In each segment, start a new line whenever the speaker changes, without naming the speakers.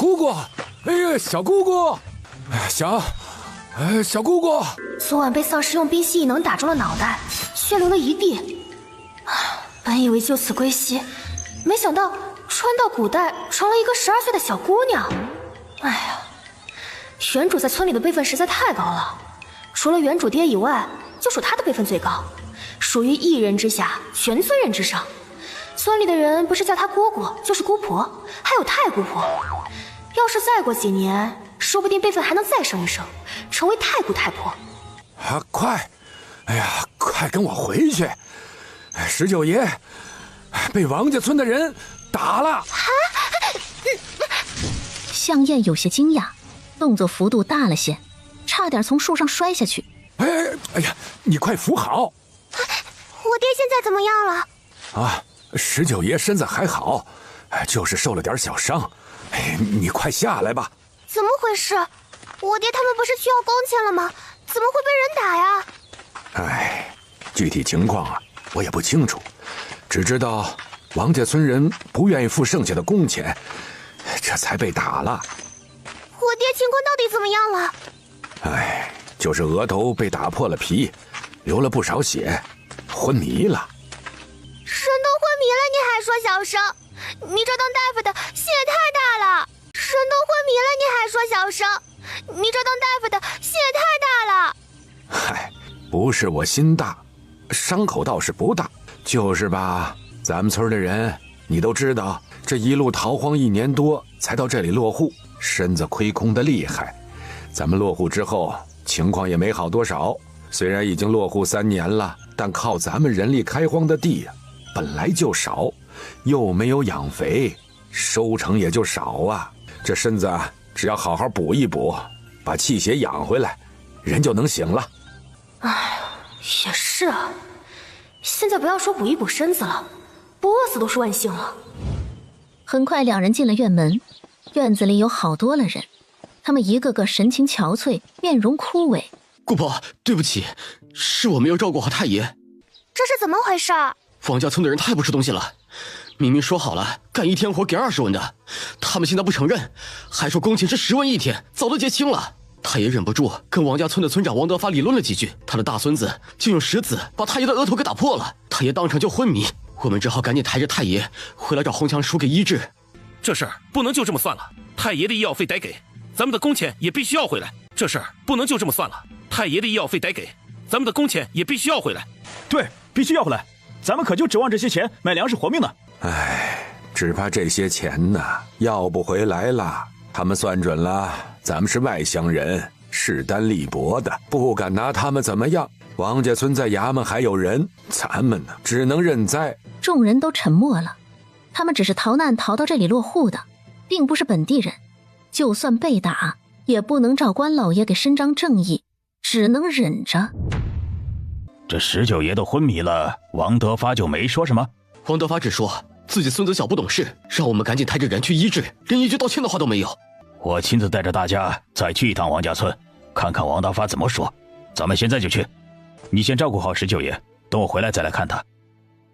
姑姑，哎呀，小姑姑，小姑姑，
昨晚被丧尸用冰系异能打中了脑袋，血流了一地。本以为就此归西，没想到穿到古代成了一个12岁的小姑娘。哎呀，原主在村里的辈分实在太高了，除了原主爹以外，就属他的辈分最高，属于一人之下，全村人之上。村里的人不是叫她姑姑，就是姑婆，还有太姑婆。要是再过几年，说不定辈分还能再升一升，成为太姑太婆。
快！哎呀，快跟我回去！19爷被王家村的人打了。
向燕有些惊讶，动作幅度大了些，差点从树上摔下去。
哎呀，你快扶好！
我爹现在怎么样了
？19爷身子还好，就是受了点小伤。你快下来吧。
怎么回事？我爹他们不是去要工钱了吗？怎么会被人打呀？
具体情况我也不清楚，只知道王家村人不愿意付剩下的工钱，这才被打了。
我爹情况到底怎么样了？
就是额头被打破了皮，流了不少血，昏迷了。
人都昏迷了，你还说小声？你这当大夫的心也太大了！人都昏迷了，你还说小声？你这当大夫的心也太大了！
不是我心大，伤口倒是不大，就是吧，咱们村的人你都知道，这一路逃荒1年多才到这里落户，身子亏空的厉害。咱们落户之后情况也没好多少，虽然已经落户3年了，但靠咱们人力开荒的地本来就少，又没有养肥，收成也就少啊。这身子只要好好补一补，把气血养回来，人就能醒了。
也是啊，现在不要说补一补身子了，不饿死都是万幸了。
很快两人进了院门，院子里有好多了人，他们一个个神情憔悴，面容枯萎。
姑婆，对不起，是我没有照顾好太爷。
这是怎么回事？
王家村的人太不吃东西了，明明说好了干1天活给20文的，他们现在不承认，还说工钱是10文1天，早都结清了。太爷忍不住跟王家村的村长王德发理论了几句，他的大孙子就用石子把太爷的额头给打破了，太爷当场就昏迷。我们只好赶紧抬着太爷回来找红墙叔给医治。
这事儿不能就这么算了，太爷的医药费得给，咱们的工钱也必须要回来。这事儿不能就这么算了，太爷的医药费得给，咱们的工钱也必须要回来。
对，必须要回来，咱们可就指望这些钱买粮食活命呢。
只怕这些钱呢要不回来了。他们算准了咱们是外乡人，势单力薄的，不敢拿他们怎么样。王家村在衙门还有人，咱们呢只能认栽。
众人都沉默了，他们只是逃难逃到这里落户的，并不是本地人，就算被打也不能找关老爷给伸张正义，只能忍着。
这19爷都昏迷了，王德发就没说什么？
王德发只说自己孙子小不懂事，让我们赶紧抬着人去医治，连一句道歉的话都没有。
我亲自带着大家再去一趟王家村，看看王德发怎么说。咱们现在就去，你先照顾好19爷，等我回来再来看他。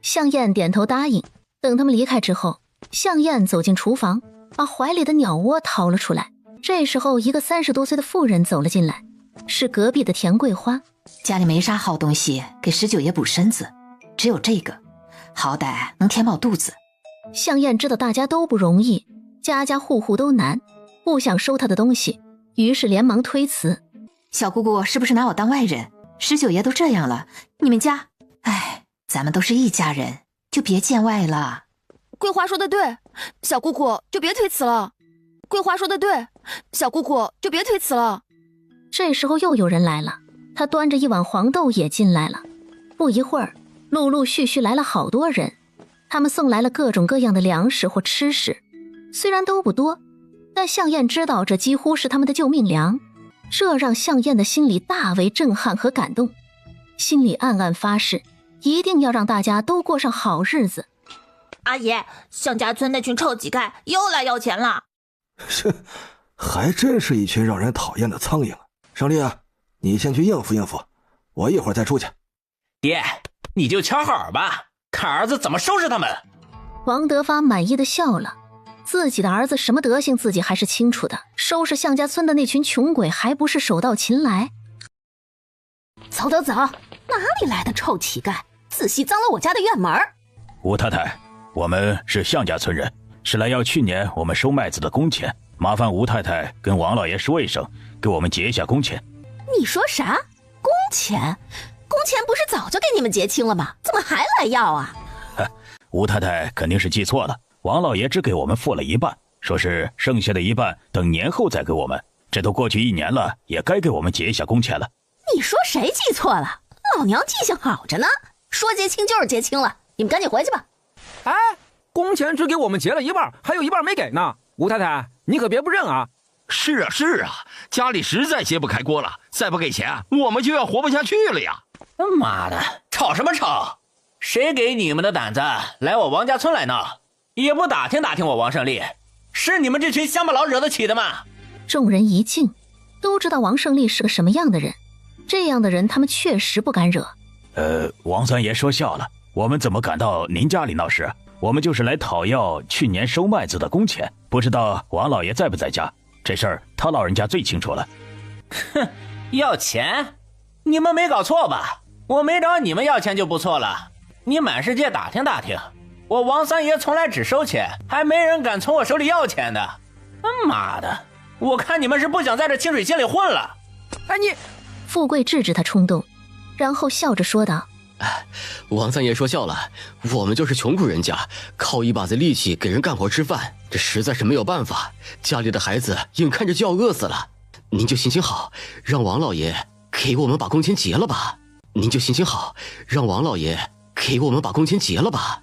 向燕点头答应。等他们离开之后，向燕走进厨房，把怀里的鸟窝掏了出来。这时候一个30多岁的妇人走了进来，是隔壁的田桂花。
家里没啥好东西给19爷补身子，只有这个，好歹能填饱肚子。
向燕知道大家都不容易，家家户户都难，不想收他的东西，于是连忙推辞。
小姑姑是不是拿我当外人？19爷都这样了，你们家，咱们都是一家人，就别见外了。
桂花说的对，小姑姑就别推辞了。桂花说的对，小姑姑就别推辞了。
这时候又有人来了，他端着一碗黄豆也进来了。不一会儿，陆陆续续来了好多人，他们送来了各种各样的粮食或吃食，虽然都不多，但向燕知道这几乎是他们的救命粮，这让向燕的心里大为震撼和感动，心里暗暗发誓，一定要让大家都过上好日子。
阿爷，向家村那群臭乞丐又来要钱了。
还真是一群让人讨厌的苍蝇。胜利啊，你先去应付应付，我一会儿再出去。
爹，你就瞧好吧，看儿子怎么收拾他们。
王德发满意的笑了，自己的儿子什么德行自己还是清楚的，收拾向家村的那群穷鬼还不是手到擒来？
走，哪里来的臭乞丐，仔细脏了我家的院门。
吴太太，我们是向家村人，是来要去年我们收麦子的工钱，麻烦吴太太跟王老爷说一声，给我们结一下工钱。
你说啥？工钱？工钱不是早就给你们结清了吗？怎么还来要啊？
吴太太肯定是记错了，王老爷只给我们付了一半，说是剩下的一半等年后再给我们，这都过去1年了，也该给我们结一下工钱了。
你说谁记错了？老娘记性好着呢，说结清就是结清了，你们赶紧回去吧。
哎，工钱只给我们结了一半，还有一半没给呢。吴太太，你可别不认啊。
是啊，家里实在揭不开锅了，再不给钱，我们就要活不下去了呀！
妈的，吵什么吵？谁给你们的胆子来我王家村来闹？也不打听打听我王胜利，是你们这群乡巴佬惹得起的吗？
众人一静，都知道王胜利是个什么样的人，这样的人他们确实不敢惹。
王三爷说笑了，我们怎么敢到您家里闹事？我们就是来讨要去年收麦子的工钱，不知道王老爷在不在家？这事儿他老人家最清楚了。
哼，要钱？你们没搞错吧？我没找你们要钱就不错了。你满世界打听打听，我王三爷从来只收钱，还没人敢从我手里要钱的。妈的，我看你们是不想在这清水县里混了。
哎，你……
富贵制止他冲动，然后笑着说道：
王三爷说笑了，我们就是穷苦人家，靠一把子力气给人干活吃饭，这实在是没有办法，家里的孩子眼看着就要饿死了。您就行行好，让王老爷给我们把工钱结了吧。您就行行好，让王老爷给我们把工钱结了吧。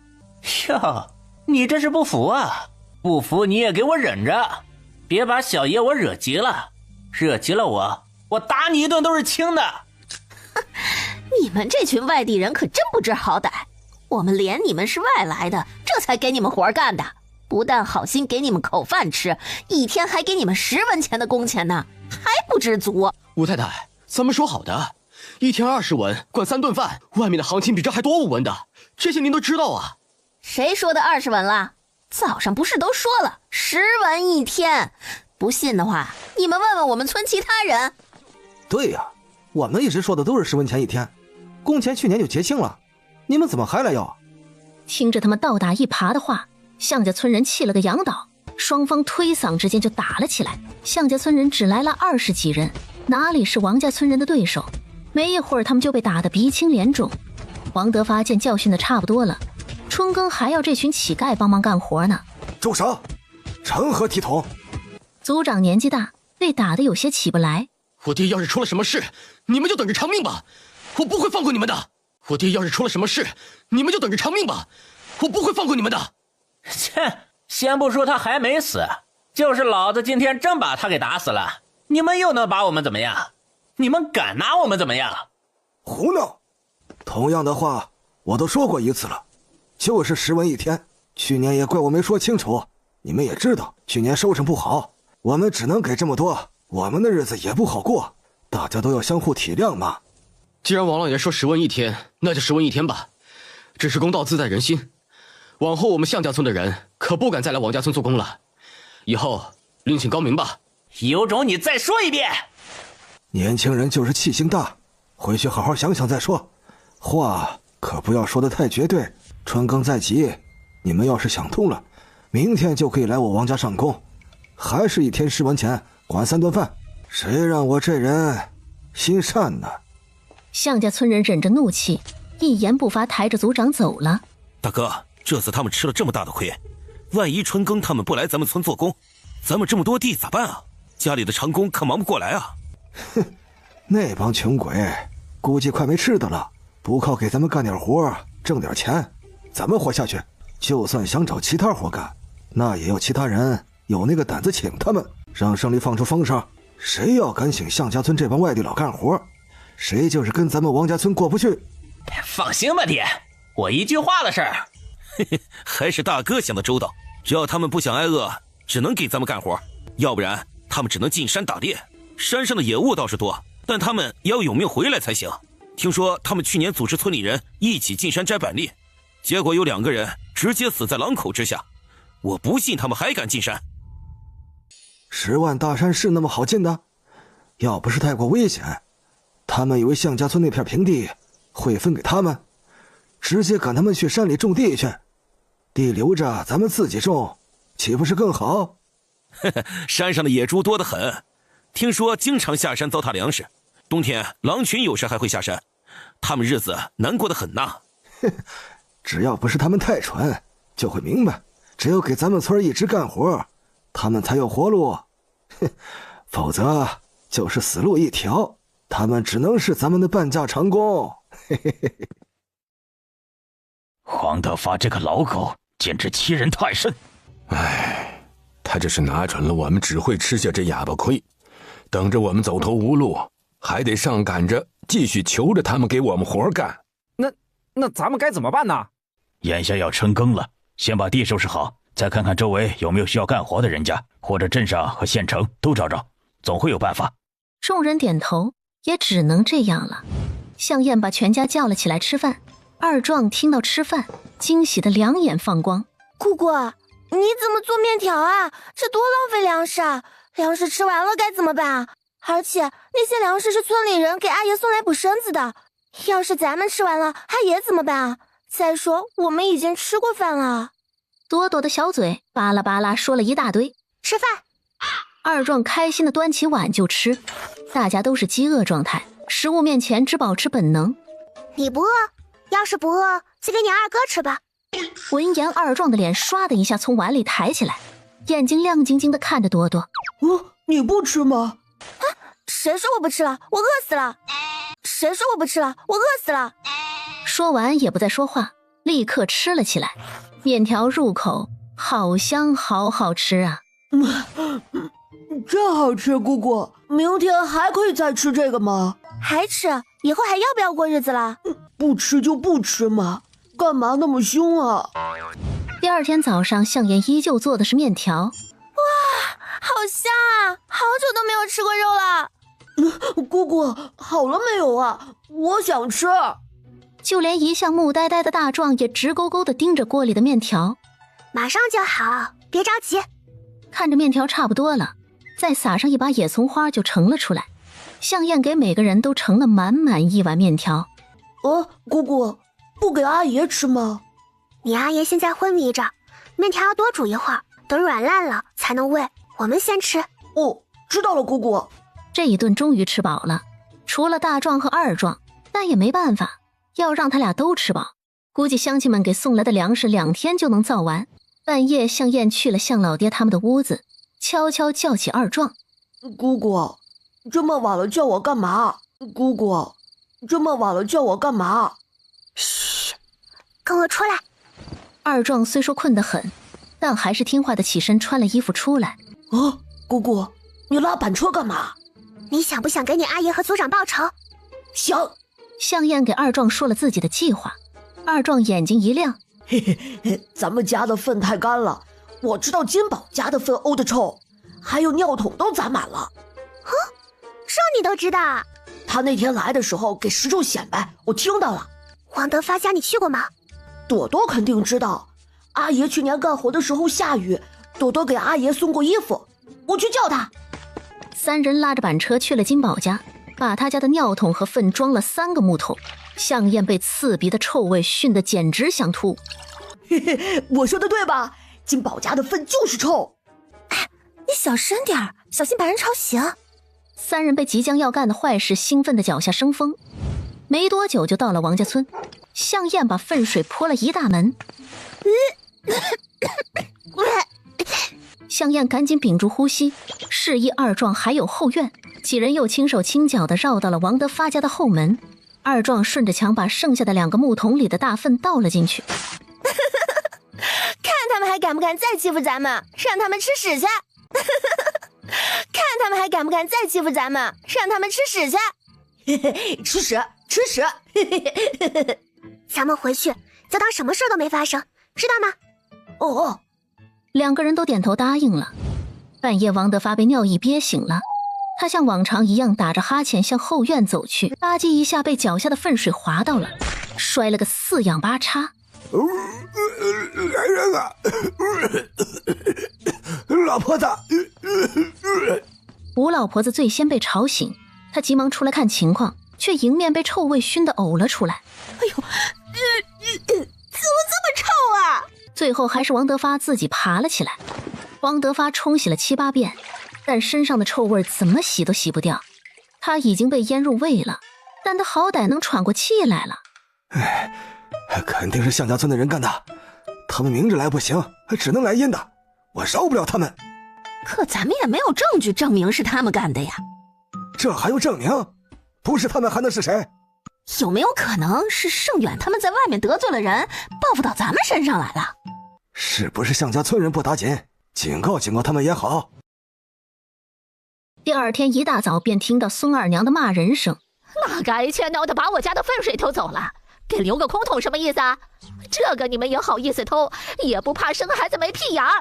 哟，你这是不服啊？不服你也给我忍着，别把小爷我惹急了，惹急了我打你一顿都是轻的。
你们这群外地人可真不知好歹，我们连你们是外来的，这才给你们活干的，不但好心给你们口饭吃，一天还给你们10文钱的工钱呢，还不知足。
吴太太，咱们说好的一天20文，管3顿饭，外面的行情比这还多5文的，这些您都知道啊。
谁说的20文了？早上不是都说了10文一天？不信的话，你们问问我们村其他人。
对呀，我们一直说的都是10文钱一天，工钱去年就结清了，你们怎么还来要？
听着他们倒打一耙的话，向家村人气了个仰倒，双方推搡之间就打了起来。向家村人只来了20几人，哪里是王家村人的对手？没一会儿他们就被打得鼻青脸肿。王德发见教训的差不多了，春耕还要这群乞丐帮忙干活呢。
住手！成何体统？
族长年纪大，被打得有些起不来。
我爹要是出了什么事，你们就等着偿命吧，我不会放过你们的。我爹要是出了什么事，你们就等着偿命吧，我不会放过你们的。
切，先不说他还没死，就是老子今天真把他给打死了，你们又能把我们怎么样？你们敢拿我们怎么样？
胡闹！同样的话我都说过一次了，就是10文一天，去年也怪我没说清楚，你们也知道去年收成不好，我们只能给这么多，我们的日子也不好过，大家都要相互体谅嘛。
既然王老爷说10文一天，那就10文一天吧，只是公道自在人心，往后我们向家村的人可不敢再来王家村做工了，以后另请高明吧。
有种你再说一遍。
年轻人就是气性大，回去好好想想再说，话可不要说得太绝对，春耕在即，你们要是想通了，明天就可以来我王家上工，还是一天10文钱，管3顿饭，谁让我这人心善呢？
向家村人忍着怒气，一言不发，抬着族长走了。
大哥，这次他们吃了这么大的亏，万一春耕他们不来咱们村做工，咱们这么多地咋办啊？家里的长工可忙不过来啊。
哼，那帮穷鬼估计快没吃的了，不靠给咱们干点活挣点钱，怎么活下去？就算想找其他活干，那也要其他人有那个胆子请他们，让胜利放出风声，谁要敢请向家村这帮外地佬干活，谁就是跟咱们王家村过不去。
放心吧爹，我一句话的事儿。
嘿嘿，还是大哥想的周到，只要他们不想挨饿，只能给咱们干活，要不然他们只能进山打猎。山上的野物倒是多，但他们也要有命回来才行。听说他们去年组织村里人一起进山摘板栗，结果有2个人直接死在狼口之下，我不信他们还敢进山。
10万大山是那么好进的？要不是太过危险，他们以为向家村那片平地会分给他们，直接赶他们去山里种地去，地留着咱们自己种，岂不是更好？
山上的野猪多得很，听说经常下山糟蹋粮食，冬天狼群有时还会下山，他们日子难过得很呐。
只要不是他们太蠢，就会明白，只有给咱们村一直干活，他们才有活路，否则就是死路一条，他们只能是咱们的半价长工。
黄德发这个老狗简直欺人太甚。
唉，他这是拿准了我们只会吃下这哑巴亏，等着我们走投无路，还得上赶着继续求着他们给我们活干。
那咱们该怎么办呢？
眼下要春耕了，先把地收拾好，再看看周围有没有需要干活的人家，或者镇上和县城都找找，总会有办法。
众人点头，也只能这样了。向燕把全家叫了起来吃饭，二壮听到吃饭，惊喜的两眼放光。
姑姑，你怎么做面条啊？这多浪费粮食啊！粮食吃完了该怎么办啊？而且那些粮食是村里人给阿爷送来补身子的，要是咱们吃完了，阿爷怎么办啊？再说我们已经吃过饭了。
朵朵的小嘴巴拉巴拉说了一大堆。
吃饭。
二壮开心的端起碗就吃，大家都是饥饿状态，食物面前只保持本能。
你不饿？要是不饿，就给你二哥吃吧。
闻言，二壮的脸唰的一下从碗里抬起来，眼睛亮晶晶的看着朵朵。
你不吃吗？
啊，谁说我不吃了？我饿死了。谁说我不吃了？我饿死了。
说完也不再说话，立刻吃了起来。面条入口，好香，好好吃啊！
真好吃，姑姑，明天还可以再吃这个吗？
还吃？以后还要不要过日子了？
不吃就不吃嘛，干嘛那么凶啊？
第二天早上，向妍依旧做的是面条。
哇，好香啊！好久都没有吃过肉了。
姑姑，好了没有啊？我想吃。
就连一向木呆呆的大壮也直勾勾地盯着锅里的面条。
马上就好，别着急。
看着面条差不多了，再撒上一把野葱花就盛了出来。向燕给每个人都盛了满满一碗面条。
姑姑，不给阿爷吃吗？
你阿爷现在昏迷着，面条要多煮一会儿，等软烂了才能喂。我们先吃。
知道了，姑姑。
这一顿终于吃饱了，除了大壮和二壮，但也没办法，要让他俩都吃饱。估计乡亲们给送来的粮食2天就能造完。半夜，向燕去了向老爹他们的屋子，悄悄叫起二壮：“
姑姑，这么晚了叫我干嘛？姑姑，这么晚了叫我干嘛？”“
嘘，跟我出来。”
二壮虽说困得很，但还是听话的起身穿了衣服出来。
“姑姑，你拉板车干嘛？”“
你想不想给你阿爷和族长报仇？”“
想。”
向燕给二壮说了自己的计划。二壮眼睛一亮：“
咱们家的粪太干了，我知道金宝家的粪呕得臭，还有尿桶都攒满了。”“
这你都知道？”“
他那天来的时候给石柱显摆，我听到了。”“
王德发家你去过吗？”“
朵朵肯定知道，阿爷去年干活的时候下雨，朵朵给阿爷送过衣服，我去叫他。”
三人拉着板车去了金宝家，把他家的尿桶和粪装了3个木桶。向燕被刺鼻的臭味熏得简直想吐。
我说的对吧？金宝家的粪就是臭。
你小声点，小心把人吵醒。
3人被即将要干的坏事兴奋的脚下生风。没多久就到了王家村，向燕把粪水泼了一大门。向燕赶紧屏住呼吸，示意二壮还有后院。几人又轻手轻脚地绕到了王德发家的后门。二壮顺着墙把剩下的2个木桶里的大粪倒了进去。
看他们还敢不敢再欺负咱们，让他们吃屎去。看他们还敢不敢再欺负咱们，让他们吃屎去。
吃屎吃屎。
咱们回去就当什么事都没发生，知道吗
？2个人都点头答应了。半夜王德发被尿意憋醒了，他像往常一样打着哈欠向后院走去，吧唧一下被脚下的粪水滑到了，摔了个4仰8叉。
来人啊！老婆子！
吴老婆子最先被吵醒，她急忙出来看情况，却迎面被臭味熏得呕了出来。
哎呦，怎么这么臭啊！
最后还是王德发自己爬了起来。王德发冲洗了7、8遍，但身上的臭味怎么洗都洗不掉。他已经被腌入胃了，但他好歹能喘过气来了。
肯定是向家村的人干的，他们明着来不行，只能来阴的，我饶不了他们。
可咱们也没有证据证明是他们干的呀。
这还用证明？不是他们还能是谁？
有没有可能是盛远他们在外面得罪了人，报复到咱们身上来了？
是不是向家村人不打紧？警告警告他们也好。
第二天一大早便听到孙二娘的骂人声。
那个挨千孬的把我家的粪水偷走了，给留个空桶什么意思啊？这个你们也好意思偷，也不怕生孩子没屁眼儿？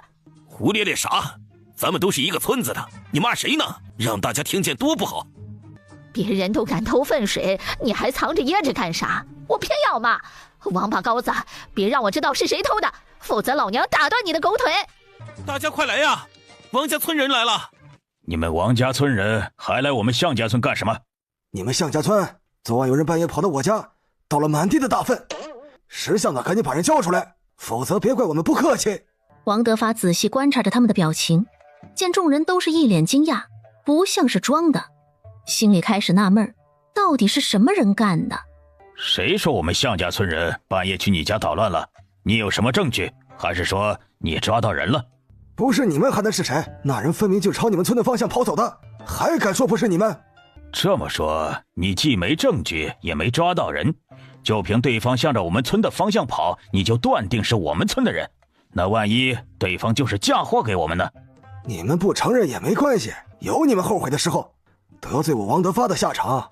胡咧咧啥？咱们都是一个村子的，你骂谁呢？让大家听见多不好。
别人都敢偷粪水，你还藏着掖着干啥？我偏要骂！王八羔子，别让我知道是谁偷的，否则老娘打断你的狗腿！
大家快来呀！王家村人来了！
你们王家村人还来我们向家村干什么？
你们向家村昨晚有人半夜跑到我家，倒了满地的大粪，识相的赶紧把人交出来，否则别怪我们不客气。
王德发仔细观察着他们的表情，见众人都是一脸惊讶，不像是装的，心里开始纳闷，到底是什么人干的？
谁说我们向家村人半夜去你家捣乱了？你有什么证据？还是说你抓到人了？
不是你们还能是谁？那人分明就朝你们村的方向跑走的，还敢说不是你们？
这么说，你既没证据也没抓到人，就凭对方向着我们村的方向跑，你就断定是我们村的人？那万一对方就是嫁祸给我们呢？
你们不承认也没关系，有你们后悔的时候。得罪我王德发的下场，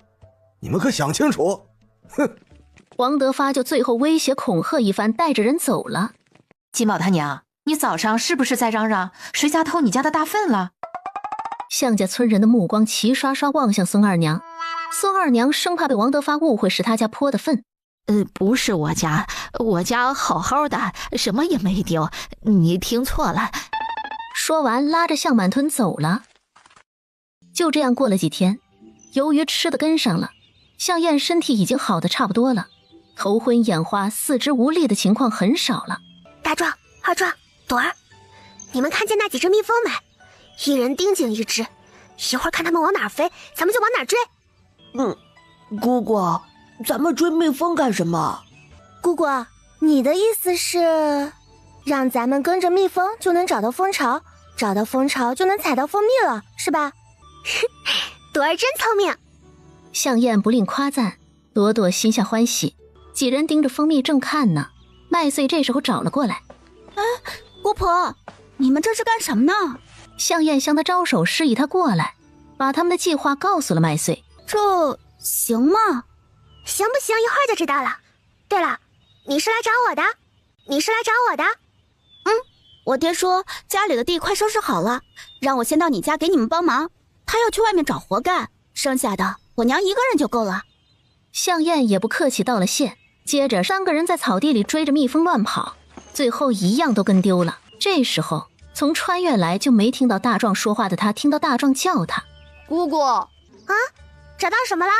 你们可想清楚。哼！
王德发就最后威胁恐吓一番，带着人走了。
金宝他娘，你早上是不是在嚷嚷谁家偷你家的大粪了？
向家村人的目光齐刷刷望向孙二娘，孙二娘生怕被王德发误会是他家泼的粪。
不是我家，我家好好的，什么也没丢，你听错了。
说完拉着向满屯走了。就这样过了几天，由于吃的跟上了，向燕身体已经好的差不多了，头昏眼花、四肢无力的情况很少了。
大壮、二壮、朵儿，你们看见那几只蜜蜂没？一人盯紧一只，一会儿看他们往哪飞，咱们就往哪追。
姑姑，咱们追蜜蜂干什么？
姑姑，你的意思是让咱们跟着蜜蜂就能找到蜂巢，找到蜂巢就能采到蜂蜜了，是吧？朵儿真聪明。
向燕不吝夸赞，朵朵心下欢喜。几人盯着蜂蜜正看呢，麦穗这时候找了过来。
姑婆，你们这是干什么呢？
向燕向他招手，示意他过来，把他们的计划告诉了麦穗。
这行吗？行不行，一会儿就知道了。对了，你是来找我的？
我爹说家里的地快收拾好了，让我先到你家给你们帮忙。他要去外面找活干，剩下的我娘一个人就够了。
向燕也不客气道了谢，接着3个人在草地里追着蜜蜂乱跑，最后一样都跟丢了。这时候从穿越来就没听到大壮说话的他，听到大壮叫他
姑姑
啊，找到什么了？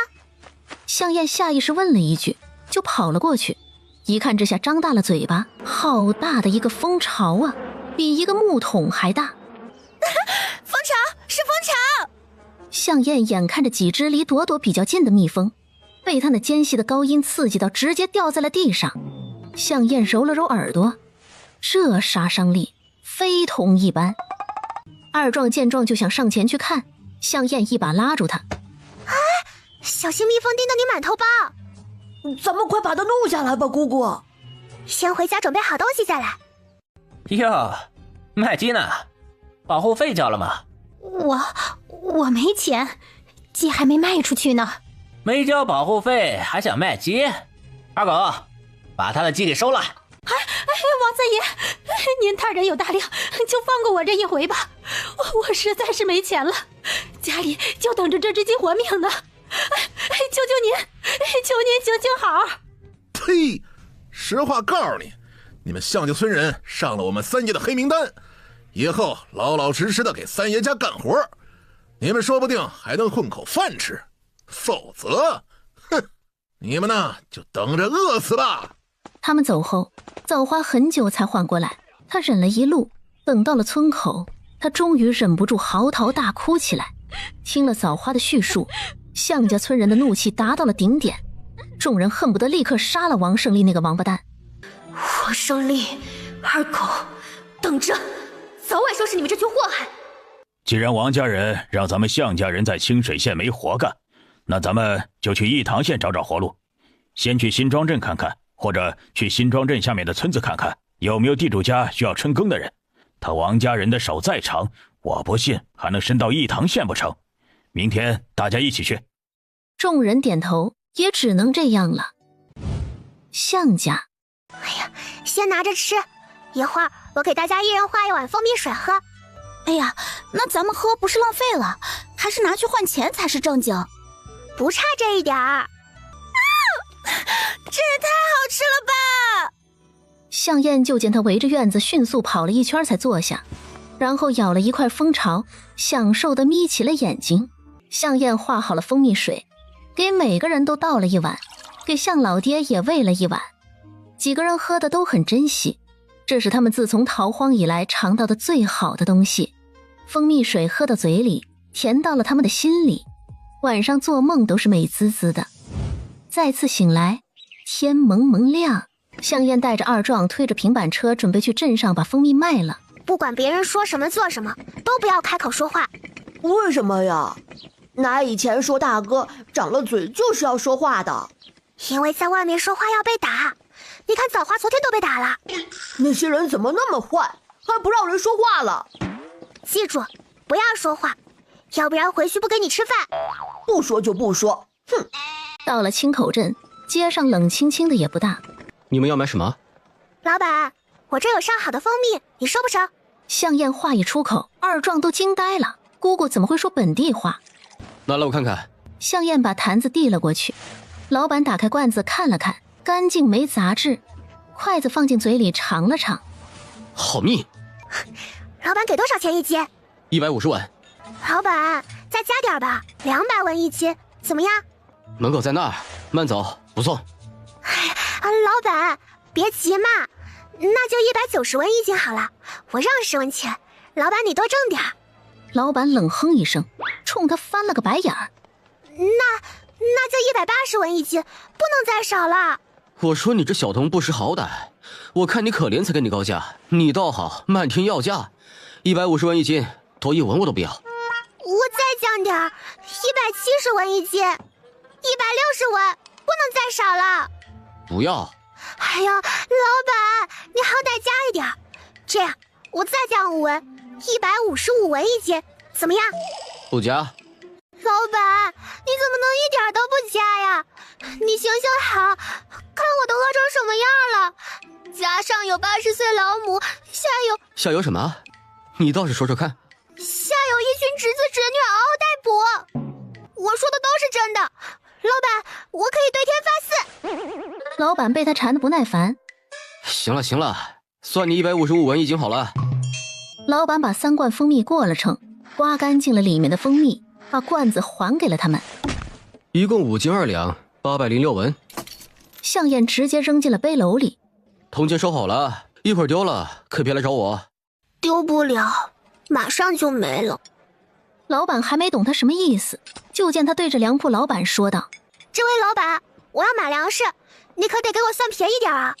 向燕下意识问了一句，就跑了过去，一看之下张大了嘴巴，好大的一个蜂巢啊，比一个木桶还大。
蜂巢，是蜂巢！
向燕眼看着几只离朵朵比较近的蜜蜂，被他那尖细的高音刺激到，直接掉在了地上。向燕揉了揉耳朵，这杀伤力非同一般。二壮见状就想上前去看，向燕一把拉住他。
小心蜜蜂叮到你满头包。
咱们快把它弄下来吧，姑姑。
先回家准备好东西再来。
哟，卖鸡呢？保护费交了吗？
我没钱，鸡还没卖出去呢。
没交保护费还想卖鸡？二狗，把他的鸡给收了。
王三爷，您大人有大量，就放过我这一回吧。我实在是没钱了，家里就等着这只鸡活命呢。求求您，求您行行好。
呸！实话告诉你，你们向家村人上了我们三爷的黑名单，以后老老实实的给三爷家干活，你们说不定还能混口饭吃。否则，哼，你们呢就等着饿死吧。
他们走后，枣花很久才缓过来，他忍了一路，等到了村口，他终于忍不住嚎啕大哭起来。听了枣花的叙述，向家村人的怒气达到了顶点，众人恨不得立刻杀了王胜利那个王八蛋。
王胜利，二狗，等着，早晚收拾你们这群祸害。
既然王家人让咱们向家人在清水县没活干，那咱们就去义堂县找找活路，先去新庄镇看看，或者去新庄镇下面的村子看看，有没有地主家需要春耕的人。他王家人的手再长，我不信还能伸到义堂县不成？明天大家一起去。
众人点头，也只能这样了。向家，
哎呀，先拿着吃，一会儿我给大家一人画一碗蜂蜜水喝。
哎呀，那咱们喝不是浪费了，还是拿去换钱才是正经。
不差这一点儿。
这也太好吃了吧！
向燕就见他围着院子迅速跑了一圈才坐下，然后舀了一块蜂巢，享受地眯起了眼睛。向燕画好了蜂蜜水，给每个人都倒了一碗，给向老爹也喂了一碗。几个人喝的都很珍惜，这是他们自从逃荒以来尝到的最好的东西。蜂蜜水喝到嘴里，甜到了他们的心里，晚上做梦都是美滋滋的。再次醒来，天蒙蒙亮，向燕带着二壮推着平板车准备去镇上把蜂蜜卖了。
不管别人说什么做什么，都不要开口说话。
为什么呀？拿以前说大哥长了嘴就是要说话的。
因为在外面说话要被打。你看枣花昨天都被打了。
那些人怎么那么坏，还不让人说话了？
记住，不要说话，要不然回去不给你吃饭。
不说就不说，哼。
到了青口镇，街上冷清清的也不大。
你们要买什么？
老板，我这有上好的蜂蜜，你收不收？
向燕话一出口，二壮都惊呆了，姑姑怎么会说本地话？
拿来我看看。
向燕把坛子递了过去，老板打开罐子看了看，干净没杂质，筷子放进嘴里尝了尝，
好蜜。
老板给多少钱一斤
？150文。
老板再加点吧，200文一斤，怎么样？
门口在那儿，慢走，不送。
老板别急嘛，那就190文一斤好了，我让10文钱，老板你多挣点。
老板冷哼一声，冲他翻了个白眼儿。
那就180文一斤，不能再少了。
我说你这小童不识好歹，我看你可怜才给你高价，你倒好，漫天要价，150文一斤，多1文我都不要。
我再降点，170文一斤，160文，不能再少了。
不要。
哎呀，老板，你好歹加一点，这样我再降5文，155文一斤，怎么样？
不加。
老板，你怎么能一点都不加呀？你行行好，看我都饿成什么样了！家上有80岁老母，
下有什么？你倒是说说看。
下有一群侄子侄女嗷嗷待哺。我说的都是真的，老板，我可以对天发誓。
老板被他缠得不耐烦。
行了行了，算你155文一斤好了。
老板把3罐蜂蜜过了称，刮干净了里面的蜂蜜，把罐子还给了他们。
一共5斤2两，806文。
向燕直接扔进了背篓里。
铜钱收好了，一会儿丢了可别来找我。
丢不了，马上就没了。
老板还没懂他什么意思，就见他对着粮铺老板说道：
这位老板，我要买粮食，你可得给我算便宜点啊，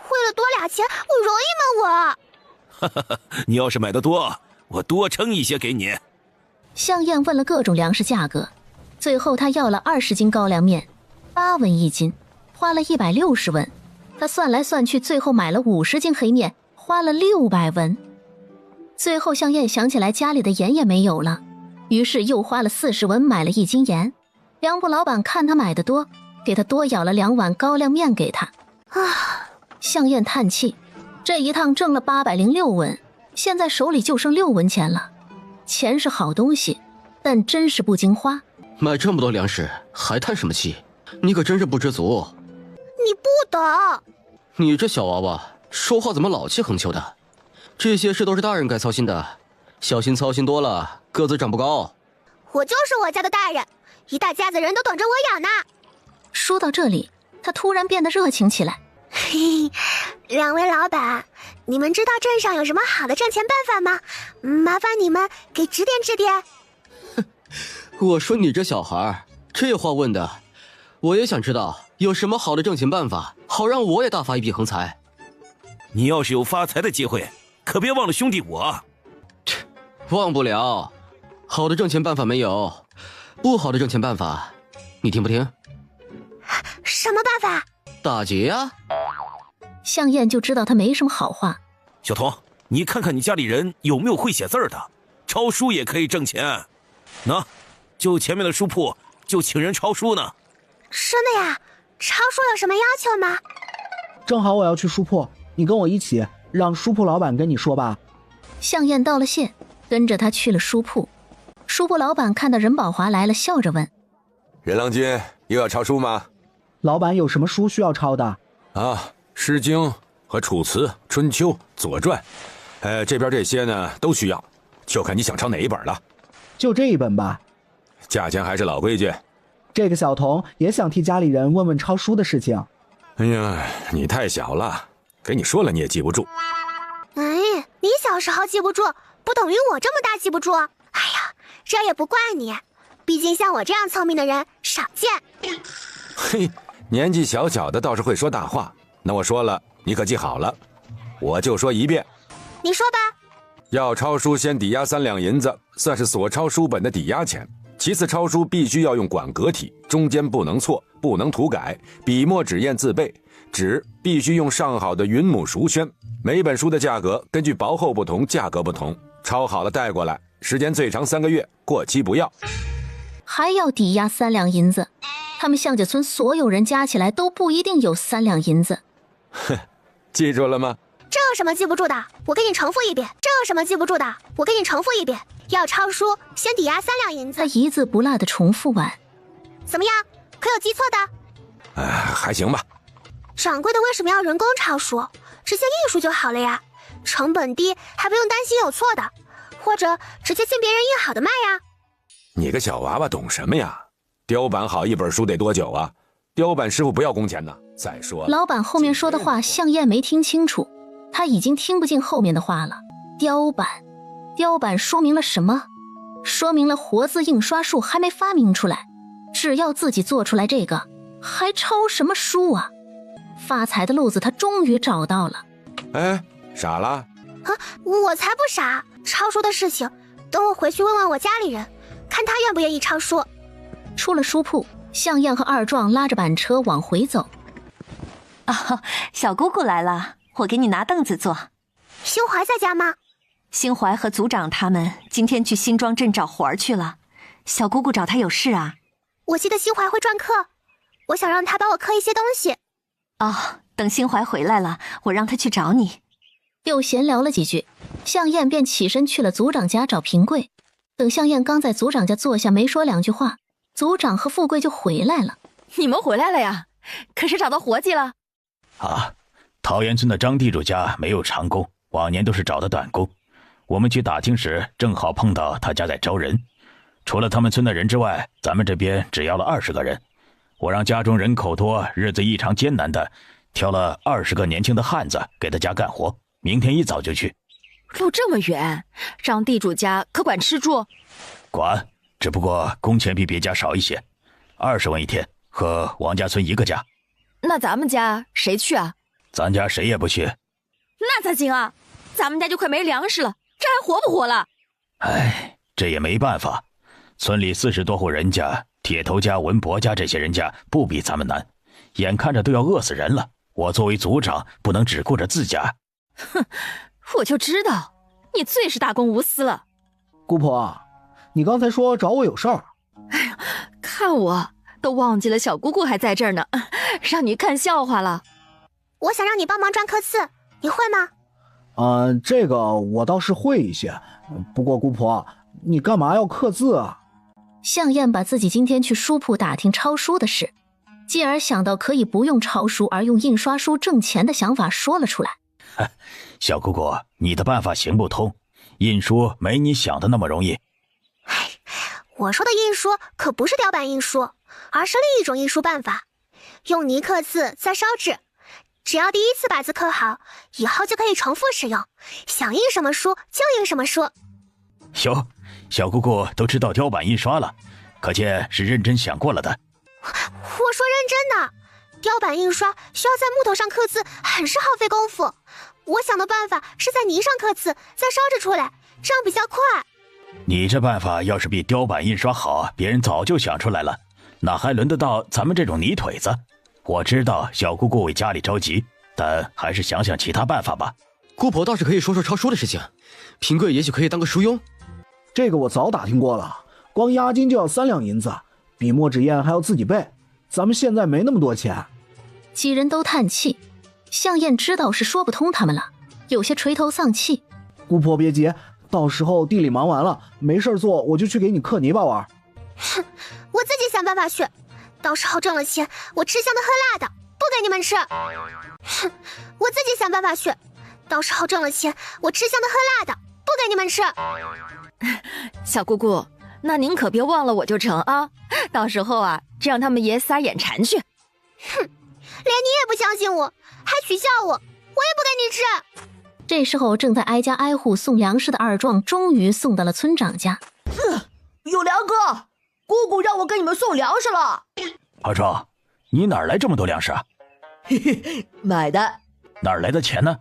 为了多俩钱，我容易吗
我？你要是买的多，我多称一些给你。
向燕问了各种粮食价格，最后他要了20斤高粱面，8文一斤，花了160文。他算来算去，最后买了50斤黑面，花了600文。最后向燕想起来家里的盐也没有了，于是又花了40文买了1斤盐。粮铺老板看他买的多，给他多舀了2碗高粱面给他。向燕叹气，这一趟挣了806文，现在手里就剩6文钱了。钱是好东西，但真是不经花。
买这么多粮食还叹什么气？你可真是不知足。
你不懂。
你这小娃娃说话怎么老气横秋的？这些事都是大人该操心的，小心操心多了，个子长不高。
我就是我家的大人，一大家子人都等着我养呢。
说到这里，他突然变得热情起来。
嘿，两位老板，你们知道镇上有什么好的挣钱办法吗？麻烦你们给指点指点。
我说你这小孩，这话问的，我也想知道有什么好的挣钱办法，好让我也大发一笔横财。
你要是有发财的机会，可别忘了兄弟我。
忘不了。好的挣钱办法没有，不好的挣钱办法，你听不听？
什么办法？
打劫啊！
向燕就知道他没什么好话。
小童，你看看你家里人有没有会写字的，抄书也可以挣钱。那，就前面的书铺就请人抄书呢。
真的呀？抄书有什么要求吗？
正好我要去书铺，你跟我一起，让书铺老板跟你说吧。
向燕道了谢，跟着他去了书铺。书铺老板看到任宝华来了，笑着问：
任郎君又要抄书吗？
老板有什么书需要抄的？
啊，诗经和楚辞、春秋、左传，这边这些呢都需要，就看你想抄哪一本了。
就这一本吧。
价钱还是老规矩。
这个小童也想替家里人问问抄书的事情。
哎呀，你太小了，给你说了你也记不住。
哎，你小时候记不住，不等于我这么大记不住。哎呀，这也不怪你，毕竟像我这样聪明的人少见。
嘿，年纪小小的倒是会说大话。那我说了，你可记好了。我就说一遍。
你说吧。
要抄书先抵押3两银子，算是所抄书本的抵押钱。其次，抄书必须要用管格体，中间不能错，不能涂改，笔墨纸砚自备，纸必须用上好的云母熟宣。每本书的价格根据薄厚不同，价格不同。抄好了带过来，时间最长3个月，过期不要。
还要抵押3两银子，他们向家村所有人加起来都不一定有3两银子。
哼，记住了吗？
这有什么记不住的？我给你重复一遍。这有什么记不住的？我给你重复一遍。要抄书，先抵押3两银子。
他一字不落地重复完。
怎么样？可有记错的？
还行吧。
掌柜的为什么要人工抄书？直接印书就好了呀，成本低，还不用担心有错的，或者直接进别人印好的卖呀。
你个小娃娃懂什么呀？雕版好一本书得多久啊？雕版师傅不要工钱呢。再说了，
老板后面说的话向燕没听清楚，他已经听不进后面的话了。雕版说明了什么？说明了活字印刷术还没发明出来，只要自己做出来这个，还抄什么书啊？发财的路子他终于找到了。
哎，傻了？
啊，我才不傻！抄书的事情，等我回去问问我家里人，看他愿不愿意抄书。
出了书铺，向燕和二壮拉着板车往回走。
哦，小姑姑来了，我给你拿凳子坐。
新怀在家吗？
新怀和族长他们今天去新庄镇找活儿去了。小姑姑找他有事啊？
我记得新怀会篆刻，我想让他帮我刻一些东西。
哦，等新怀回来了，我让他去找你。
又闲聊了几句，向燕便起身去了族长家找平贵。等向燕刚在族长家坐下，没说2句话，族长和富贵就回来了。
你们回来了呀？可是找到活计了？
啊，桃源村的张地主家没有长工，往年都是找的短工。我们去打听时，正好碰到他家在招人。除了他们村的人之外，咱们这边只要了20个人。我让家中人口多、日子异常艰难的，挑了20个年轻的汉子给他家干活。明天一早就去。
路这么远，张地主家可管吃住？
管，只不过工钱比别家少一些，20文一天，和王家村一个价。
那咱们家谁去啊？
咱家谁也不去。
那咋行啊？咱们家就快没粮食了，这还活不活了？
哎，这也没办法。村里40多户人家，铁头家、文伯家这些人家不比咱们难，眼看着都要饿死人了。我作为族长，不能只顾着自家。
哼，我就知道你最是大公无私了。
姑婆，你刚才说找我有事儿。
哎呀，看我都忘记了小姑姑还在这儿呢，让你看笑话了。
我想让你帮忙篆刻字，你会吗？
这个我倒是会一些，不过姑婆，你干嘛要刻字啊？
向燕把自己今天去书铺打听抄书的事，继而想到可以不用抄书而用印刷书挣钱的想法说了出来。
小姑姑，你的办法行不通，印书没你想的那么容易。
我说的印书可不是雕版印书，而是另一种印书办法，用泥刻字再烧制，只要第一次把字刻好，以后就可以重复使用，想印什么书就印什么书。
哟，小姑姑都知道雕版印刷了，可见是认真想过了的。
我说认真的，雕版印刷需要在木头上刻字，很是耗费功夫。我想的办法是在泥上刻字，再烧制出来，这样比较快。
你这办法要是比雕版印刷好，别人早就想出来了，哪还轮得到咱们这种泥腿子？我知道小姑姑为家里着急，但还是想想其他办法吧。
姑婆倒是可以说说抄书的事情，平贵也许可以当个书佣。
这个我早打听过了，光押金就要3两银子，笔墨纸砚还要自己备，咱们现在没那么多钱。
几人都叹气，向燕知道是说不通他们了，有些垂头丧气。
姑婆别急，到时候地里忙完了没事做，我就去给你刻泥巴玩。
哼，我自己想办法去，到时候挣了钱，我吃香的喝辣的，不给你们吃。哼，我自己想办法去，到时候挣了钱，我吃香的喝辣的，不给你们吃。
小姑姑，那您可别忘了我就成啊，到时候啊，这让他们爷撒眼馋去。
哼，连你也不相信我，还取笑我，我也不给你吃。
这时候正在挨家挨户送粮食的二壮终于送到了村长家。
有粮哥，姑姑让我给你们送粮食了。
二壮，你哪来这么多粮食啊？
嘿嘿，买的。
哪来的钱呢？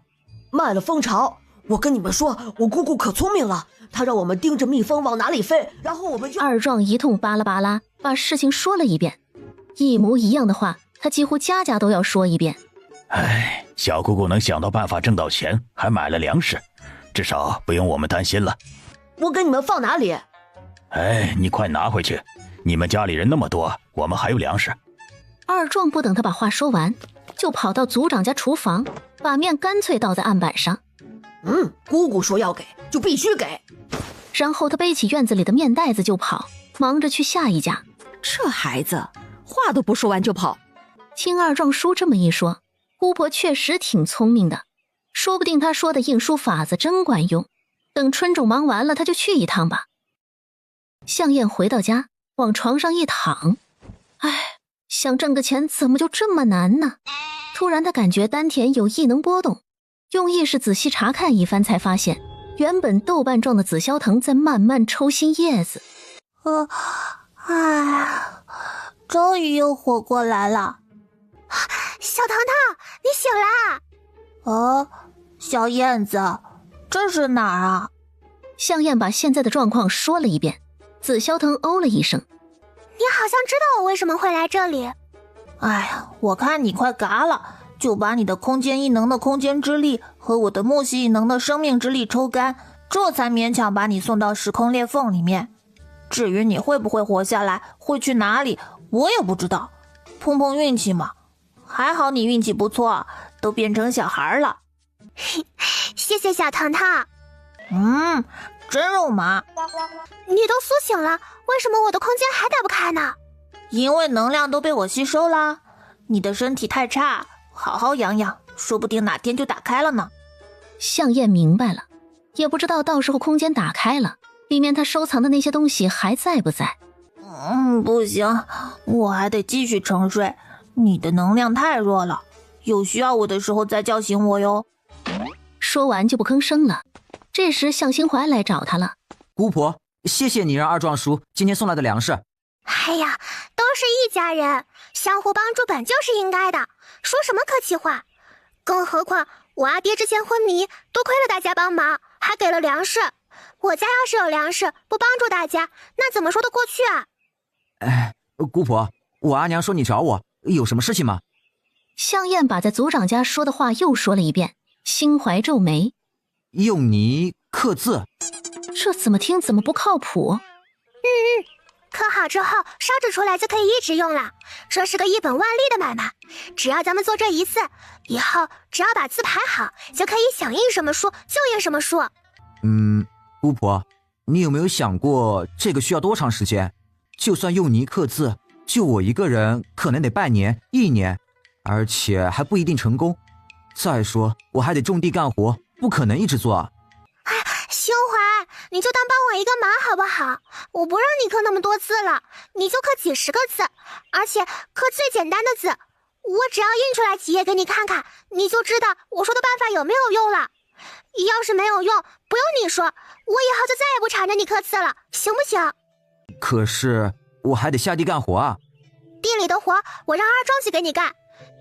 卖了蜂巢。我跟你们说，我姑姑可聪明了，她让我们盯着蜜蜂往哪里飞，然后我们就……
二壮一通巴拉巴拉把事情说了一遍，一模一样的话，他几乎家家都要说一遍。
哎，小姑姑能想到办法挣到钱，还买了粮食，至少不用我们担心了。
我给你们放哪里？
哎，你快拿回去，你们家里人那么多，我们还有粮食。
二壮不等他把话说完，就跑到族长家厨房，把面干脆倒在案板上。
姑姑说要给，就必须给。
然后他背起院子里的面袋子就跑，忙着去下一家。
这孩子话都不说完就跑。
听二壮叔这么一说，姑婆确实挺聪明的，说不定他说的印书法子真管用。等春种忙完了，他就去一趟吧。向燕回到家，往床上一躺，哎，想挣个钱怎么就这么难呢？突然他感觉丹田有异能波动，用意识仔细查看一番，才发现原本豆瓣状的紫霄藤在慢慢抽新叶子。
终于又活过来了。小糖糖，你醒啦！
小燕子，这是哪儿啊？
向燕把现在的状况说了一遍。紫霄藤哦了一声：“
你好像知道我为什么会来这里。”
哎呀，我看你快嘎了，就把你的空间异能的空间之力和我的木系异能的生命之力抽干，这才勉强把你送到时空裂缝里面。至于你会不会活下来，会去哪里，我也不知道，碰碰运气嘛。还好你运气不错，都变成小孩了。
谢谢小糖糖。
真肉麻。
你都苏醒了，为什么我的空间还打不开呢？
因为能量都被我吸收啦。你的身体太差，好好养养，说不定哪天就打开了呢。
向燕明白了，也不知道到时候空间打开了，里面他收藏的那些东西还在不在。
不行，我还得继续沉睡。你的能量太弱了，有需要我的时候再叫醒我哟。
说完就不吭声了。这时向心怀来找他了。
姑婆，谢谢你让二壮叔今天送来的粮食。
哎呀，都是一家人，相互帮助本就是应该的，说什么客气话。更何况我阿爹之前昏迷，多亏了大家帮忙，还给了粮食。我家要是有粮食，不帮助大家，那怎么说得过去啊？
姑婆，我阿娘说你找我，有什么事情吗？
向燕把在族长家说的话又说了一遍，心怀皱眉。
用泥刻字，
这怎么听怎么不靠谱。
刻好之后烧制出来就可以一直用了，这是个一本万利的买卖。只要咱们做这一次，以后只要把字排好，就可以想印什么书就印什么书。
姑婆，你有没有想过这个需要多长时间？就算用泥刻字，就我一个人可能得半年、1年，而且还不一定成功。再说我还得种地干活，不可能一直做啊。
星怀，你就当帮我一个忙好不好？我不让你刻那么多字了，你就刻几十个字，而且刻最简单的字。我只要印出来几页给你看看，你就知道我说的办法有没有用了。要是没有用，不用你说，我以后就再也不缠着你刻字了，行不行？
可是我还得下地干活啊。
地里的活我让二壮去给你干，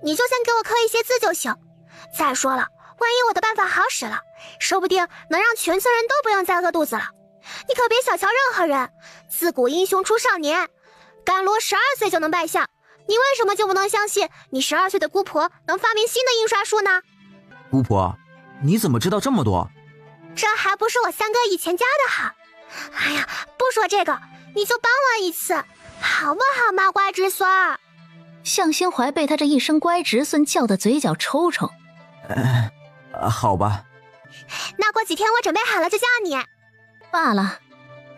你就先给我刻一些字就行。再说了，万一我的办法好使了，说不定能让全村人都不用再饿肚子了。你可别小瞧任何人，自古英雄出少年，甘罗12岁就能拜相，你为什么就不能相信你12岁的姑婆能发明新的印刷术呢？
姑婆，你怎么知道这么多？
这还不是我三哥以前教的好。哎呀，不说这个，你就帮我一次好不好嘛，乖侄孙儿。
向心怀被他这一声乖侄孙叫得嘴角抽抽。
好吧。
那过几天我准备好了就叫你。
罢了，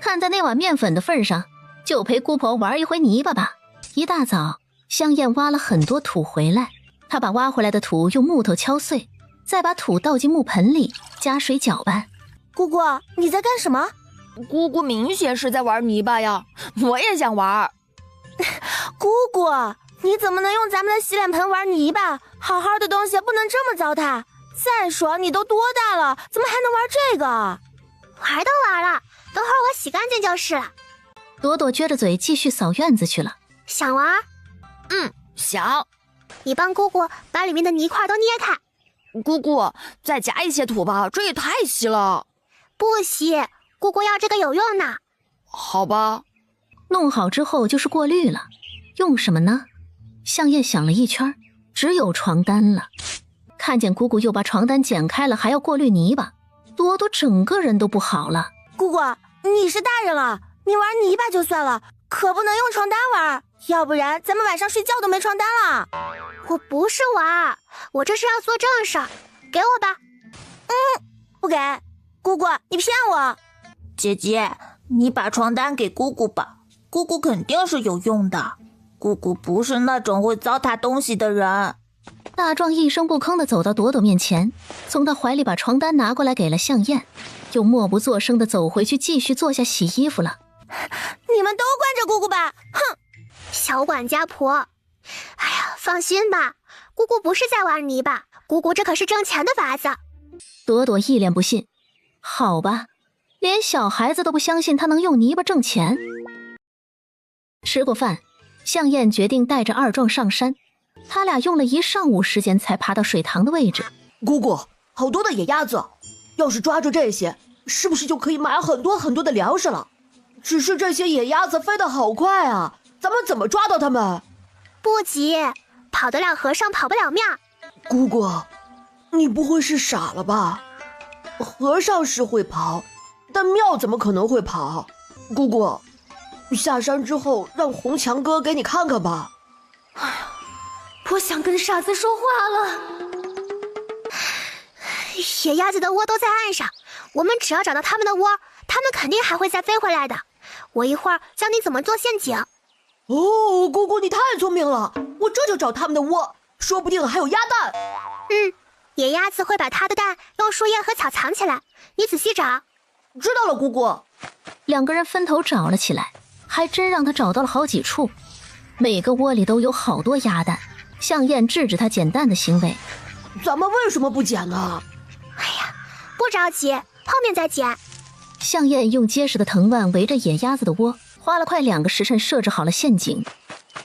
看在那碗面粉的份上，就陪姑婆玩一回泥巴吧。一大早，香艳挖了很多土回来，她把挖回来的土用木头敲碎，再把土倒进木盆里，加水搅拌。
姑姑，你在干什么？
姑姑明显是在玩泥巴呀，我也想玩。
姑姑，你怎么能用咱们的洗脸盆玩泥巴？好好的东西不能这么糟蹋。再说你都多大了，怎么还能玩这个？
玩都玩了，等会儿我洗干净就是了。
朵朵撅着嘴继续扫院子去了。
想玩？
想。
你帮姑姑把里面的泥块都捏开。
姑姑，再加一些土吧，这也太稀了。
不稀，姑姑要这个有用呢。
好吧。
弄好之后就是过滤了，用什么呢？向叶想了一圈，只有床单了。看见姑姑又把床单剪开了，还要过滤泥巴，朵朵整个人都不好了。
姑姑，你是大人了，你玩泥巴就算了，可不能用床单玩，要不然咱们晚上睡觉都没床单了。
我不是玩，我这是要做正事儿，给我吧。
不给。姑姑，你骗我。
姐姐，你把床单给姑姑吧，姑姑肯定是有用的。姑姑不是那种会糟蹋东西的人。
大壮一声不吭地走到朵朵面前，从她怀里把床单拿过来给了向燕，又默不作声地走回去继续坐下洗衣服了。
你们都惯着姑姑吧，哼！
小管家婆。哎呀，放心吧，姑姑不是在玩泥巴，姑姑这可是挣钱的法子。
朵朵一脸不信。好吧，连小孩子都不相信他能用泥巴挣钱。吃过饭，向燕决定带着二壮上山。他俩用了一上午时间才爬到水塘的位置。
姑姑，好多的野鸭子，要是抓住这些，是不是就可以买很多很多的粮食了？只是这些野鸭子飞得好快啊，咱们怎么抓到它们？
不急，跑得了和尚跑不了庙。
姑姑，你不会是傻了吧？和尚是会跑，但庙怎么可能会跑？姑姑，下山之后让红强哥给你看看吧。
哎呀，不想跟傻子说话了。野鸭子的窝都在岸上，我们只要找到它们的窝，它们肯定还会再飞回来的。我一会儿教你怎么做陷阱。
哦，姑姑你太聪明了，我这就找它们的窝，说不定还有鸭蛋。
野鸭子会把它的蛋用树叶和草藏起来，你仔细找。
知道了，姑姑。
两个人分头找了起来，还真让他找到了好几处，每个窝里都有好多鸭蛋。向燕制止他捡蛋的行为。
咱们为什么不捡呢？
哎呀，不着急，后面再捡。
向燕用结实的藤蔓围着野鸭子的窝，花了快2个时辰设置好了陷阱。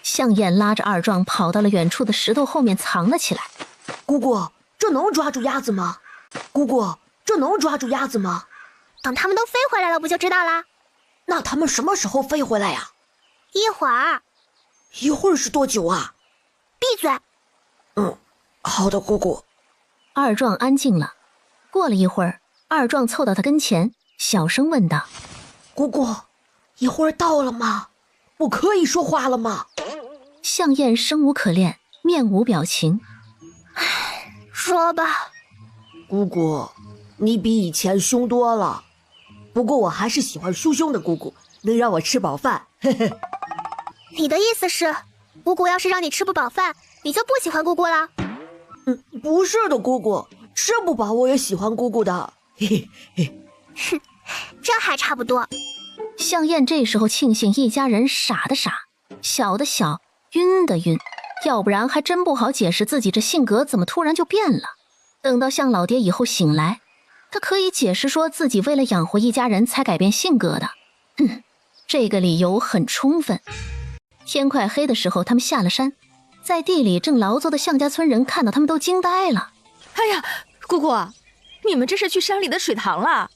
向燕拉着二壮跑到了远处的石头后面藏了起来。
姑姑，这能抓住鸭子吗？姑姑，这能抓住鸭子吗？
等它们都飞回来了不就知道啦。
那它们什么时候飞回来呀？
一会儿。
一会儿是多久啊？
闭嘴。
好的，姑姑。
二壮安静了。过了一会儿，二壮凑到他跟前，小声问道：
姑姑，一会儿到了吗？我可以说话了吗？
向燕生无可恋，面无表情。
说吧。
姑姑，你比以前凶多了，不过我还是喜欢凶凶的姑姑，能让我吃饱饭。
你的意思是，姑姑要是让你吃不饱饭，你就不喜欢姑姑了？
不是的，姑姑，吃不饱我也喜欢姑姑的。嘿嘿，
哼，这还差不多。
向燕这时候庆幸一家人傻的傻，小的小，晕的晕，要不然还真不好解释自己这性格怎么突然就变了。等到向老爹以后醒来，他可以解释说自己为了养活一家人才改变性格的。这个理由很充分。天快黑的时候，他们下了山，在地里正劳作的向家村人看到他们都惊呆了。
哎呀，姑姑，你们这是去山里的水塘了？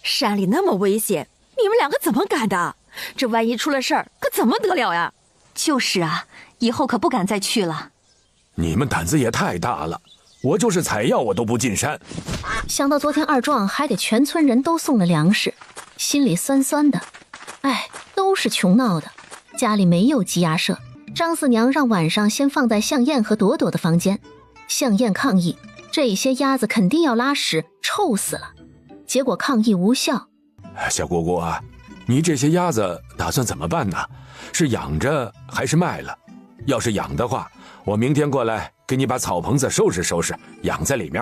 山里那么危险，你们两个怎么敢的？这万一出了事儿，可怎么得了呀？
就是啊，以后可不敢再去了。
你们胆子也太大了，我就是采药我都不进山。
想到昨天二壮还给全村人都送了粮食，心里酸酸的。哎，都是穷闹的，家里没有鸡鸭舍。张四娘让晚上先放在向燕和朵朵的房间。向燕抗议，这些鸭子肯定要拉屎，臭死了。结果抗议无效。
小姑姑啊，你这些鸭子打算怎么办呢？是养着还是卖了？要是养的话，我明天过来给你把草棚子收拾收拾，养在里面。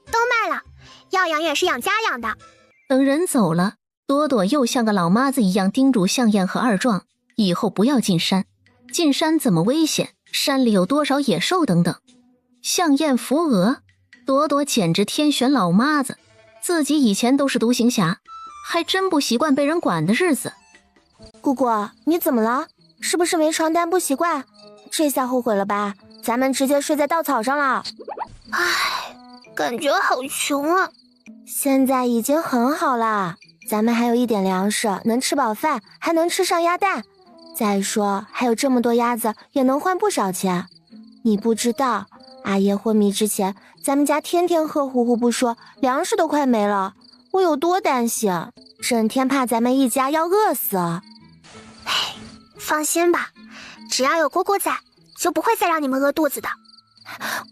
都卖了，要养也是养家养的。
等人走了，朵朵又像个老妈子一样叮嘱向燕和二壮，以后不要进山，进山怎么危险，山里有多少野兽等等。向燕扶额，朵朵简直天选老妈子，自己以前都是独行侠，还真不习惯被人管的日子。
姑姑，你怎么了？是不是没床单不习惯？这下后悔了吧？咱们直接睡在稻草上了。
唉，感觉好穷啊。
现在已经很好啦，咱们还有一点粮食，能吃饱饭，还能吃上鸭蛋。再说还有这么多鸭子，也能换不少钱。你不知道，阿爷昏迷之前，咱们家天天喝糊糊不说，粮食都快没了。我有多担心，整天怕咱们一家要饿死。
唉，放心吧，只要有姑姑在，就不会再让你们饿肚子的。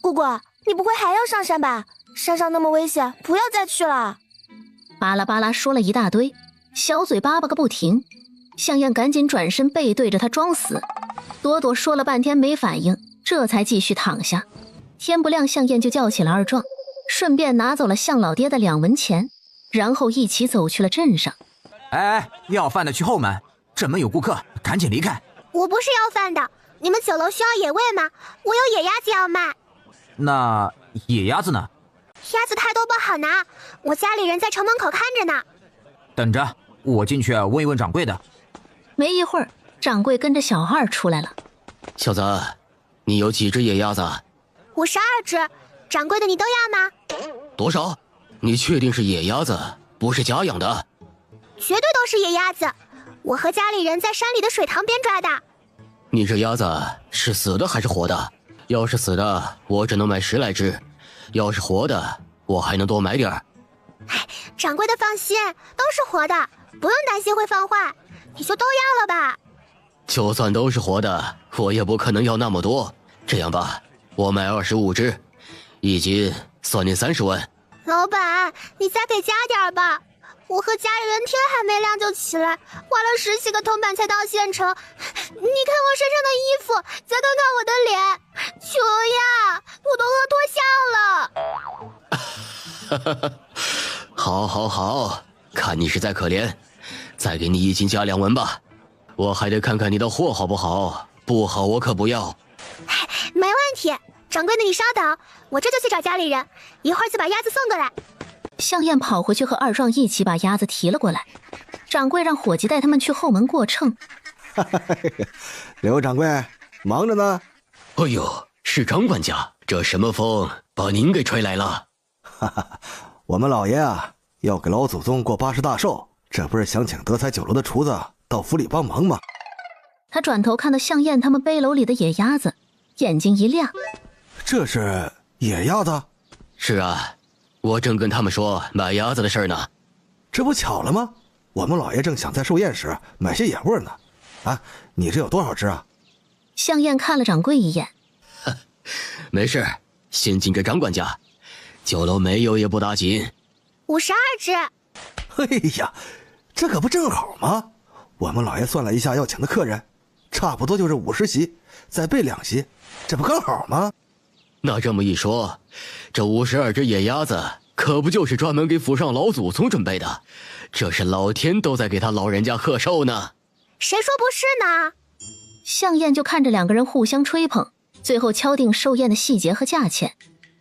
姑姑，你不会还要上山吧？山上那么危险，不要再去了。
巴拉巴拉说了一大堆，小嘴巴巴个不停。向燕赶紧转身背对着他装死。朵朵说了半天没反应，这才继续躺下。天不亮，向燕就叫起了二壮，顺便拿走了向老爹的2文钱，然后一起走去了镇上。
哎，要饭的去后门，镇门有顾客，赶紧离开。
我不是要饭的，你们酒楼需要野味吗？我有野鸭子要卖。
那野鸭子呢？
鸭子太多不好拿，我家里人在城门口看着呢。
等着，我进去问一问掌柜的。
没一会儿，掌柜跟着小二出来了。
小子，你有几只野鸭子
？52只，掌柜的你都要吗？
多少？你确定是野鸭子，不是假养的？
绝对都是野鸭子，我和家里人在山里的水塘边抓的。
你这鸭子是死的还是活的？要是死的，我只能买10来只；要是活的，我还能多买点。
哎，掌柜的放心，都是活的，不用担心会放坏，你就都要了吧。
就算都是活的，我也不可能要那么多。这样吧，我买25只，1斤算你30文。
老板，你再给加点吧。我和家里人天还没亮就起来，花了10几个铜板才到县城。你看我身上的衣服，再看看我的脸，求呀，我都饿脱相了。
好，好，好，看你是在可怜，再给你1斤加2文吧。我还得看看你的货好不好，不好我可不要。
没问题，掌柜的你稍等，我这就去找家里人，一会儿就把鸭子送过来。
向燕跑回去和二壮一起把鸭子提了过来。掌柜让伙计带他们去后门过秤。
刘掌柜忙着呢。
哎呦，是张管家，这什么风把您给吹来了？
我们老爷啊，要给老祖宗过80大寿，这不是想请德才酒楼的厨子到府里帮忙吗？
他转头看到向燕他们背篓里的野鸭子，眼睛一亮。
这是野鸭子？
是啊，我正跟他们说买鸭子的事呢。
这不巧了吗？我们老爷正想在寿宴时买些野味呢。啊，你这有多少只啊？
向燕看了掌柜一眼。
没事，先进这张管家，酒楼没有也不打紧。
52只。
哎呀，这可不正好吗？我们老爷算了一下要请的客人，差不多就是50席，再备2席，这不刚好吗？
那这么一说，这52只野鸭子可不就是专门给府上老祖宗准备的？这是老天都在给他老人家贺寿呢。
谁说不是呢？
向燕就看着两个人互相吹捧，最后敲定寿宴的细节和价钱。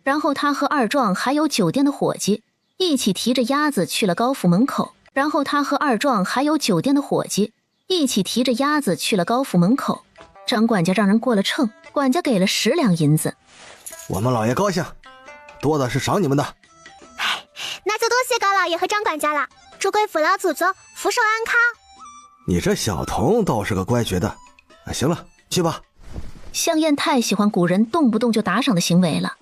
然后他和二壮还有酒店的伙计一起提着鸭子去了高府门口。张管家让人过了秤，管家给了10两银子。
我们老爷高兴，多的是赏你们的。
那就多谢高老爷和张管家了，祝贵府老祖宗福寿安康。
你这小童倒是个乖觉的。行了，去吧。
向燕太喜欢古人动不动就打赏的行为了，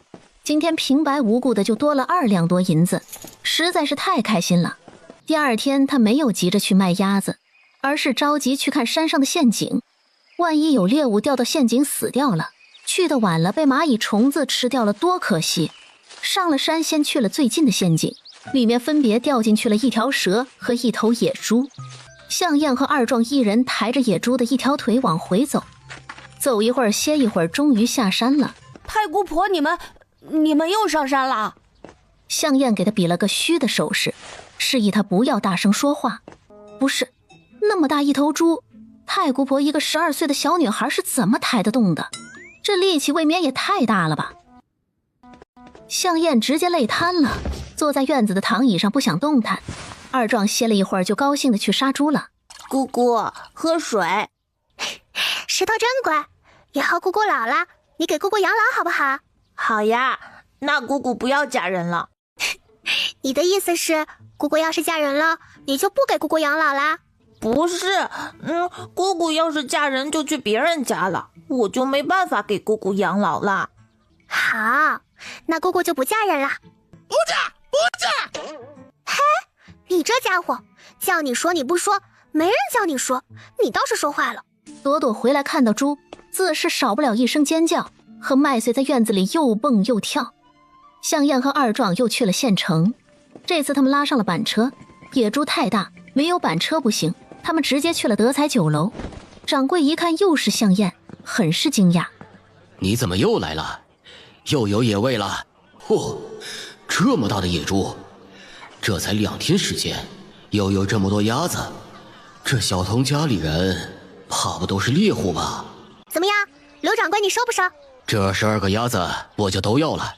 今天平白无故的就多了2两多银子，实在是太开心了。第二天他没有急着去卖鸭子，而是着急去看山上的陷阱，万一有猎物掉到陷阱死掉了，去得晚了被蚂蚁虫子吃掉了多可惜。上了山，先去了最近的陷阱，里面分别掉进去了1条蛇和1头野猪。向燕和二壮一人抬着野猪的1条腿往回走，走一会儿歇一会儿，终于下山了。
太姑婆，你们又上山了？
向燕给他比了个虚的手势，示意他不要大声说话。不是，那么大一头猪，太姑婆一个12岁的小女孩是怎么抬得动的？这力气未免也太大了吧。向燕直接累瘫了，坐在院子的躺椅上不想动弹。二壮歇了一会儿，就高兴的去杀猪了。
姑姑，喝水。
石头真乖，以后姑姑老了，你给姑姑养老好不好？
好呀，那姑姑不要嫁人了。
你的意思是，姑姑要是嫁人了，你就不给姑姑养老啦？
不是，姑姑要是嫁人就去别人家了，我就没办法给姑姑养老了。
好，那姑姑就不嫁人了。
不嫁！
嘿，你这家伙，叫你说你不说，没人叫你说，你倒是说话了。
朵朵回来看到猪，自是少不了一声尖叫，和麦穗在院子里又蹦又跳。向燕和二壮又去了县城，这次他们拉上了板车，野猪太大，没有板车不行，他们直接去了德才酒楼。掌柜一看又是向燕，很是惊讶。
你怎么又来了？又有野味了？嚯，这么大的野猪，这才2天时间，又有这么多鸭子，这小童家里人怕不都是猎户吧？
怎么样，刘掌柜你收不收？
这12个鸭子我就都要了，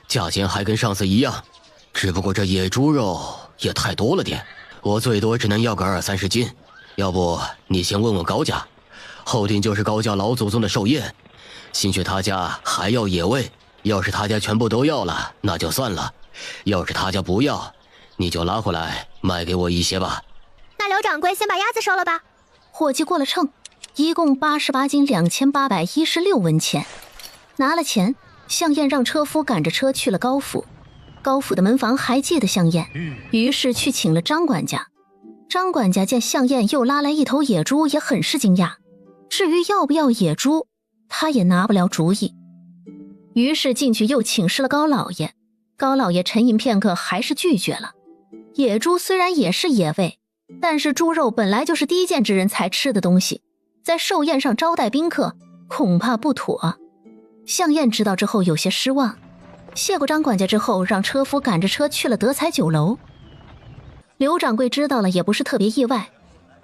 价钱还跟上次一样，只不过这野猪肉也太多了点，我最多只能要个20-30斤。要不你先问问高家，后天就是高家老祖宗的寿宴，兴许他家还要野味，要是他家全部都要了，那就算了；要是他家不要，你就拉回来卖给我一些吧。
那刘掌柜先把鸭子收了吧。
伙计过了秤，一共88斤2816文钱。拿了钱，向燕让车夫赶着车去了高府。高府的门房还记得向燕，于是去请了张管家。张管家见向燕又拉来1头野猪，也很是惊讶。至于要不要野猪，他也拿不了主意。于是进去又请示了高老爷。高老爷沉吟片刻，还是拒绝了。野猪虽然也是野味，但是猪肉本来就是低贱之人才吃的东西，在寿宴上招待宾客，恐怕不妥。向燕知道之后有些失望，谢过张管家之后，让车夫赶着车去了德才酒楼。刘掌柜知道了也不是特别意外，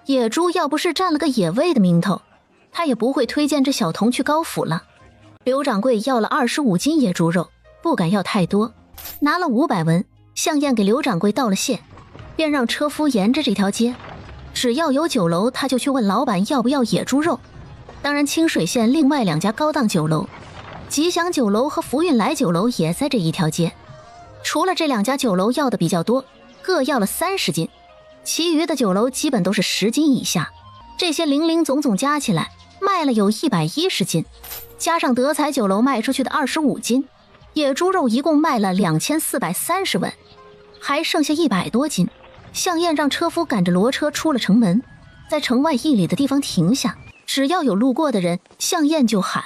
野猪要不是占了个野味的名头，他也不会推荐这小童去高府了。刘掌柜要了25斤野猪肉，不敢要太多，拿了500文。向燕给刘掌柜道了谢，便让车夫沿着这条街，只要有酒楼他就去问老板要不要野猪肉。当然清水县另外2家高档酒楼，吉祥酒楼和福运来酒楼也在这一条街。除了这2家酒楼要的比较多，各要了30斤，其余的酒楼基本都是10斤以下。这些零零总总加起来卖了有110斤，加上德才酒楼卖出去的25斤，野猪肉一共卖了2430文，还剩下100多斤。向燕让车夫赶着骡车出了城门，在城外1里的地方停下，只要有路过的人，向燕就喊：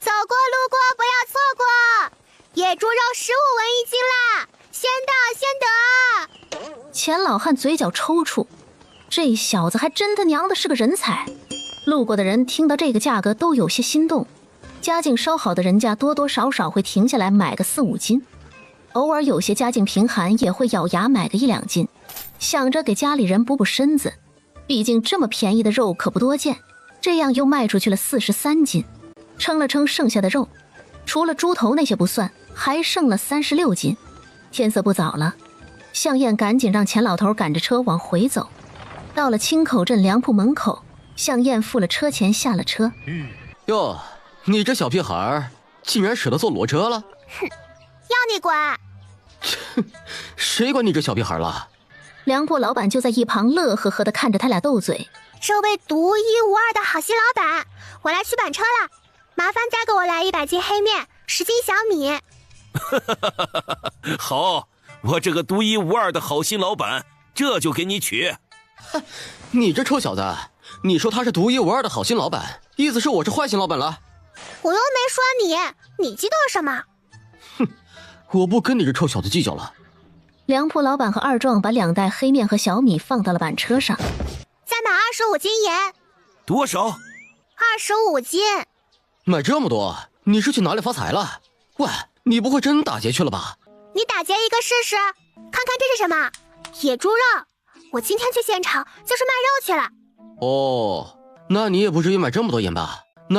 走过路过不要错过，野猪肉15文1斤啦，先到先得。
钱老汉嘴角抽搐，这小子还真他娘的是个人才。路过的人听到这个价格都有些心动，家境稍好的人家多多少少会停下来买个4、5斤，偶尔有些家境贫寒也会咬牙买个1、2斤，想着给家里人补补身子。毕竟这么便宜的肉可不多见，这样又卖出去了43斤，称了称剩下的肉，除了猪头那些不算，还剩了36斤。天色不早了，向燕赶紧让钱老头赶着车往回走。到了青口镇粮铺门口，向燕付了车钱下了车。
哟，你这小屁孩竟然舍得坐骡车了？
哼，要你管！
谁管你这小屁孩了？
粮铺老板就在一旁乐呵呵地看着他俩斗嘴。
这位独一无二的好心老板，我来取板车了，麻烦再给我来100斤黑面，10斤小米。
好，我这个独一无二的好心老板，这就给你取。
你这臭小子，你说他是独一无二的好心老板，意思是我是坏心老板了？
我又没说你激动什么？
哼，我不跟你这臭小子计较了。
粮铺老板和二壮把2袋黑面和小米放到了板车上。
再买25斤盐。
多少
？25斤。
买这么多，你是去哪里发财了？喂，你不会真打劫去了吧？
你打劫一个试试，看看这是什么？野猪肉。我今天去现场就是卖肉去了。
哦，那你也不至于买这么多盐吧？我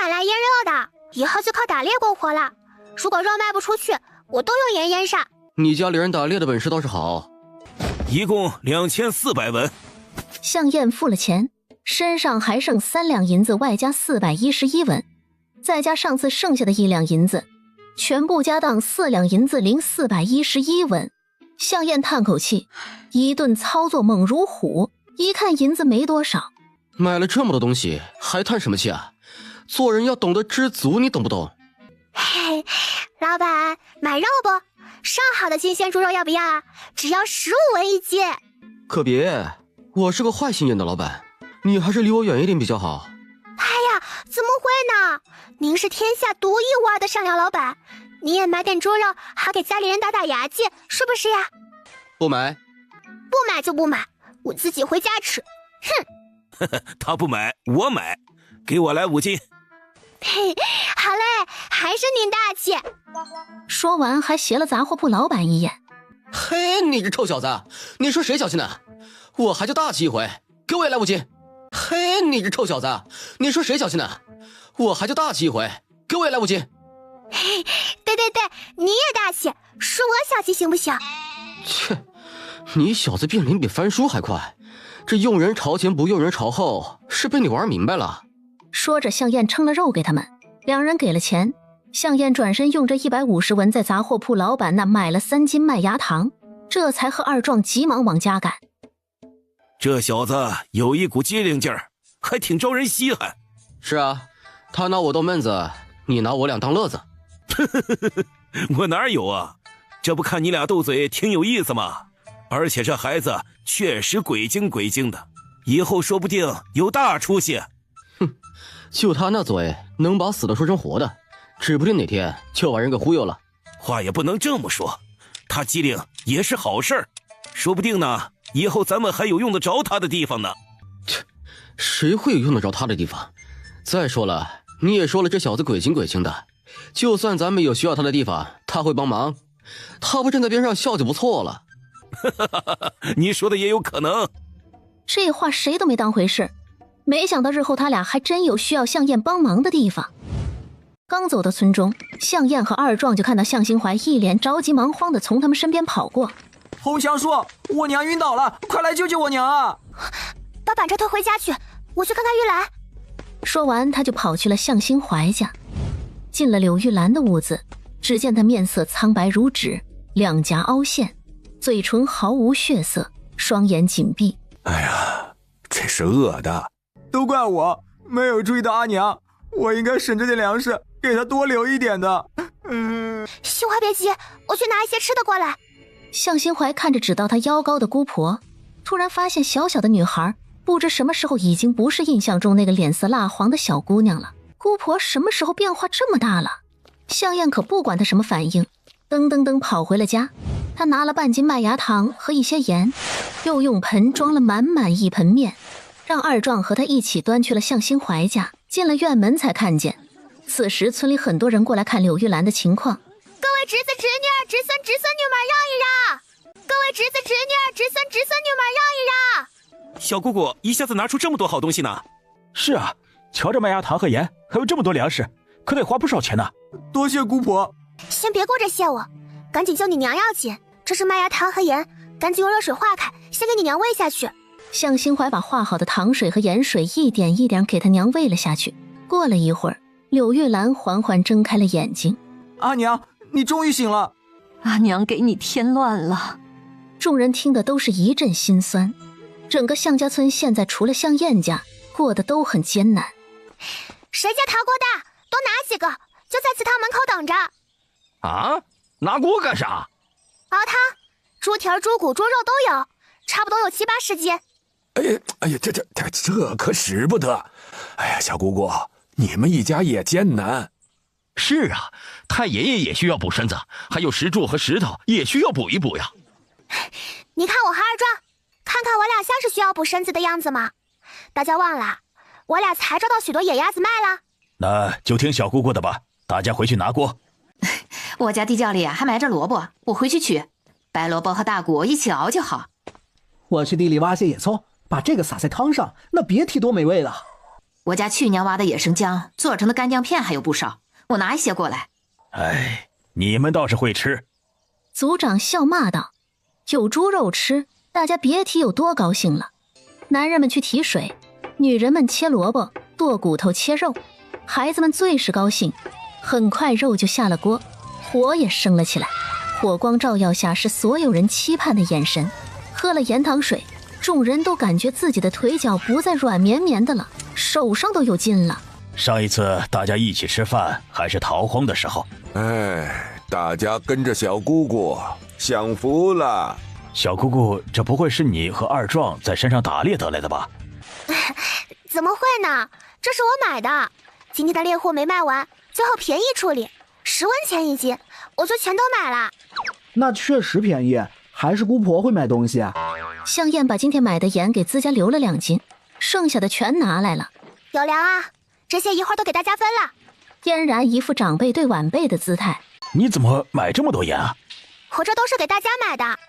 买
来腌肉的，以后就靠打猎过活了。如果肉卖不出去，我都用盐腌上。
你家里人打猎的本事倒是好。
一共2400文。
向燕付了钱，身上还剩3两银子，外加411文，再加上次剩下的1两银子，全部加当4两银子零411文。向燕叹口气，一顿操作猛如虎，一看银子没多少。
买了这么多东西，还叹什么气啊？做人要懂得知足，你懂不懂？
嘿，老板，买肉不？上好的新鲜猪肉要不要啊？只要15文1斤。
可别，我是个坏心眼的老板，你还是离我远一点比较好。
哎呀，怎么会呢？您是天下独一无二的善良老板，你也买点猪肉，好给家里人打打牙祭，是不是呀？
不买。
不买就不买，我自己回家吃。哼。
他不买，我买，给我来5斤。
嘿，好嘞，还是您大气。
说完还斜了杂货铺老板一眼。
嘿，你这臭小子，你说谁小气呢？我还就大气一回，给我也来5斤。嘿，你这臭小子，你说谁小气呢？我还就大气一回，给我也来5斤。
嘿，对，你也大气，是我小气行不行？
切，你小子变脸比翻书还快，这用人朝前不用人朝后，是被你玩明白了。
说着，向燕称了肉给他们，2人给了钱。向燕转身用这150文在杂货铺老板那买了3斤麦芽糖，这才和二壮急忙往家赶。
这小子有一股机灵劲儿，还挺招人稀罕。
是啊，他拿我逗闷子，你拿我俩当乐子。
我哪有啊？这不看你俩斗嘴挺有意思吗？而且这孩子确实鬼精的，以后说不定有大出息。
哼，就他那嘴，能把死的说成活的，指不定哪天就把人给忽悠了。
话也不能这么说，他机灵也是好事儿，说不定呢，以后咱们还有用得着他的地方呢。
切，谁会有用得着他的地方？再说了，你也说了这小子鬼精的，就算咱们有需要他的地方，他会帮忙，他不站在边上笑就不错了。
你说的也有可能。
这话谁都没当回事，没想到日后他俩还真有需要向燕帮忙的地方。刚走到村中，向燕和二壮就看到向心怀一脸着急忙慌地从他们身边跑过。
红祥叔，我娘晕倒了，快来救救我娘啊！
把板车推回家去，我去看看玉兰。
说完，他就跑去了向心怀家。进了柳玉兰的屋子，只见她面色苍白如纸，两颊凹陷，嘴唇毫无血色，双眼紧闭。
哎呀，这是饿的。
都怪我没有注意到阿娘，我应该省着点粮食，给她多留一点的。
心怀别急，我去拿一些吃的过来。
向心怀看着只到她腰高的姑婆，突然发现小小的女孩不知什么时候已经不是印象中那个脸色蜡黄的小姑娘了。姑婆什么时候变化这么大了？向燕可不管她什么反应，噔噔噔跑回了家。她拿了半斤麦芽糖和一些盐，又用盆装了满满一盆面，让二壮和她一起端去了向心怀家。进了院门才看见。此时村里很多人过来看柳玉兰的情况。
各位侄子侄女儿、侄孙侄孙女们让一让！各位侄子侄女儿、侄孙侄孙女们让一让！
小姑姑一下子拿出这么多好东西呢。
是啊，瞧着麦芽糖和盐，还有这么多粮食，可得花不少钱呢。
多谢姑婆。
先别顾着谢我，赶紧救你娘要紧。这是麦芽糖和盐，赶紧用热水化开，先给你娘喂下去。
向心怀把化好的糖水和盐水一点一点给他娘喂了下去。过了一会儿，柳玉兰缓缓睁开了眼睛。
阿娘，你终于醒了。
阿娘给你添乱了。
众人听的都是一阵心酸。整个向家村现在除了向燕家，过得都很艰难。
谁家陶锅大，多拿几个，就在祠堂门口等着。
啊？拿锅干啥？
熬汤，猪蹄儿、猪骨、猪肉都有，差不多有70、80斤。
哎呀，这可使不得！哎呀，小姑姑，你们一家也艰难。
是啊，太爷爷也需要补身子，还有石柱和石头也需要补一补呀。
你看我和二壮，看看我俩像是需要补身子的样子吗？大家忘了，我俩才抓到许多野鸭子卖了。
那就听小姑姑的吧，大家回去拿锅。
我家地窖里还埋着萝卜，我回去取。白萝卜和大骨一起熬就好。
我去地里挖些野葱，把这个撒在汤上，那别提多美味了。
我家去年挖的野生姜做成的干姜片还有不少，我拿一些过来。
哎，你们倒是会吃。
族长笑骂道：“有猪肉吃，大家别提有多高兴了。”男人们去提水，女人们切萝卜、剁骨头、切肉，孩子们最是高兴。很快肉就下了锅，火也升了起来，火光照耀下是所有人期盼的眼神。喝了盐糖水，众人都感觉自己的腿脚不再软绵绵的了，手上都有劲了。
上一次大家一起吃饭还是逃荒的时候。
哎，大家跟着小姑姑享福了。
小姑姑，这不会是你和二壮在山上打猎得来的吧？
怎么会呢？这是我买的，今天的猎货没卖完，最后便宜处理，10文钱一斤，我就全都买了。
那确实便宜，还是姑婆会买东西啊。
向燕把今天买的盐给自家留了2斤，剩下的全拿来了。
有粮啊，这些一会儿都给大家分了。
嫣然一副长辈对晚辈的姿态。
你怎么买这么多盐啊？
我这都是给大家买的。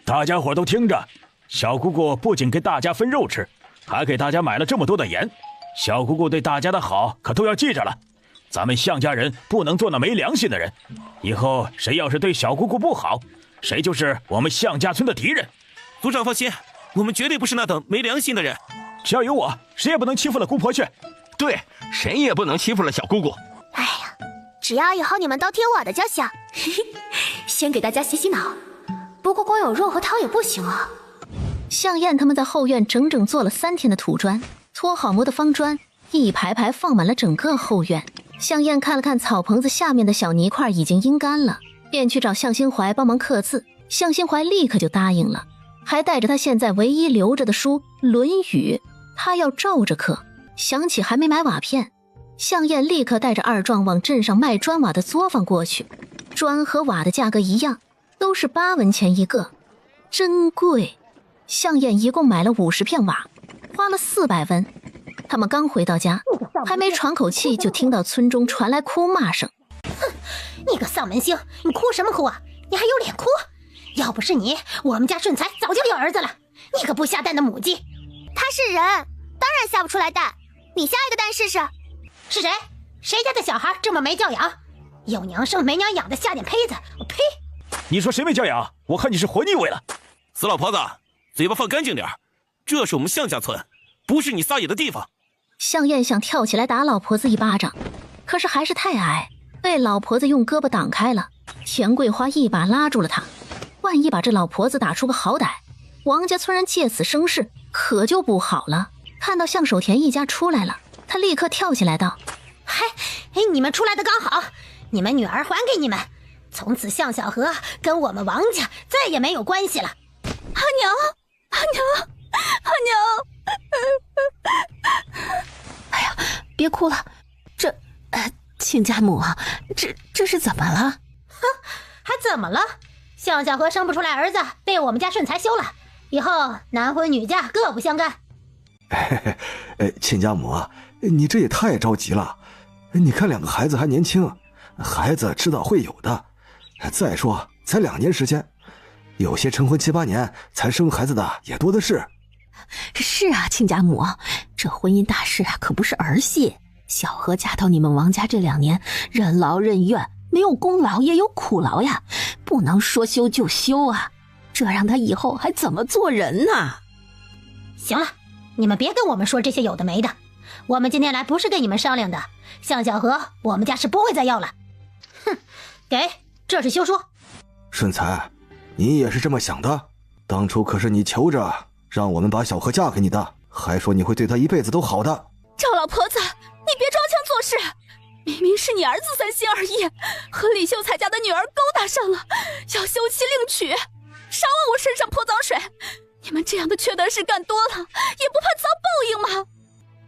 大家伙都听着，小姑姑不仅给大家分肉吃，还给大家买了这么多的盐。小姑姑对大家的好可都要记着了。咱们向家人不能做那没良心的人，以后谁要是对小姑姑不好，谁就是我们向家村的敌人。
族长放心，我们绝对不是那等没良心的人。
只要有我，谁也不能欺负了姑婆去。
对，谁也不能欺负了小姑姑。
哎呀，只要以后你们都听我的就行。先给大家洗洗脑，不过光有肉和汤也不行啊。
向燕他们在后院整整做了3天的土砖，搓好磨的方砖一排排放满了整个后院。向燕看了看草棚子下面的小泥块已经阴干了，便去找向心怀帮忙刻字。向心怀立刻就答应了，还带着他现在唯一留着的书《论语》，他要照着刻。想起还没买瓦片，向燕立刻带着二壮往镇上卖砖瓦的作坊过去。砖和瓦的价格一样，都是8文钱一个，真贵。向燕一共买了50片瓦，花了400文。他们刚回到家，还没喘口气，就听到村中传来哭骂声。
哼，你个丧门星，你哭什么哭啊？你还有脸哭？要不是你，我们家顺才早就有儿子了。你个不下蛋的母鸡！
他是人，当然下不出来蛋。你下一个蛋试试。
是谁？谁家的小孩这么没教养？有娘生没娘养的下点胚子！我呸！
你说谁没教养？我看你是活腻味了。
死老婆子，嘴巴放干净点，这是我们向家村，不是你撒野的地方。
向燕想跳起来打老婆子一巴掌，可是还是太矮，被老婆子用胳膊挡开了。田桂花一把拉住了他，万一把这老婆子打出个好歹，王家村人借此生事，可就不好了。看到向守田一家出来了，他立刻跳起来道：“
嗨，你们出来的刚好，你们女儿还给你们，从此向小河跟我们王家再也没有关系了。”
阿娘，阿娘，阿娘！哎呀，别哭了，亲家母啊，这是怎么了？
哼，还怎么了？向小河生不出来儿子，被我们家顺才休了，以后男婚女嫁各不相干。
亲家母，你这也太着急了。你看2个孩子还年轻，孩子迟早会有的。再说才2年时间，有些成婚7、8年才生孩子的也多的是。
是啊，亲家母，这婚姻大事啊可不是儿戏。小荷嫁到你们王家这2年，任劳任怨，没有功劳也有苦劳呀，不能说休就休啊，这让她以后还怎么做人呢？
行了，你们别跟我们说这些有的没的，我们今天来不是跟你们商量的，向小荷我们家是不会再要了。哼，给，这是休书。
顺才，你也是这么想的？当初可是你求着让我们把小荷嫁给你的，还说你会对她一辈子都好的。
赵老婆子，你别装腔作势，明明是你儿子3心2意，和李秀才家的女儿勾搭上了，要休妻另娶，少往我身上泼脏水！你们这样的缺德事干多了，也不怕遭报应吗？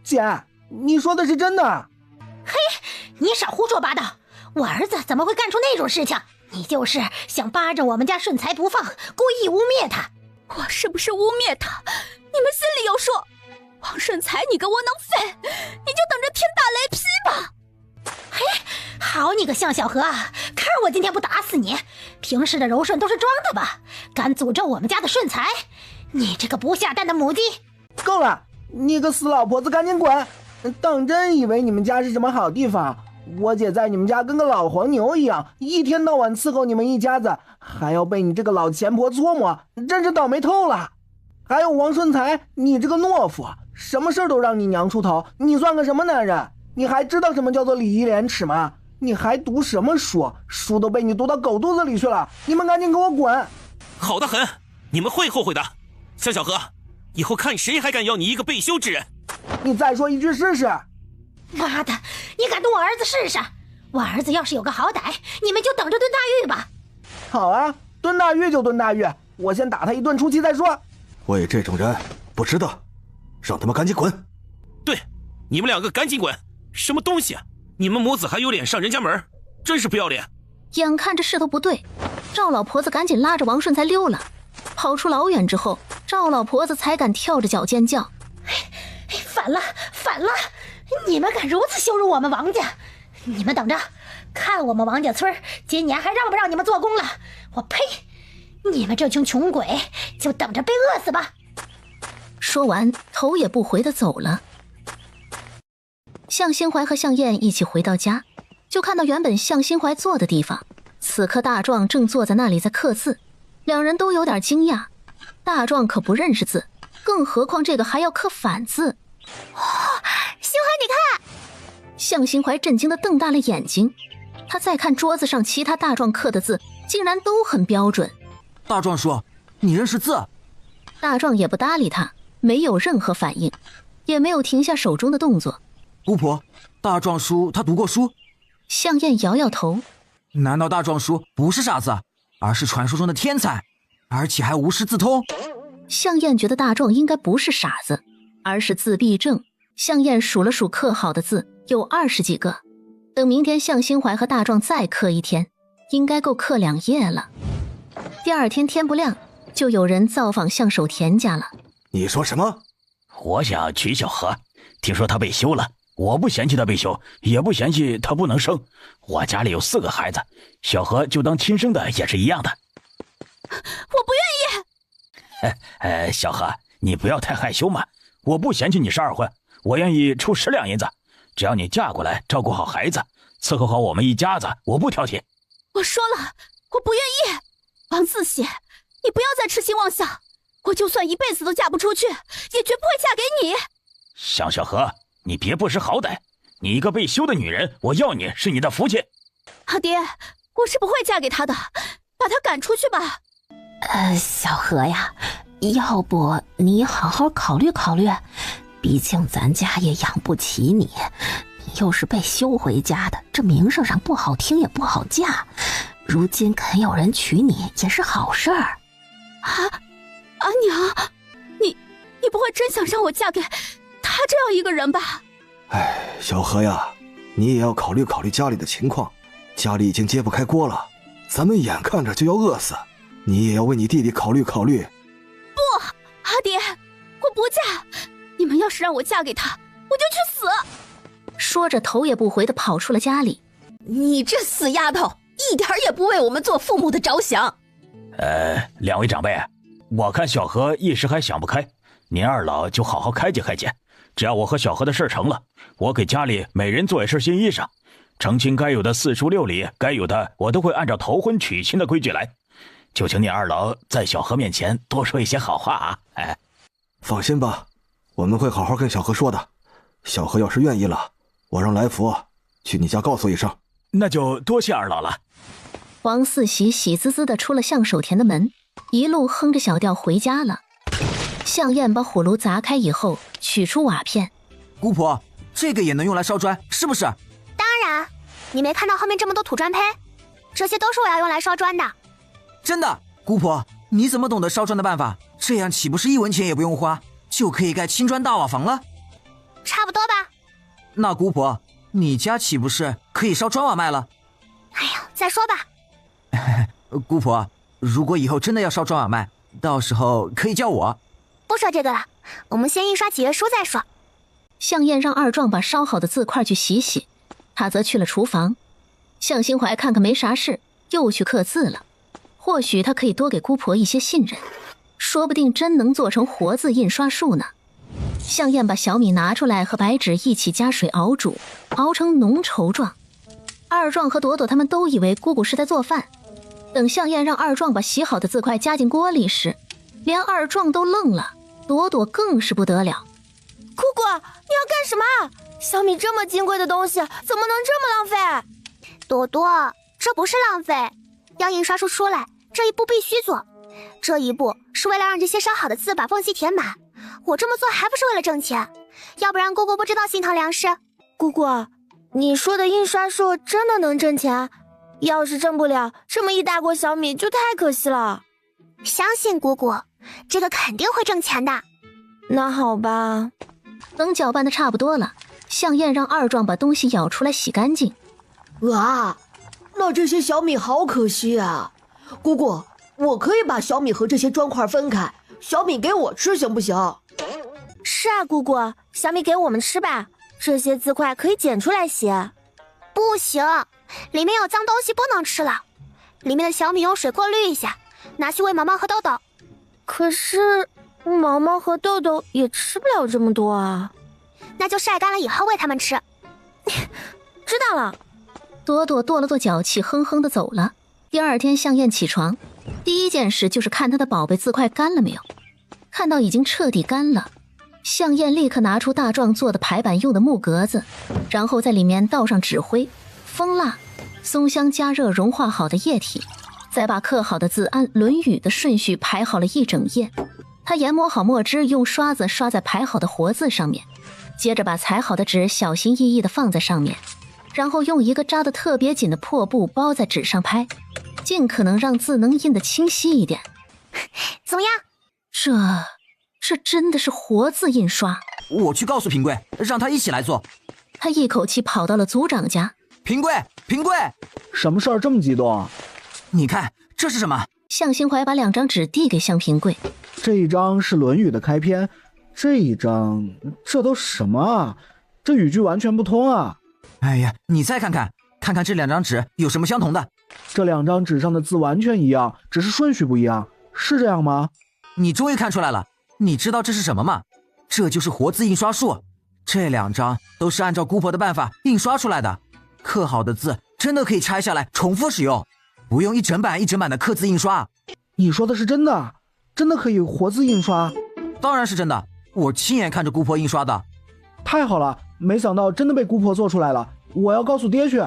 姐，你说的是真的？
嘿，你少胡说八道！我儿子怎么会干出那种事情？你就是想扒着我们家顺才不放，故意污蔑他。
我是不是污蔑他？你们心里有数。王顺才，你个窝囊废，你就等着天打雷劈吧！
嘿，好你个向小荷，看我今天不打死你！平时的柔顺都是装的吧？敢诅咒我们家的顺才，你这个不下蛋的母鸡！
够了，你个死老婆子，赶紧滚！当真以为你们家是什么好地方？我姐在你们家跟个老黄牛一样，一天到晚伺候你们一家子，还要被你这个老钱婆搓磨，真是倒霉透了。还有王顺才，你这个懦夫，什么事都让你娘出头，你算个什么男人？你还知道什么叫做礼义廉耻吗？你还读什么书？书都被你读到狗肚子里去了！你们赶紧给我滚！
好得很，你们会后悔的。向小荷，以后看谁还敢要你一个被休之人！
你再说一句试试！
妈的，你敢动我儿子试试？我儿子要是有个好歹，你们就等着蹲大狱吧！
好啊，蹲大狱就蹲大狱，我先打他一顿出气再说。
为这种人不值得，让他们赶紧滚！
对，你们2个赶紧滚！什么东西啊？你们母子还有脸上人家门？真是不要脸！
眼看着势头不对，赵老婆子赶紧拉着王顺才溜了。跑出老远之后，赵老婆子才敢跳着脚尖叫：
反了，反了！你们敢如此羞辱我们王家？你们等着，看我们王家村今年还让不让你们做工了！我呸！你们这群穷鬼，就等着被饿死吧！
说完，头也不回地走了。向心怀和向燕一起回到家，就看到原本向心怀坐的地方，此刻大壮正坐在那里在刻字。2人都有点惊讶，大壮可不认识字，更何况这个还要刻反字。
心怀，你看！
向心怀震惊地瞪大了眼睛，他再看桌子上其他大壮刻的字，竟然都很标准。
大壮说：“你认识字？”
大壮也不搭理他，没有任何反应，也没有停下手中的动作。
姑婆，大壮叔他读过书？
向燕摇摇头。
难道大壮叔不是傻子，而是传说中的天才，而且还无师自通？
向燕觉得大壮应该不是傻子，而是自闭症。向燕数了数刻好的字，有20几个。等明天向心怀和大壮再刻一天，应该够刻2页了。第2天天不亮，就有人造访向守田家了。
你说什么？
我想娶小荷，听说她被休了，我不嫌弃她被休，也不嫌弃她不能生。我家里有4个孩子，小荷就当亲生的也是一样的。
我不
愿意。小荷，你不要太害羞嘛，我不嫌弃你是2婚，我愿意出10两银子，只要你嫁过来照顾好孩子，伺候好我们一家子，我不挑剔。
我说了，我不愿意。王自喜，你不要再痴心妄想，我就算一辈子都嫁不出去，也绝不会嫁给你。
向小荷，你别不识好歹，你一个被休的女人，我要你是你的福气。
阿爹，我是不会嫁给他的，把他赶出去吧。
小荷呀，要不你好好考虑考虑，毕竟咱家也养不起你，你又是被休回家的，这名声上不好听也不好嫁，如今肯有人娶你也是好事儿。
阿娘，你不会真想让我嫁给他这样一个人吧？
小荷呀，你也要考虑考虑家里的情况，家里已经揭不开锅了，咱们眼看着就要饿死，你也要为你弟弟考虑考虑。
不，阿爹，我不嫁，你们要是让我嫁给他，我就去死！
说着，头也不回地跑出了家里。
你这死丫头，一点也不为我们做父母的着想。
两位长辈，我看小何一时还想不开，您二老就好好开解开解。只要我和小何的事成了，我给家里每人做一身新衣裳，成亲该有的4书6礼，该有的我都会按照头婚娶亲的规矩来。就请您二老在小何面前多说一些好话啊！
放心吧，我们会好好跟小何说的。小何要是愿意了，我让来福去你家告诉一声。
那就多谢二老了。
王四喜喜滋滋地出了向守田的门，一路哼着小调回家了。向燕把火炉砸开以后，取出瓦片。
姑婆，这个也能用来烧砖，是不是？
当然，你没看到后面这么多土砖坯？这些都是我要用来烧砖的。
真的？姑婆，你怎么懂得烧砖的办法？这样岂不是1文钱也不用花，就可以盖青砖大瓦房了？
差不多吧。
那姑婆，你家岂不是可以烧砖瓦卖了？
哎呀，再说吧。
姑婆，如果以后真的要烧砖瓦卖，到时候可以叫我。
不说这个了，我们先印刷几页书再说。
向燕让二壮把烧好的字块去洗洗，他则去了厨房。向心怀看看没啥事，又去刻字了。或许他可以多给姑婆一些信任，说不定真能做成活字印刷术呢。向燕把小米拿出来和白纸一起加水熬煮，熬成浓稠状。二壮和朵朵他们都以为姑姑是在做饭。等向燕让二壮把洗好的字块加进锅里时，连二壮都愣了，朵朵更是不得了。
姑姑，你要干什么？小米这么金贵的东西，怎么能这么浪费？
朵朵，这不是浪费，要印刷术出来，这一步必须做。这一步是为了让这些烧好的字把缝隙填满。我这么做还不是为了挣钱？要不然姑姑不知道心疼粮食。
姑姑，你说的印刷术真的能挣钱？要是挣不了，这么一大锅小米就太可惜了。
相信姑姑，这个肯定会挣钱的。
那好吧。
等搅拌的差不多了，向燕让二壮把东西舀出来洗干净。
哇，那这些小米好可惜啊！姑姑，我可以把小米和这些砖块分开，小米给我吃行不行？是啊，姑姑，小米给我们吃吧，这些字块可以捡出来洗。
不行，里面有脏东西不能吃了。里面的小米用水过滤一下，拿去喂毛毛和豆豆。
可是毛毛和豆豆也吃不了这么多啊。
那就晒干了以后喂它们吃。
知道了。
朵朵跺了跺脚，气哼哼地走了。第二天向燕起床，第一件事就是看她的宝贝字块干了没有。看到已经彻底干了，向燕立刻拿出大壮做的排版用的木格子，然后在里面倒上纸灰、蜂蜡、松香加热融化好的液体，再把刻好的字按《论语》的顺序排好了一整页。他研磨好墨汁，用刷子刷在排好的活字上面，接着把裁好的纸小心翼翼地放在上面，然后用一个扎得特别紧的破布包在纸上拍，尽可能让字能印得清晰一点。
怎么样？
这真的是活字印刷。
我去告诉平贵，让他一起来做。
他一口气跑到了族长家。
平贵，
什么事儿这么激动？
你看这是什么？
向心怀把2张纸递给向平贵。
这一张是《论语》的开篇，这一张这都什么啊？这语句完全不通啊！
哎呀，你再看看这2张纸有什么相同的？
这2张纸上的字完全一样，只是顺序不一样，是这样吗？
你终于看出来了。你知道这是什么吗？这就是活字印刷术。这2张都是按照姑婆的办法印刷出来的。刻好的字真的可以拆下来重复使用，不用一整版的刻字印刷。
你说的是真的？真的可以活字印刷？
当然是真的，我亲眼看着姑婆印刷的。
太好了，没想到真的被姑婆做出来了，我要告诉爹去。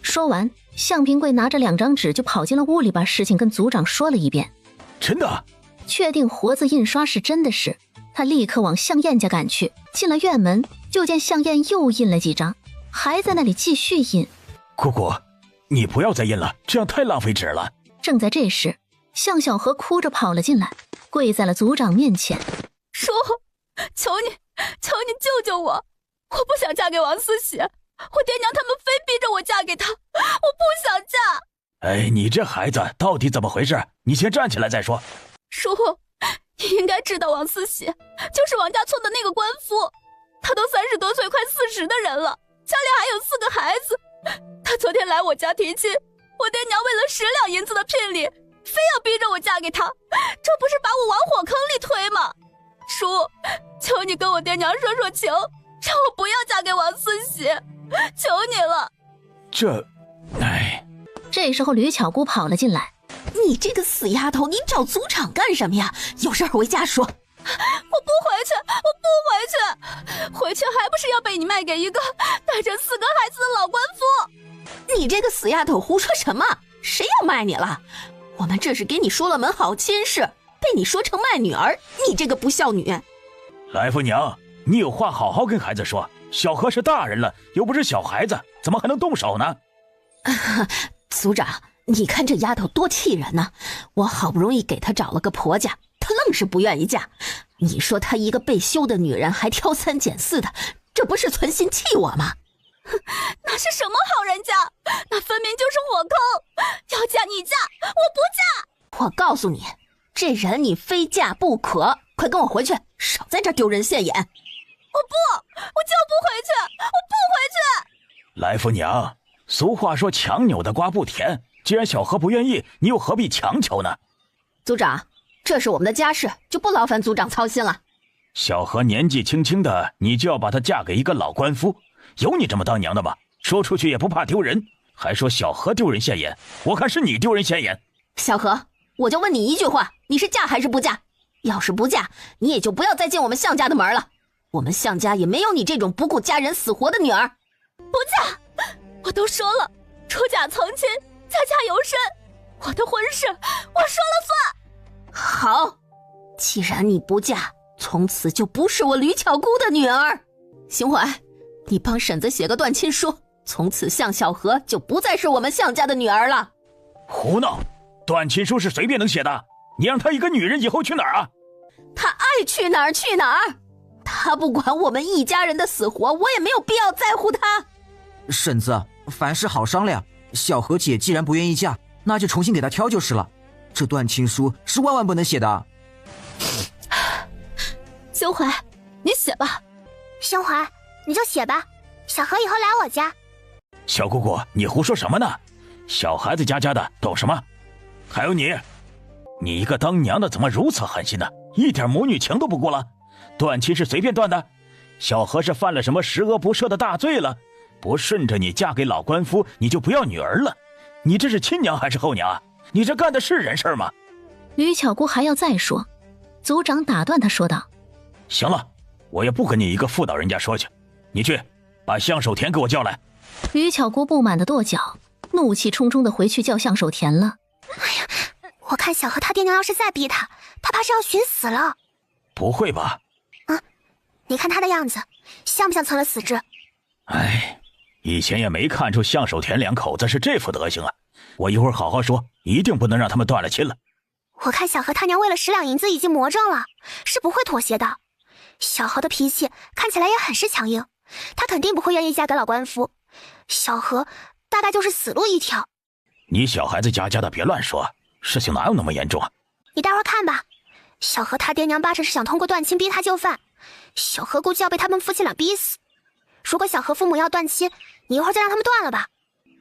说完，向平贵拿着2张纸就跑进了屋里，把事情跟族长说了一遍。
真的？
确定活字印刷是真的事，他立刻往向燕家赶去。进了院门，就见向燕又印了几张，还在那里继续印。
姑姑，你不要再印了，这样太浪费纸了。
正在这时，向小荷哭着跑了进来，跪在了族长面前。
叔，求你救救我！我不想嫁给王思喜，我爹娘他们非逼着我嫁给他，我不想嫁。
哎，你这孩子到底怎么回事？你先站起来再说。
叔，你应该知道王思喜就是王家村的那个官夫，他都30多岁快40的人了，家里还有4个孩子。他昨天来我家提亲，我爹娘为了10两银子的聘礼，非要逼着我嫁给他，这不是把我往火坑里推吗？叔，求你跟我爹娘说说情，让我不要嫁给王思喜，求你了。
这时候吕巧姑跑了进来。
你这个死丫头，你找组长干什么呀？有事回家说。
我不回去，回去还不是要被你卖给一个带着4个孩子的老官夫。
你这个死丫头胡说什么？谁要卖你了？我们这是给你说了门好亲事，被你说成卖女儿，你这个不孝女。
来福娘，你有话好好跟孩子说，小何是大人了，又不是小孩子，怎么还能动手呢？
组长，你看这丫头多气人呢！我好不容易给她找了个婆家，她愣是不愿意嫁。你说她一个被休的女人还挑3拣4的，这不是存心气我吗？
那是什么好人家？那分明就是火坑！要嫁你嫁，我不嫁！
我告诉你，这人你非嫁不可！快跟我回去，少在这丢人现眼！
我就不回去！我不回去！
来福娘，俗话说强扭的瓜不甜，既然小何不愿意，你又何必强求呢？
组长，这是我们的家事，就不劳烦组长操心了。
小何年纪轻轻的，你就要把她嫁给一个老官夫，有你这么当娘的吗？说出去也不怕丢人，还说小何丢人现眼，我看是你丢人现眼。
小何，我就问你一句话，你是嫁还是不嫁？要是不嫁，你也就不要再进我们向家的门了。我们向家也没有你这种不顾家人死活的女儿。
不嫁！我都说了，出嫁从亲，家家有身，我的婚事我说了算。
好，既然你不嫁，从此就不是我吕巧姑的女儿。邢怀，你帮婶子写个断亲书，从此向小荷就不再是我们向家的女儿了。
胡闹！断亲书是随便能写的，你让她一个女人以后去哪儿啊？
她爱去哪儿去哪儿，她不管我们一家人的死活，我也没有必要在乎她。
婶子，凡事好商量，小荷姐既然不愿意嫁，那就重新给她挑就是了。这断亲书是万万不能写的。
邢怀，你写吧。
邢怀，你就写吧，小荷以后来我家。
小姑姑，你胡说什么呢？小孩子家的懂什么？还有你一个当娘的怎么如此狠心呢？一点母女情都不顾了？断亲是随便断的？小荷是犯了什么十恶不赦的大罪了？不顺着你嫁给老官夫，你就不要女儿了？你这是亲娘还是后娘啊？你这干的是人事吗？
吕巧姑还要再说，组长打断他说道：
行了，我也不跟你一个妇道人家说去，你去把向守田给我叫来。
吕巧姑不满的跺脚，怒气冲冲的回去叫向守田了。
哎呀，我看小荷他爹娘要是再逼他，他怕是要寻死了。
不会吧？
你看他的样子，像不像存了死志？
哎，以前也没看出向守田两口子是这副德行啊！我一会儿好好说，一定不能让他们断了亲了。
我看小荷他娘为了10两银子已经魔怔了，是不会妥协的。小荷的脾气看起来也很是强硬，她肯定不会愿意嫁给老官夫。小荷大概就是死路一条。
你小孩子家的别乱说，事情哪有那么严重啊？
你待会儿看吧，小荷他爹娘八成是想通过断亲逼他就范，小荷估计要被他们夫妻俩逼死。如果小荷父母要断亲，你一会儿再让他们断了吧。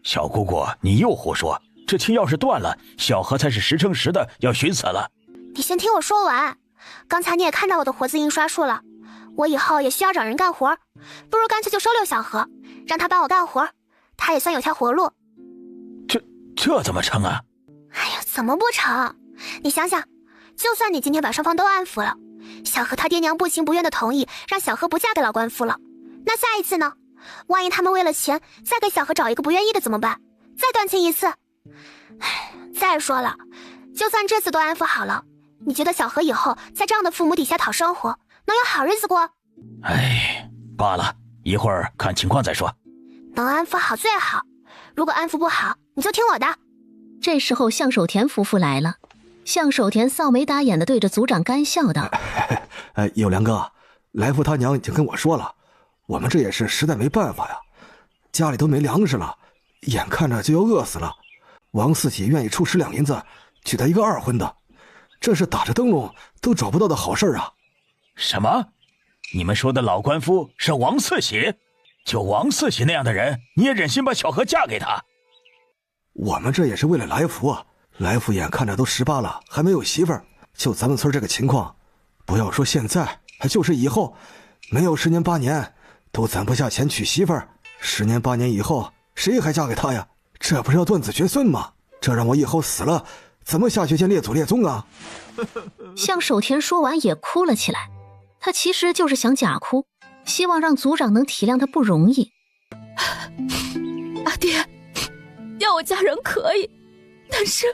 小姑姑，你又胡说，这亲要是断了，小荷才是10成10的要寻死了。
你先听我说完，刚才你也看到我的活字印刷术了，我以后也需要找人干活，不如干脆就收留小荷，让他帮我干活，他也算有条活路。
这怎么成啊？
哎呀，怎么不成？你想想，就算你今天把双方都安抚了，小荷他爹娘不情不愿的同意让小荷不嫁给老官夫了，那下一次呢？万一他们为了钱再给小荷找一个不愿意的怎么办？再断亲一次？唉，再说了，就算这次都安抚好了，你觉得小荷以后在这样的父母底下讨生活，能有好日子过？
哎，罢了，一会儿看情况再说。
能安抚好最好，如果安抚不好，你就听我的。
这时候向守田夫妇来了，向守田臊眉打眼的对着组长干笑道：
有良哥，来福他娘已经跟我说了，我们这也是实在没办法呀，家里都没粮食了，眼看着就要饿死了。王四喜愿意出10两银子娶她一个2婚的，这是打着灯笼都找不到的好事啊！
什么？你们说的老官夫是王四喜？就王四喜那样的人，你也忍心把小荷嫁给他？
我们这也是为了来福啊！来福眼看着都18了，还没有媳妇儿。就咱们村这个情况，不要说现在，就是以后，没有10年8年，都攒不下钱娶媳妇儿。10年8年以后，谁还嫁给他呀？这不是要断子绝孙吗？这让我以后死了，怎么下去见列祖列宗啊？
向守田说完也哭了起来。他其实就是想假哭，希望让族长能体谅他不容易。
阿爹，要我嫁人可以，但是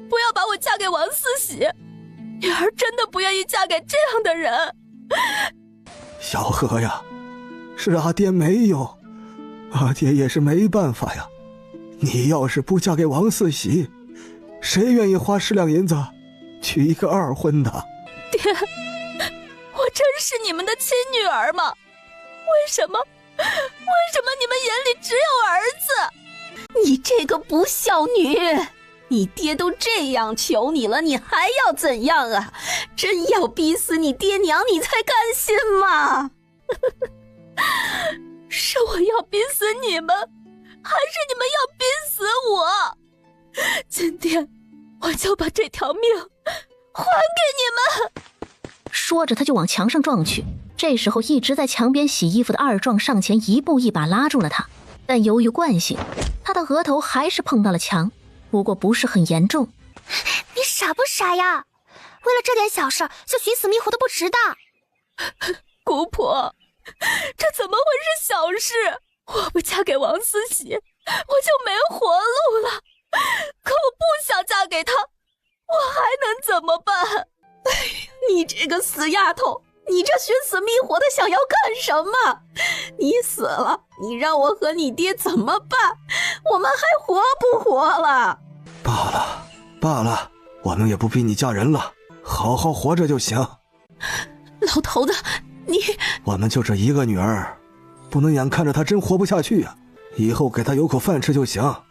不要把我嫁给王四喜。女儿真的不愿意嫁给这样的人。
小荷呀，是阿爹没有，阿爹也是没办法呀。你要是不嫁给王四喜，谁愿意花10两银子娶一个二婚的？
爹，我真是你们的亲女儿吗？为什么你们眼里只有儿子？
你这个不孝女，你爹都这样求你了，你还要怎样啊？真要逼死你爹娘，你才甘心吗？
是我要逼死你们，还是你们要逼死我？今天我就把这条命还给你们！
说着他就往墙上撞去。这时候一直在墙边洗衣服的二壮上前一步一把拉住了他，但由于惯性，他的额头还是碰到了墙，不过不是很严重。
你傻不傻呀？为了这点小事就寻死觅活的不值当。
姑婆，这怎么会是小事？我不嫁给王思喜，我就没活路了。可我不想嫁给他，我还能怎么办？
你这个死丫头，你这寻死觅活的想要干什么？你死了，你让我和你爹怎么办？我们还活不活了？
罢了，我们也不逼你嫁人了，好好活着就行。
老头子，你……
我们就这一个女儿，不能眼看着她真活不下去啊！以后给她有口饭吃就行，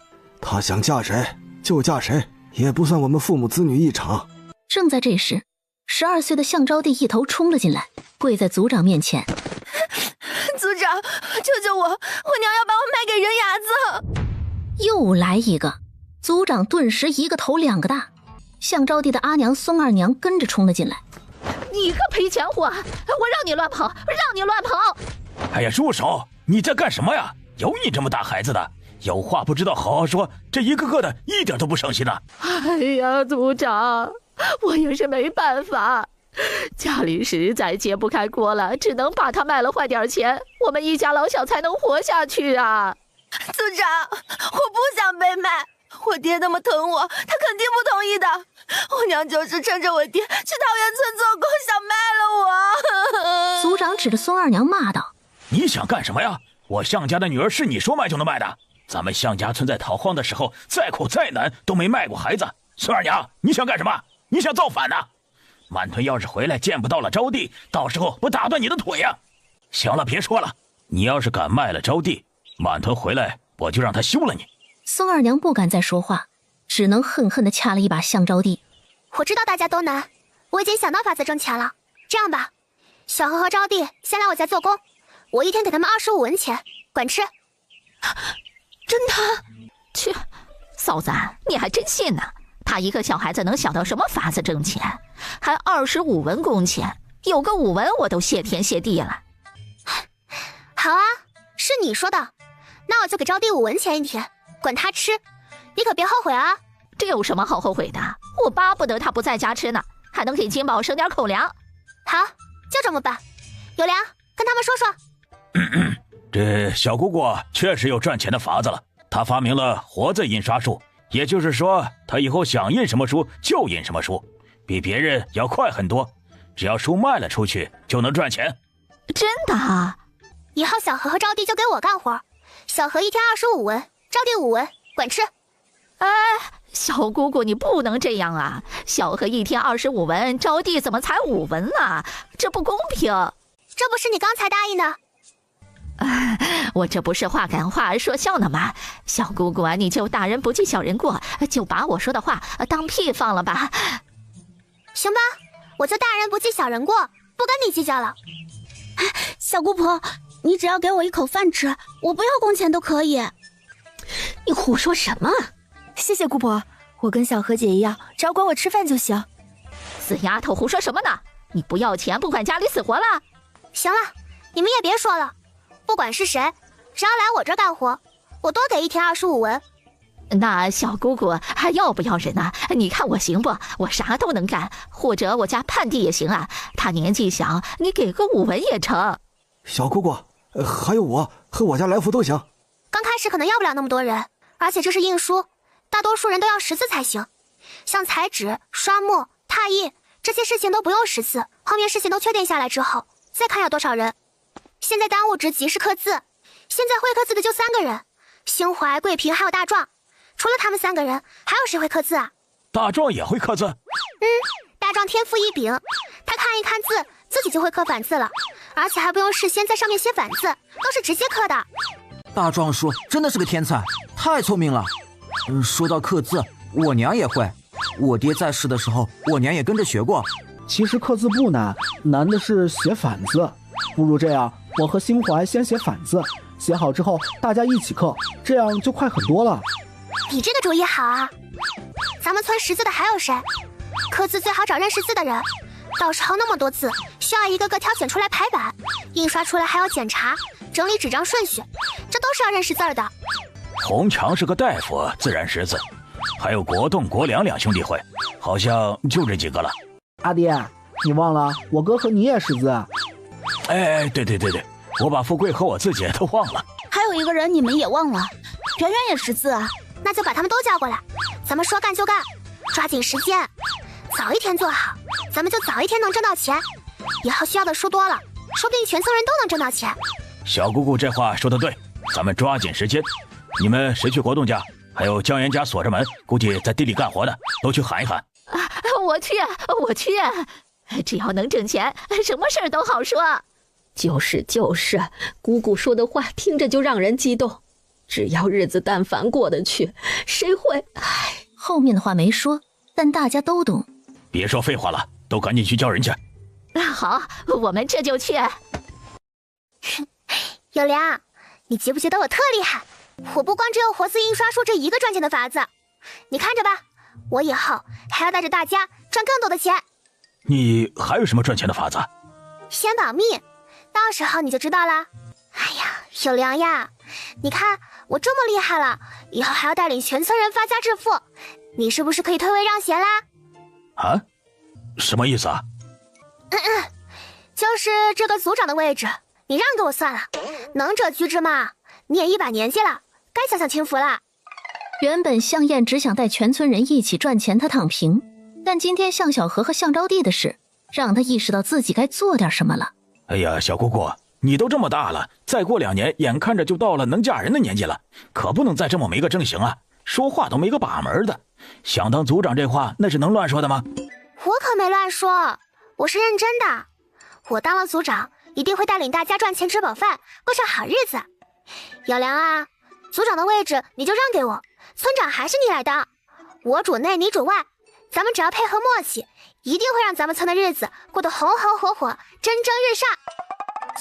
她想嫁谁就嫁谁，也不算我们父母子女一场。
正在这时，12岁的向招娣一头冲了进来，跪在族长面前。
族长，救救我！我娘要把我卖给人牙子！
又来一个，族长顿时一个头两个大。向招娣的阿娘孙二娘跟着冲了进来。
你个赔钱货！我让你乱跑，让你乱跑！
哎呀，住手！你在干什么呀？有你这么大孩子的，有话不知道好好说，这一个个的一点都不省心的。
哎呀，族长，我也是没办法，家里实在揭不开锅了，只能把他卖了换点钱，我们一家老小才能活下去啊！
族长，我不想被卖，我爹那么疼我，他肯定不同意的。我娘就是趁着我爹去桃源村做工，想卖了我。
族长指着孙二娘骂道：“
你想干什么呀？我向家的女儿是你说卖就能卖的？咱们向家村在逃荒的时候，再苦再难都没卖过孩子。孙二娘，你想干什么？你想造反呢？满屯要是回来见不到了招娣，到时候不打断你的腿呀！行了，别说了，你要是敢卖了招娣，满屯回来我就让他休了你。”
孙二娘不敢再说话，只能恨恨地掐了一把向招娣。
我知道大家都难，我已经想到法子挣钱了。这样吧，小何和招娣先来我家做工，我一天给他们25文钱，管吃。
真的？去，嫂子，你还真信呢？他一个小孩子能想到什么法子挣钱？还25文工钱，有个5文我都谢天谢地了。
好啊，是你说的，那我就给招娣5文钱一天，管他吃，你可别后悔啊！
这有什么好后悔的？我巴不得他不在家吃呢，还能给金宝省点口粮。
好，就这么办。有良，跟他们说说。
这小姑姑确实有赚钱的法子了，她发明了活字印刷术，也就是说，她以后想印什么书就印什么书，比别人要快很多。只要书卖了出去，就能赚钱。
真的？
以后小何和招娣就给我干活，小何一天25文，招娣5文，管吃。
哎，小姑姑，你不能这样啊！小何一天25文，招娣怎么才5文啊？这不公平！
这不是你刚才答应的？
我这不是话赶话说笑呢吗？小姑姑啊，你就大人不计小人过，就把我说的话当屁放了吧。
行吧，我就大人不计小人过，不跟你计较了。
小姑婆，你只要给我一口饭吃，我不要工钱都可以。
你胡说什么？
谢谢姑婆，我跟小何姐一样，只要管我吃饭就行。
死丫头，胡说什么呢？你不要钱，不管家里死活了。
行了，你们也别说了，不管是谁，只要来我这儿干活，我多给一天25文。
那小姑姑还要不要人啊？你看我行不？我啥都能干，或者我家盼弟也行啊。他年纪小，你给个5文也成。
小姑姑，还有我和我家来福都行。
刚开始可能要不了那么多人，而且这是印书，大多数人都要识字才行。像裁纸、刷墨、拓印这些事情都不用识字，后面事情都确定下来之后，再看要多少人。现在当务之急是刻字，现在会刻字的就3个人，兴怀、桂平还有大壮。除了他们3个人，还有谁会刻字啊？
大壮也会刻字？
大壮天赋异禀，他看一看字，自己就会刻反字了，而且还不用事先在上面写反字，都是直接刻的。
大壮叔真的是个天才，太聪明了。说到刻字，我娘也会，我爹在世的时候，我娘也跟着学过。
其实刻字不难，难的是写反字。不如这样，我和心怀先写反字，写好之后大家一起刻，这样就快很多了。
你这个主意好啊！咱们村识字的还有谁？刻字最好找认识字的人，到时候那么多字，需要一个个挑选出来排版，印刷出来还要检查，整理纸张顺序，这都是要认识字儿的。
洪强是个大夫，自然识字，还有国栋、国良2兄弟会，好像就这几个了。
阿爹，你忘了我哥和你也识字？
哎，对，我把富贵和我自己都忘了。
还有一个人你们也忘了，圆圆也识字啊。
那就把他们都叫过来，咱们说干就干，抓紧时间，早一天做好，咱们就早一天能挣到钱。以后需要的书多了，说不定全村人都能挣到钱。
小姑姑这话说得对，咱们抓紧时间。你们谁去国栋家？还有江岩家锁着门，估计在地里干活的，都去喊一喊。
我去，只要能挣钱，什么事儿都好说。
就是，姑姑说的话听着就让人激动。只要日子但凡过得去，谁会？
后面的话没说，但大家都懂。
别说废话了，都赶紧去叫人去。
好，我们这就去。
有良，你记不记得我特厉害？我不光只有活字印刷术这一个赚钱的法子，你看着吧，我以后还要带着大家赚更多的钱。
你还有什么赚钱的法子？
先保密，到时候你就知道了。哎呀，有良呀，你看我这么厉害了，以后还要带领全村人发家致富，你是不是可以退位让贤啦？
啊？什么意思啊？
就是这个组长的位置，你让给我算了，能者居之嘛。你也1把年纪了，该享享清福了。
原本向燕只想带全村人一起赚钱，他躺平，但今天向小河和向招娣的事，让他意识到自己该做点什么了。
哎呀，小姑姑，你都这么大了，再过2年，眼看着就到了能嫁人的年纪了，可不能再这么没个正形啊！说话都没个把门的。想当组长这话，那是能乱说的吗？
我可没乱说，我是认真的。我当了组长，一定会带领大家赚钱吃饱饭，过上好日子。有良啊，组长的位置你就让给我，村长还是你来当。我主内，你主外，咱们只要配合默契，一定会让咱们村的日子过得红红火火，蒸蒸日上。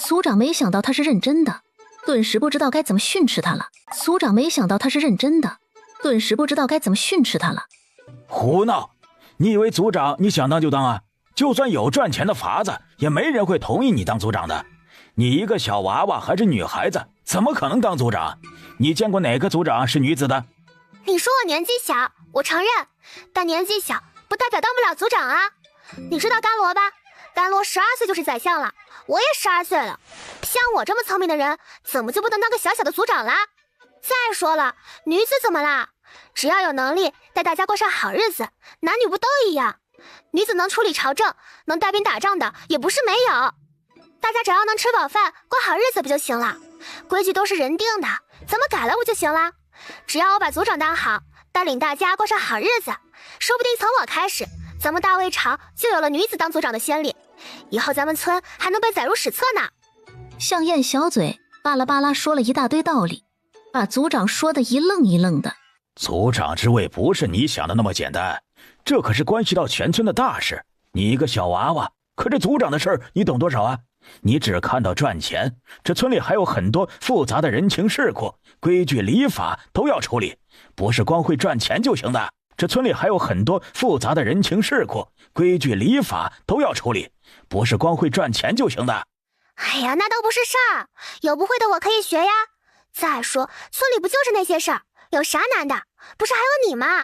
组长没想到他是认真的，顿时不知道该怎么训斥他了。
胡闹！你以为组长你想当就当啊？就算有赚钱的法子，也没人会同意你当组长的。你一个小娃娃还是女孩子，怎么可能当组长？你见过哪个组长是女子的？
你说我年纪小，我承认，但年纪小不代表当不了组长啊。你知道甘罗吧？甘罗12岁就是宰相了，我也12岁了。像我这么聪明的人，怎么就不能当个小小的组长啦？再说了，女子怎么啦？只要有能力带大家过上好日子，男女不都一样？女子能处理朝政，能带兵打仗的也不是没有。大家只要能吃饱饭，过好日子不就行了？规矩都是人定的，咱们改了不就行了？只要我把组长当好，带领大家过上好日子，说不定从我开始，咱们大魏朝就有了女子当组长的先例，以后咱们村还能被载入史册呢。
向燕小嘴巴拉巴拉说了一大堆道理，把组长说得一愣一愣的。
组长之位不是你想的那么简单，这可是关系到全村的大事，你一个小娃娃，可这族长的事儿你懂多少啊？你只看到赚钱，这村里还有很多复杂的人情世故、规矩礼法都要处理，不是光会赚钱就行的。这村里还有很多复杂的人情世故、规矩礼法都要处理，不是光会赚钱就行的。
哎呀，那都不是事儿，有不会的我可以学呀。再说村里不就是那些事儿，有啥难的？不是还有你吗？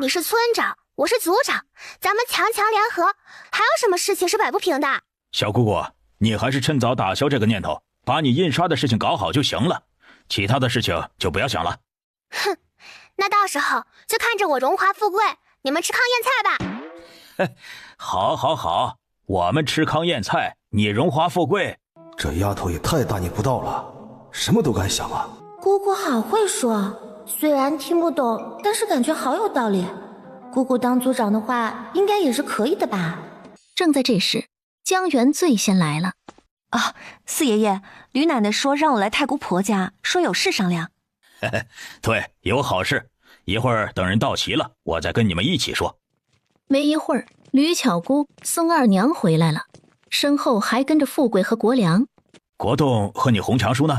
你是村长，我是族长，咱们强强联合，还有什么事情是摆不平的？
小姑姑，你还是趁早打消这个念头，把你印刷的事情搞好就行了，其他的事情就不要想了。
哼，那到时候就看着我荣华富贵，你们吃糠咽菜吧。
好，好，好，我们吃糠咽菜，你荣华富贵。
这丫头也太大逆不道了，什么都敢想啊！
姑姑好会说，虽然听不懂，但是感觉好有道理。姑姑当族长的话，应该也是可以的吧？
正在这时，江源最先来了。
啊，四爷爷，吕奶奶说让我来太姑婆家，说有事商量。
对，有好事，一会儿等人到齐了，我再跟你们一起说。
没一会儿，吕巧姑、宋二娘回来了，身后还跟着富贵和国良。
国栋和你红强叔呢？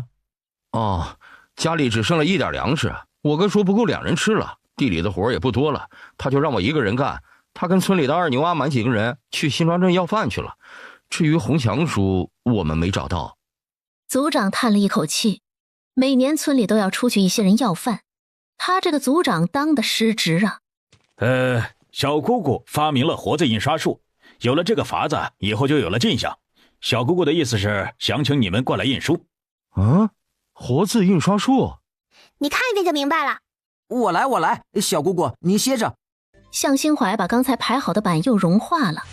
哦，家里只剩了一点粮食，我哥说不够2人吃了，地里的活也不多了，他就让我一个人干。他跟村里的二牛阿满几个人去新庄镇要饭去了。至于红强叔，我们没找到。
族长叹了一口气，每年村里都要出去一些人要饭，他这个族长当的失职啊。
小姑姑发明了活字印刷术，有了这个法子，以后就有了进项。小姑姑的意思是想请你们过来印书。
活字印刷术，
你看一遍就明白了。
我来，小姑姑你歇着。
向心怀把刚才排好的版又融化了，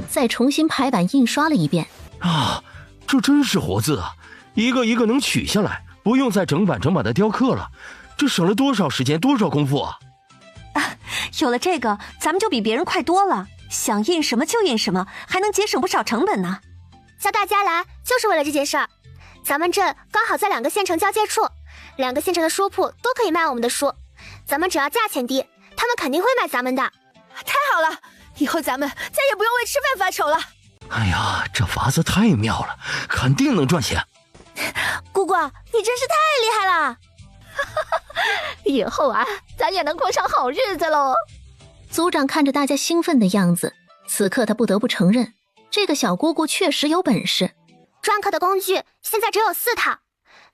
再重新排版印刷了一遍。
啊，这真是活字啊！一个一个能取下来，不用再整版的雕刻了，这省了多少时间，多少功夫啊！
有了这个，咱们就比别人快多了，想印什么就印什么，还能节省不少成本呢。
叫大家来就是为了这件事儿。咱们镇刚好在2个县城交界处，2个县城的书铺都可以卖我们的书，咱们只要价钱低，他们肯定会买咱们的。
太好了，以后咱们再也不用为吃饭发愁了。
哎呀，这法子太妙了，肯定能赚钱。
姑姑，你真是太厉害了！
以后啊，咱也能过上好日子喽。
族长看着大家兴奋的样子，此刻他不得不承认，这个小姑姑确实有本事。
篆刻的工具现在只有4套，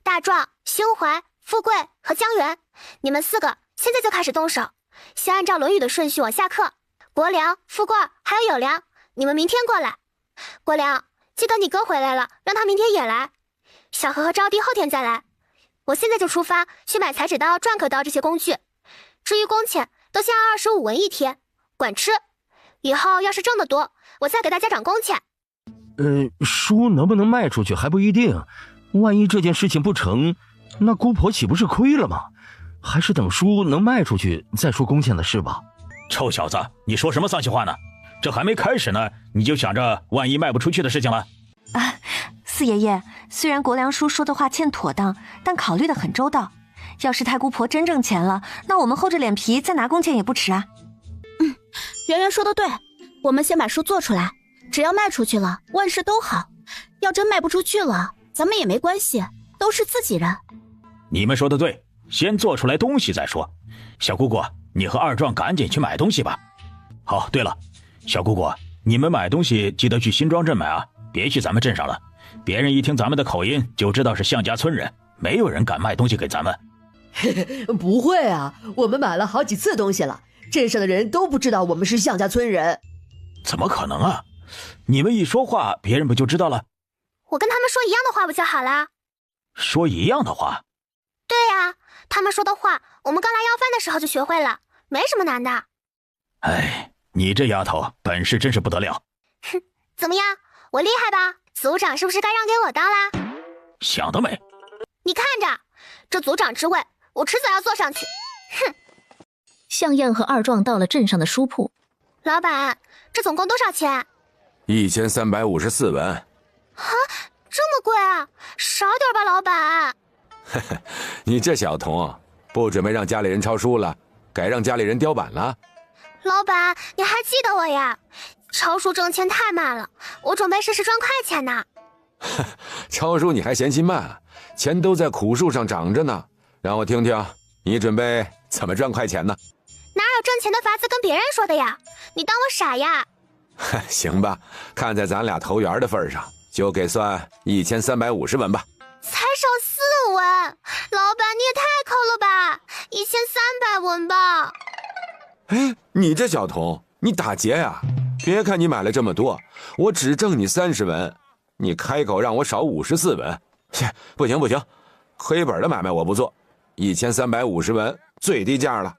大壮、心怀、富贵和江源，你们4个现在就开始动手，先按照《论语》的顺序往下刻。国良、富贵还有有良，你们明天过来。国良，记得你哥回来了，让他明天也来。小何和招娣后天再来。我现在就出发去买裁纸刀、篆刻刀这些工具。至于工钱，都先按25文一天，管吃。以后要是挣得多，我再给大家涨工钱。
书能不能卖出去还不一定，万一这件事情不成，那姑婆岂不是亏了吗？还是等书能卖出去再说工钱的事吧。
臭小子，你说什么丧气话呢？这还没开始呢，你就想着万一卖不出去的事情了？
四爷爷，虽然国良叔说的话欠妥当，但考虑得很周到。要是太姑婆真挣钱了，那我们厚着脸皮再拿工钱也不迟啊。
圆圆说的对，我们先把书做出来，只要卖出去了，万事都好。要真卖不出去了，咱们也没关系，都是自己人。
你们说的对，先做出来东西再说。小姑姑，你和二壮赶紧去买东西吧。好，对了，小姑姑，你们买东西记得去新庄镇买啊，别去咱们镇上了。别人一听咱们的口音就知道是向家村人，没有人敢卖东西给咱们。
不会啊，我们买了好几次东西了，镇上的人都不知道我们是向家村人。
怎么可能啊？你们一说话，别人不就知道了？
我跟他们说一样的话不就好了？
说一样的话？
对呀，他们说的话，我们刚来要饭的时候就学会了，没什么难的。
哎，你这丫头本事真是不得了。
哼，怎么样，我厉害吧？族长是不是该让给我当啦？
想得美！
你看着，这族长之位，我迟早要坐上去。哼！
向燕和二壮到了镇上的书铺。
老板，这总共多少钱
？1354文。
啊，这么贵啊！少点吧，老板。
嘿嘿，你这小童，不准备让家里人抄书了，改让家里人雕版了。
老板，你还记得我呀？超叔挣钱太慢了，我准备试试赚快钱呢。
超叔你还嫌弃慢？钱都在苦树上长着呢，让我听听你准备怎么赚快钱呢？
哪有挣钱的法子跟别人说的呀？你当我傻呀？
行吧，看在咱俩投缘的份上，就给算1350文吧。
才少4文，老板你也太抠了吧！1300文吧。
哎，你这小童，你打劫呀？别看你买了这么多，我只挣你30文，你开口让我少54文，切，不行不行，亏本的买卖我不做，1350文最低价了。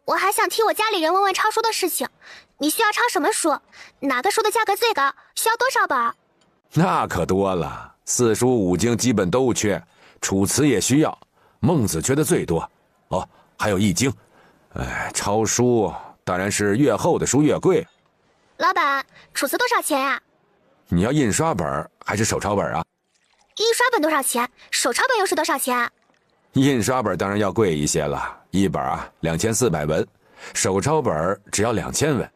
我还想替我家里人问问抄书的事情，你需要抄什么书？哪个书的价格最高？需要多少本？
那可多了，4书5经基本都缺，楚辞也需要，孟子缺的最多。哦，还有易经。抄书当然是越厚的书越贵。
老板，楚辞多少钱呀？
你要印刷本还是手抄本啊？
印刷本多少钱？手抄本又是多少钱？
印刷本当然要贵一些了，一本2400文，手抄本只要2000文。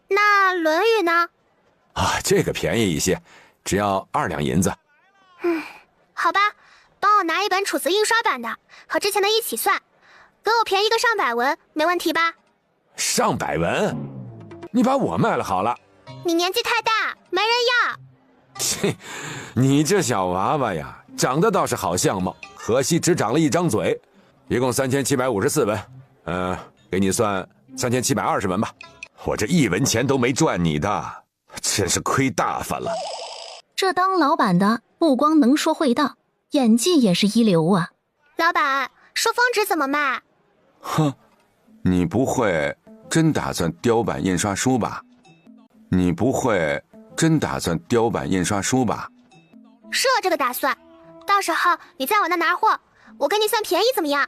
那《论语》呢？
这个便宜一些，只要2两银子。
好吧，帮我拿一本楚辞印刷版的，和之前的一起算，给我便宜个上百文，没问题吧？
上百文？你把我卖了好了。
你年纪太大，没人要。
切，你这小娃娃呀，长得倒是好相貌，可惜只长了一张嘴。一共3754文，给你算3720文吧。我这1文钱都没赚你的，真是亏大发了。
这当老板的不光能说会道，演技也是一流啊。
老板，收封纸怎么卖？
哼，你不会真打算雕版印刷书吧？你不会真打算雕版印刷书吧？
是有这个打算，到时候你在我那拿货，我给你算便宜怎么样？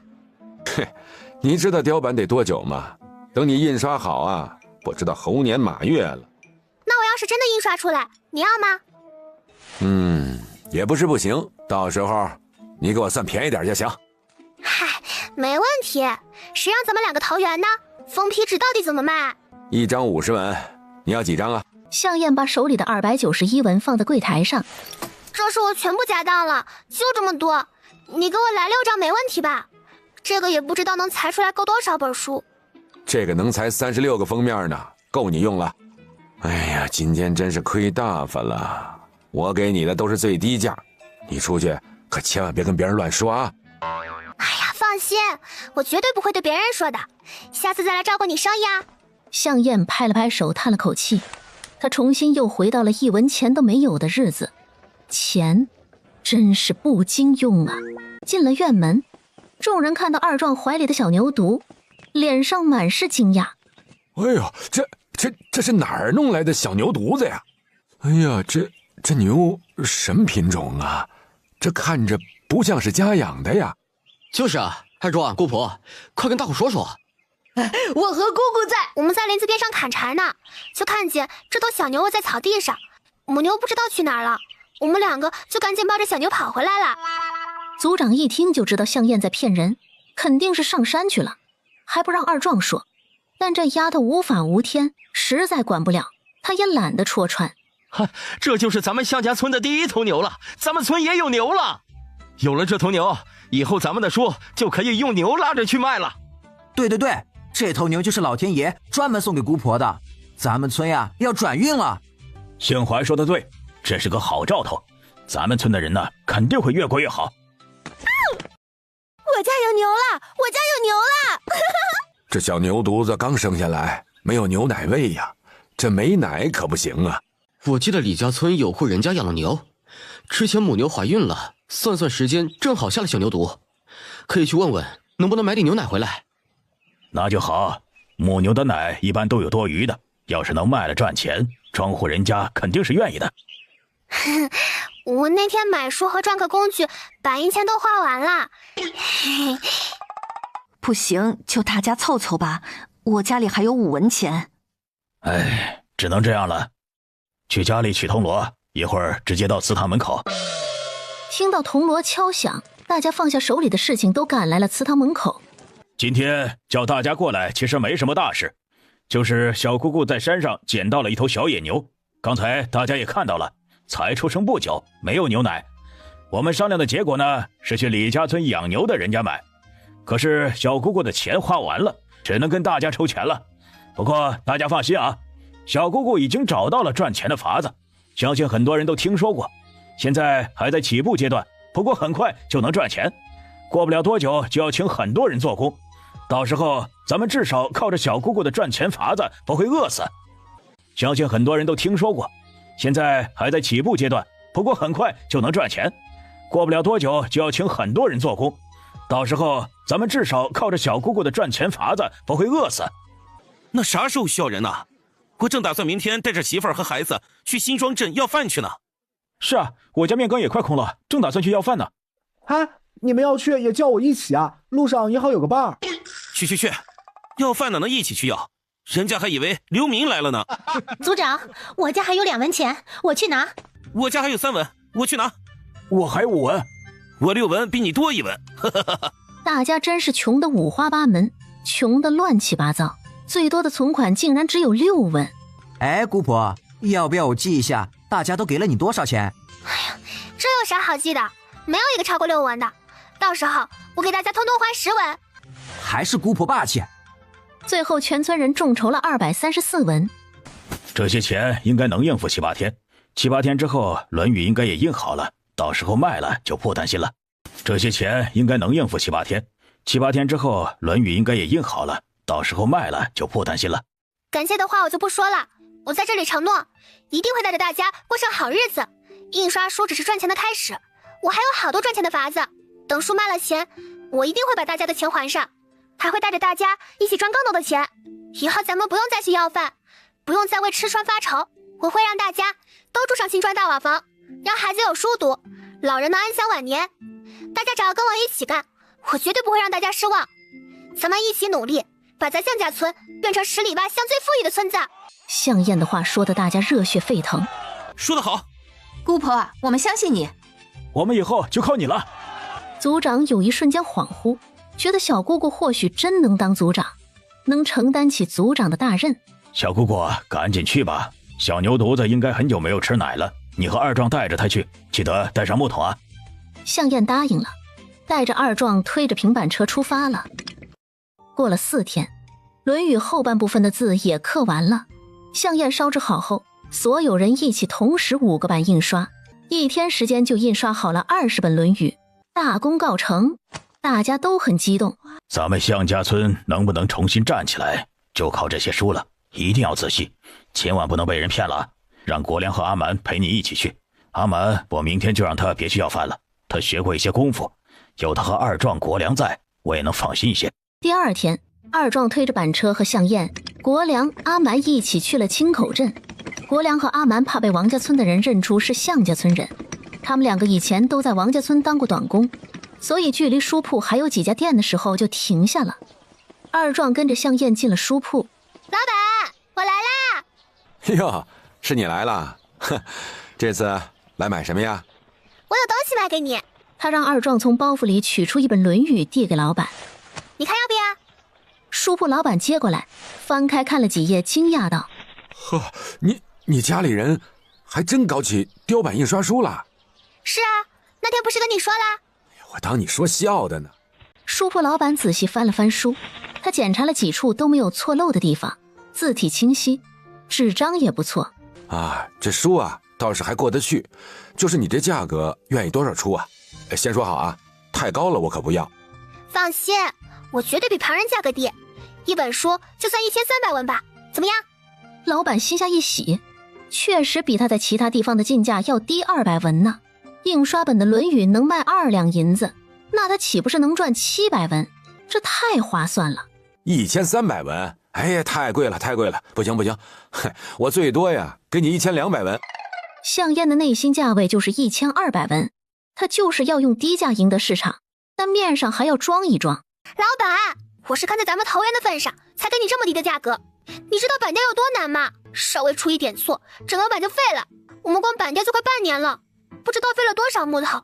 嘿，你知道雕版得多久吗？等你印刷好啊，不知道猴年马月了。
那我要是真的印刷出来，你要吗？
也不是不行，到时候你给我算便宜点就行。
嗨，没问题，谁让咱们两个投缘呢？封皮纸到底怎么卖
？1张50文，你要几张啊？
向燕把手里的291文放在柜台上。
这是我全部家当了，就这么多，你给我来6张没问题吧？这个也不知道能裁出来够多少本书。
这个能裁36个封面呢，够你用了。哎呀，今天真是亏大发了，我给你的都是最低价，你出去可千万别跟别人乱说啊。
哎呀，放心，我绝对不会对别人说的，下次再来照顾你生意啊。
向燕拍了拍手，叹了口气，他重新又回到了1文钱都没有的日子，钱真是不经用啊。进了院门，众人看到二壮怀里的小牛犊，脸上满是惊讶。
哎呦，这是哪儿弄来的小牛犊子呀？哎呀，这牛什么品种啊？这看着不像是家养的呀。
就是啊，二壮、姑婆，快跟大伙说说。
我和姑姑在，
我们在林子边上砍柴呢，就看见这头小牛在草地上，母牛不知道去哪儿了，我们2个就赶紧抱着小牛跑回来了。
族长一听就知道向燕在骗人，肯定是上山去了，还不让二壮说。但这丫头无法无天，实在管不了，他也懒得戳穿。
这就是咱们向家村的第1头牛了，咱们村也有牛了。有了这头牛，以后咱们的书就可以用牛拉着去卖了。
对，这头牛就是老天爷专门送给姑婆的，咱们村呀要转运了。
杏怀说的对，这是个好兆头，咱们村的人呢肯定会越过越好。
我家有牛了，我家有牛了！
这小牛犊子刚生下来，没有牛奶喂呀，这没奶可不行啊。
我记得李家村有户人家养了牛，之前母牛怀孕了，算时间正好下了小牛犊，可以去问问能不能买点牛奶回来。
那就好，母牛的奶一般都有多余的，要是能卖了赚钱，庄户人家肯定是愿意的。
我那天买书和篆刻工具，把银钱都花完了。
不行，就大家凑凑吧，我家里还有5文钱。
哎，只能这样了。去家里取铜锣，一会儿直接到祠堂门口。
听到铜锣敲响，大家放下手里的事情，都赶来了祠堂门口。
今天叫大家过来，其实没什么大事，就是小姑姑在山上捡到了一头小野牛，刚才大家也看到了，才出生不久，没有牛奶。我们商量的结果呢，是去李家村养牛的人家买。可是小姑姑的钱花完了，只能跟大家抽钱了。不过大家放心啊，小姑姑已经找到了赚钱的法子，相信很多人都听说过，现在还在起步阶段，不过很快就能赚钱。过不了多久就要请很多人做工，到时候咱们至少靠着小姑姑的赚钱法子不会饿死。相信很多人都听说过，现在还在起步阶段，不过很快就能赚钱。过不了多久就要请很多人做工，到时候咱们至少靠着小姑姑的赚钱法子不会饿死。
那啥时候需要人呢？我正打算明天带着媳妇儿和孩子去新庄镇要饭去呢。
是啊，我家面缸也快空了，正打算去要饭呢。
你们要去也叫我一起啊，路上也好有个伴儿。
去，要饭哪能一起去要？人家还以为刘明来了呢。
组长，我家还有2文钱，我去拿。
我家还有3文，我去拿。
我还5文，
我6文，比你多1文。
大家真是穷得五花八门，穷得乱七八糟，最多的存款竟然只有6文。
哎，姑婆，要不要我记一下，大家都给了你多少钱？
这有啥好记的？没有一个超过6文的。到时候我给大家通通还10文。
还是姑婆霸气。
最后全村人众筹了234文。
这些钱应该能应付7、8天，7、8天之后《论语》应该也印好了，到时候卖了就不担心了。这些钱应该能应付7、8天，7、8天之后《论语》应该也印好了，到时候卖了就不担心了。
感谢的话我就不说了，我在这里承诺，一定会带着大家过上好日子。印刷书只是赚钱的开始，我还有好多赚钱的法子。等书卖了钱，我一定会把大家的钱还上，还会带着大家一起赚更多的钱。以后咱们不用再去要饭，不用再为吃穿发愁，我会让大家都住上新庄大瓦房，让孩子有书读，老人能安享晚年。大家只要跟我一起干，我绝对不会让大家失望。咱们一起努力，把咱向家村变成10里外乡最富裕的村子。
向燕的话说的大家热血沸腾。
说得好，
姑婆，我们相信你。
我们以后就靠你了。
族长有一瞬间恍惚，觉得小姑姑或许真能当族长，能承担起族长的大任。
小姑姑，赶紧去吧，小牛犊子应该很久没有吃奶了，你和二壮带着他去，记得带上木桶啊。
向燕答应了，带着二壮推着平板车出发了。过了4天，《论语》后半部分的字也刻完了。向燕烧制好后，所有人一起同时5个版印刷，1天时间就印刷好了20本《论语》，大功告成，大家都很激动。
咱们向家村能不能重新站起来，就靠这些书了，一定要仔细，千万不能被人骗了。让国良和阿蛮陪你一起去。阿蛮，我明天就让他别去要饭了，他学过一些功夫，有他和二壮、国良在，我也能放心一些。
第2天，二壮推着板车和向燕、国良、阿蛮一起去了青口镇。国良和阿蛮怕被王家村的人认出是向家村人，他们2个以前都在王家村当过短工，所以距离书铺还有几家店的时候就停下了。二壮跟着向燕进了书铺。
老板，我来啦！
哟，是你来了？哼，这次来买什么呀？
我有东西卖给你。
他让二壮从包袱里取出一本《论语》递给老板。
你看要不要？
书铺老板接过来，翻开看了几页，惊讶道：
呵，你家里人还真搞起雕版印刷书了？
是啊，那天不是跟你说啦？
我当你说笑的呢。
书铺老板仔细翻了翻书，他检查了几处都没有错漏的地方，字体清晰，纸张也不错。
啊，这书啊倒是还过得去，就是你这价格愿意多少出啊？先说好啊，太高了我可不要。
放心，我绝对比旁人价格低，一本书就算1300文吧，怎么样？
老板心下一喜，确实比他在其他地方的进价要低200文呢。印刷本的《论语》能卖2两银子，那他岂不是能赚700文？这太划算了。
1300文，哎呀，太贵了，太贵了，不行不行，我最多呀给你1200文。
向燕的内心价位就是1200文，他就是要用低价赢得市场，但面上还要装一装。
老板，我是看在咱们投缘的份上才给你这么低的价格，你知道板雕有多难吗？稍微出一点错，整个板就废了。我们光板雕就快半年了，不知道费了多少木头，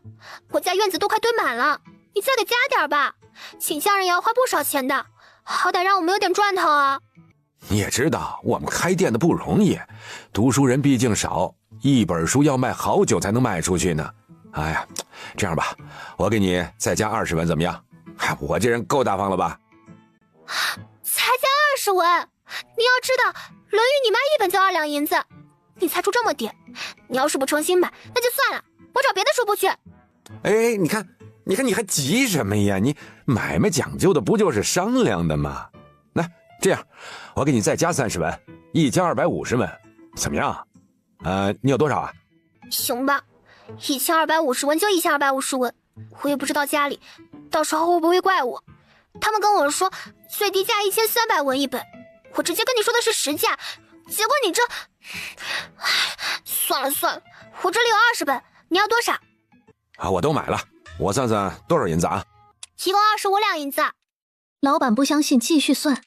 我家院子都快堆满了，你再给加点吧。请相人也要花不少钱的，好歹让我们有点赚头啊。
你也知道我们开店的不容易，读书人毕竟少，一本书要卖好久才能卖出去呢。哎呀，这样吧，我给你再加20文怎么样？我这人够大方了吧？
才加20文？你要知道，《论语》你卖1本就2两银子，你才出这么点，你要是不重新买，那就算了，我找别的书铺去。
哎，你看你还急什么呀？你买卖讲究的不就是商量的吗？来，这样，我给你再加30文，一加250文，怎么样？你有多少啊？
行吧，1250文就1250文，我也不知道家里到时候会不会怪我。他们跟我说最低价1300文一本，我直接跟你说的是实价，结果你这……算了，我这里有20本，你要多少？
我都买了，我算算多少银子啊？
一共25两银子。
老板不相信，继续算。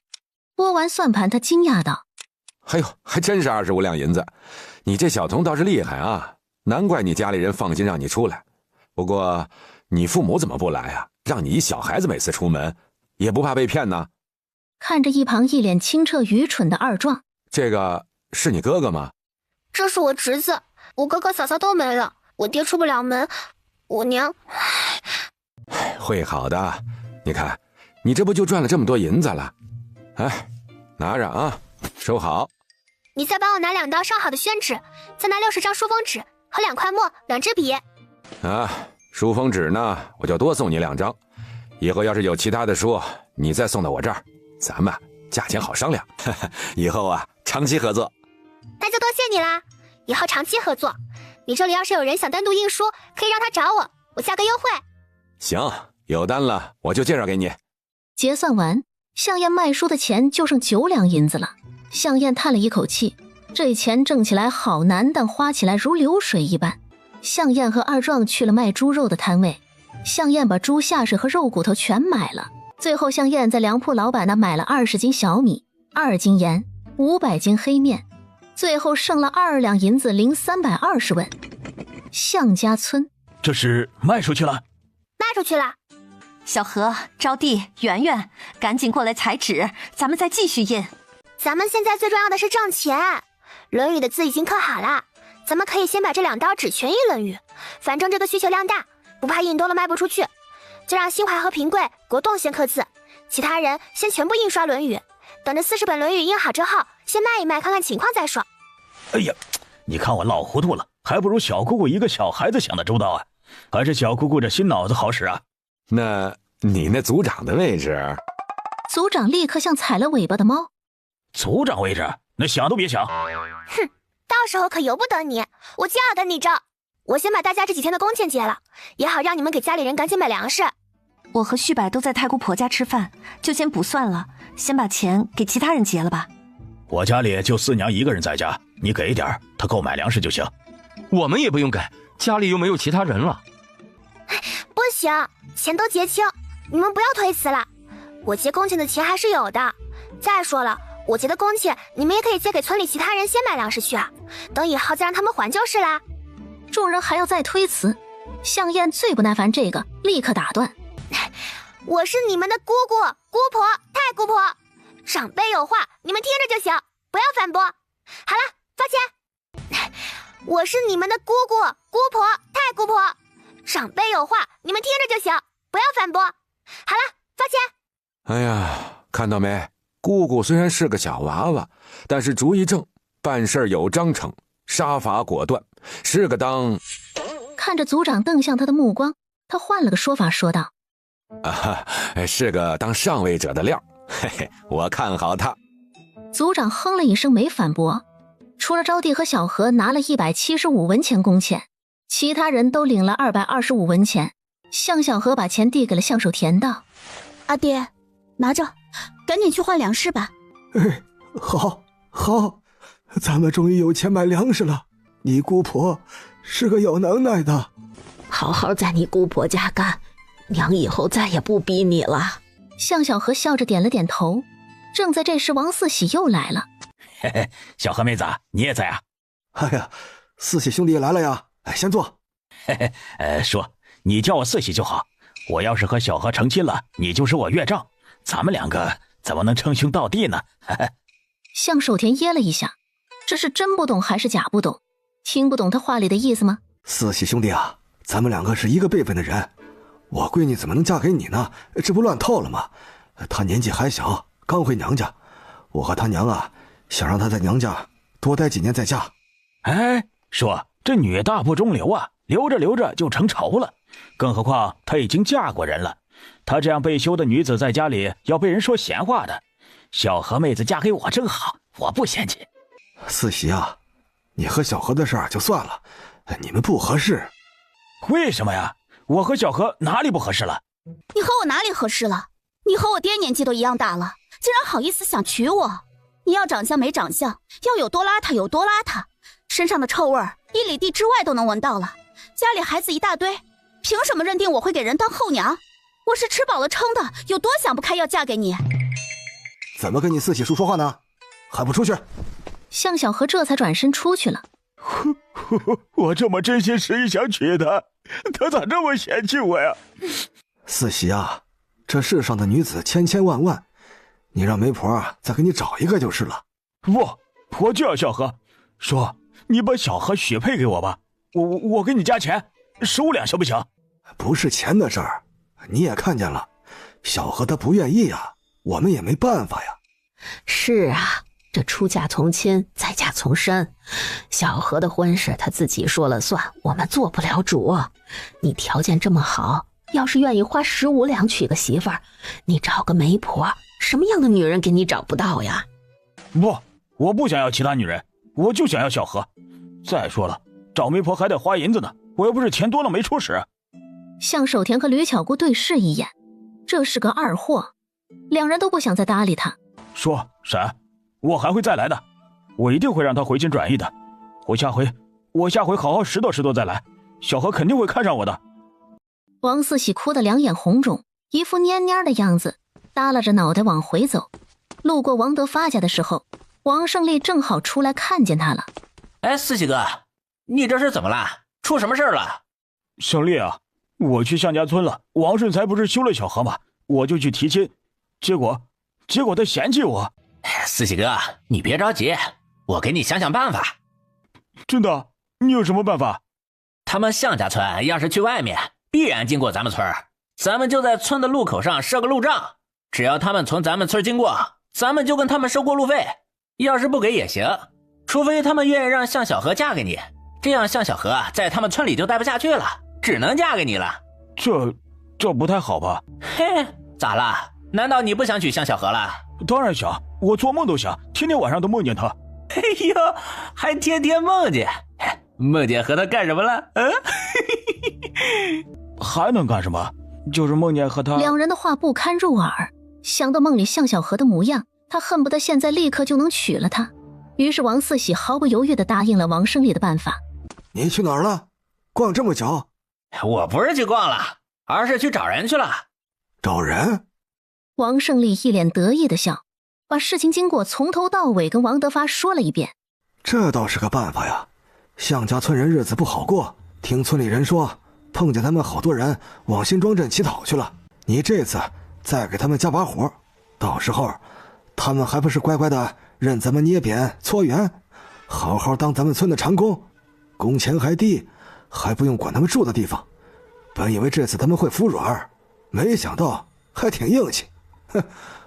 拨完算盘，他惊讶道：“
哎呦，还真是25两银子！你这小童倒是厉害啊，难怪你家里人放心让你出来。不过，你父母怎么不来啊？让你一小孩子每次出门，也不怕被骗呢？”
看着一旁一脸清澈愚蠢的二壮，
这个是你哥哥吗？
这是我侄子，我哥哥嫂嫂都没了，我爹出不了门，我娘……
会好的，你看，你这不就赚了这么多银子了？哎，拿着啊，收好。
你再帮我拿2刀上好的宣纸，再拿60张书封纸和2块墨、2支笔。
书封纸呢，我就多送你2张。以后要是有其他的书，你再送到我这儿，咱们价钱好商量。以后啊，长期合作。
那就多谢你啦，以后长期合作。你这里要是有人想单独印书，可以让他找我，我价格优惠。
行，有单了我就介绍给你。
结算完，向燕卖书的钱就剩9两银子了。向燕叹了一口气，这钱挣起来好难，但花起来如流水一般。向燕和二壮去了卖猪肉的摊位，向燕把猪下水和肉骨头全买了。最后向燕在粮铺老板那买了20斤小米、2斤盐、500斤黑面，最后剩了2两银子零320文。向家村，
这是卖出去了？
卖出去了。
小何、招娣、圆圆，赶紧过来裁纸，咱们再继续印。
咱们现在最重要的是挣钱，《论语》的字已经刻好了，咱们可以先把这2刀纸全印《论语》，反正这个需求量大，不怕印多了卖不出去。就让新怀和平贵、国栋先刻字，其他人先全部印刷《论语》，等着40本《论语》印好之后，先卖一卖，看看情况再说。
哎呀，你看我老糊涂了，还不如小姑姑一个小孩子想得周到啊！还是小姑姑这新脑子好使啊。
那你那组长的位置？
组长立刻像踩了尾巴的猫。
组长位置？那想都别想。
哼，到时候可由不得你，我就要跟你争。我先把大家这几天的工钱结了，也好让你们给家里人赶紧买粮食。
我和旭柏都在太姑婆家吃饭，就先不算了，先把钱给其他人结了吧。
我家里就4娘一个人在家，你给点，她够买粮食就行。
我们也不用给，家里又没有其他人了。
不行，钱都结清，你们不要推辞了。我结工钱的钱还是有的。再说了，我结的工钱，你们也可以借给村里其他人先买粮食去啊，等以后再让他们还就是啦。
众人还要再推辞，向燕最不耐烦这个，立刻打断：“
我是你们的姑姑、姑婆、太姑婆，长辈有话你们听着就行，不要反驳。好了，发钱。我是你们的姑姑、姑婆、太姑婆，长辈有话你们听着就行，不要反驳。好了，发钱。”
哎呀，看到没？姑姑虽然是个小娃娃，但是主意正，办事有章程，杀伐果断，是个当……
看着组长瞪向他的目光，他换了个说法说道：“
是个当上位者的料，嘿嘿，我看好他。”
组长哼了一声，没反驳。除了招娣和小何拿了175文钱工钱，其他人都领了225文钱。向小何把钱递给了向守田道：“
阿爹，拿着，赶紧去换粮食吧。”
好，咱们终于有钱买粮食了。你姑婆是个有能耐的，
好好在你姑婆家干，娘以后再也不逼你了。
向小何笑着点了点头。正在这时，王四喜又来了。
嘿嘿，小何妹子，你也在啊？
哎呀，四喜兄弟也来了呀！先坐。
嘿嘿，说你叫我四喜就好。我要是和小何成亲了，你就是我岳丈，咱们2个怎么能称兄道弟呢？
向守田噎了一下，这是真不懂还是假不懂？听不懂他话里的意思吗？
四喜兄弟啊，咱们两个是一个辈分的人，我闺女怎么能嫁给你呢？这不乱套了吗？她年纪还小，刚回娘家，我和她娘啊，想让她在娘家多待几年再嫁。
哎，说这女大不中留啊，留着留着就成仇了。更何况她已经嫁过人了，她这样被羞的女子在家里要被人说闲话的。小何妹子嫁给我正好，我不嫌弃。
四喜啊，你和小何的事儿就算了，你们不合适。
为什么呀？我和小何哪里不合适了？
你和我哪里合适了？你和我爹年纪都一样大了，竟然好意思想娶我？你要长相没长相，要有多邋遢有多邋遢，身上的臭味1里地之外都能闻到了，家里孩子一大堆，凭什么认定我会给人当后娘？我是吃饱了撑的，有多想不开要嫁给你？
怎么跟你四喜叔说话呢？还不出去！
向小何这才转身出去了。
我这么真心实意想娶她，她咋这么嫌弃我呀？
四喜啊，这世上的女子千千万万，你让媒婆再给你找一个就是了。
不，我就要小何。说你把小何许配给我吧，我给你加钱，15两行不行？
不是钱的事儿，你也看见了，小何他不愿意呀，我们也没办法呀。
是啊，这出嫁从亲，在嫁从身，小何的婚事他自己说了算，我们做不了主。你条件这么好，要是愿意花15两娶个媳妇儿，你找个媒婆，什么样的女人给你找不到呀？
不，我不想要其他女人，我就想要小何。再说了，找媒婆还得花银子呢，我又不是钱多了没处使。
向守田和吕巧姑对视一眼，这是个二货，两人都不想再搭理他。
说闪，我还会再来的，我一定会让他回心转意的。我下回好好拾掇拾掇再来，小何肯定会看上我的。
王四喜哭得两眼红肿，一副蔫蔫的样子，耷拉着脑袋往回走。路过王德发家的时候，王胜利正好出来看见他了。
哎，四喜哥，你这是怎么了？出什么事了？
胜利啊，我去向家村了，王顺才不是休了小何吗？我就去提亲，结果他嫌弃我。
四喜哥，你别着急，我给你想想办法。
真的？你有什么办法？
他们向家村要是去外面，必然经过咱们村，咱们就在村的路口上设个路障，只要他们从咱们村经过，咱们就跟他们收过路费。要是不给也行，除非他们愿意让向小何嫁给你，这样向小何在他们村里就待不下去了，只能嫁给你了。
这不太好吧？
嘿，咋了？难道你不想娶向小何了？
当然想，我做梦都想，天天晚上都梦见他。
哎呦，还天天梦见？梦见和他干什么了？
还能干什么？就是梦见和他。
两人的话不堪入耳，想到梦里向小何的模样，他恨不得现在立刻就能娶了他。于是王四喜毫不犹豫地答应了王胜利的办法。
你去哪儿了？逛这么久？
我不是去逛了，而是去找人去了。
找人？
王胜利一脸得意地笑，把事情经过从头到尾跟王德发说了一遍。
这倒是个办法呀。向家村人日子不好过，听村里人说碰见他们好多人往新庄镇乞讨去了，你这次再给他们加把火，到时候他们还不是乖乖的任咱们捏扁搓圆，好好当咱们村的长工，工钱还低，还不用管他们住的地方。本以为这次他们会服软，没想到还挺硬气，哼，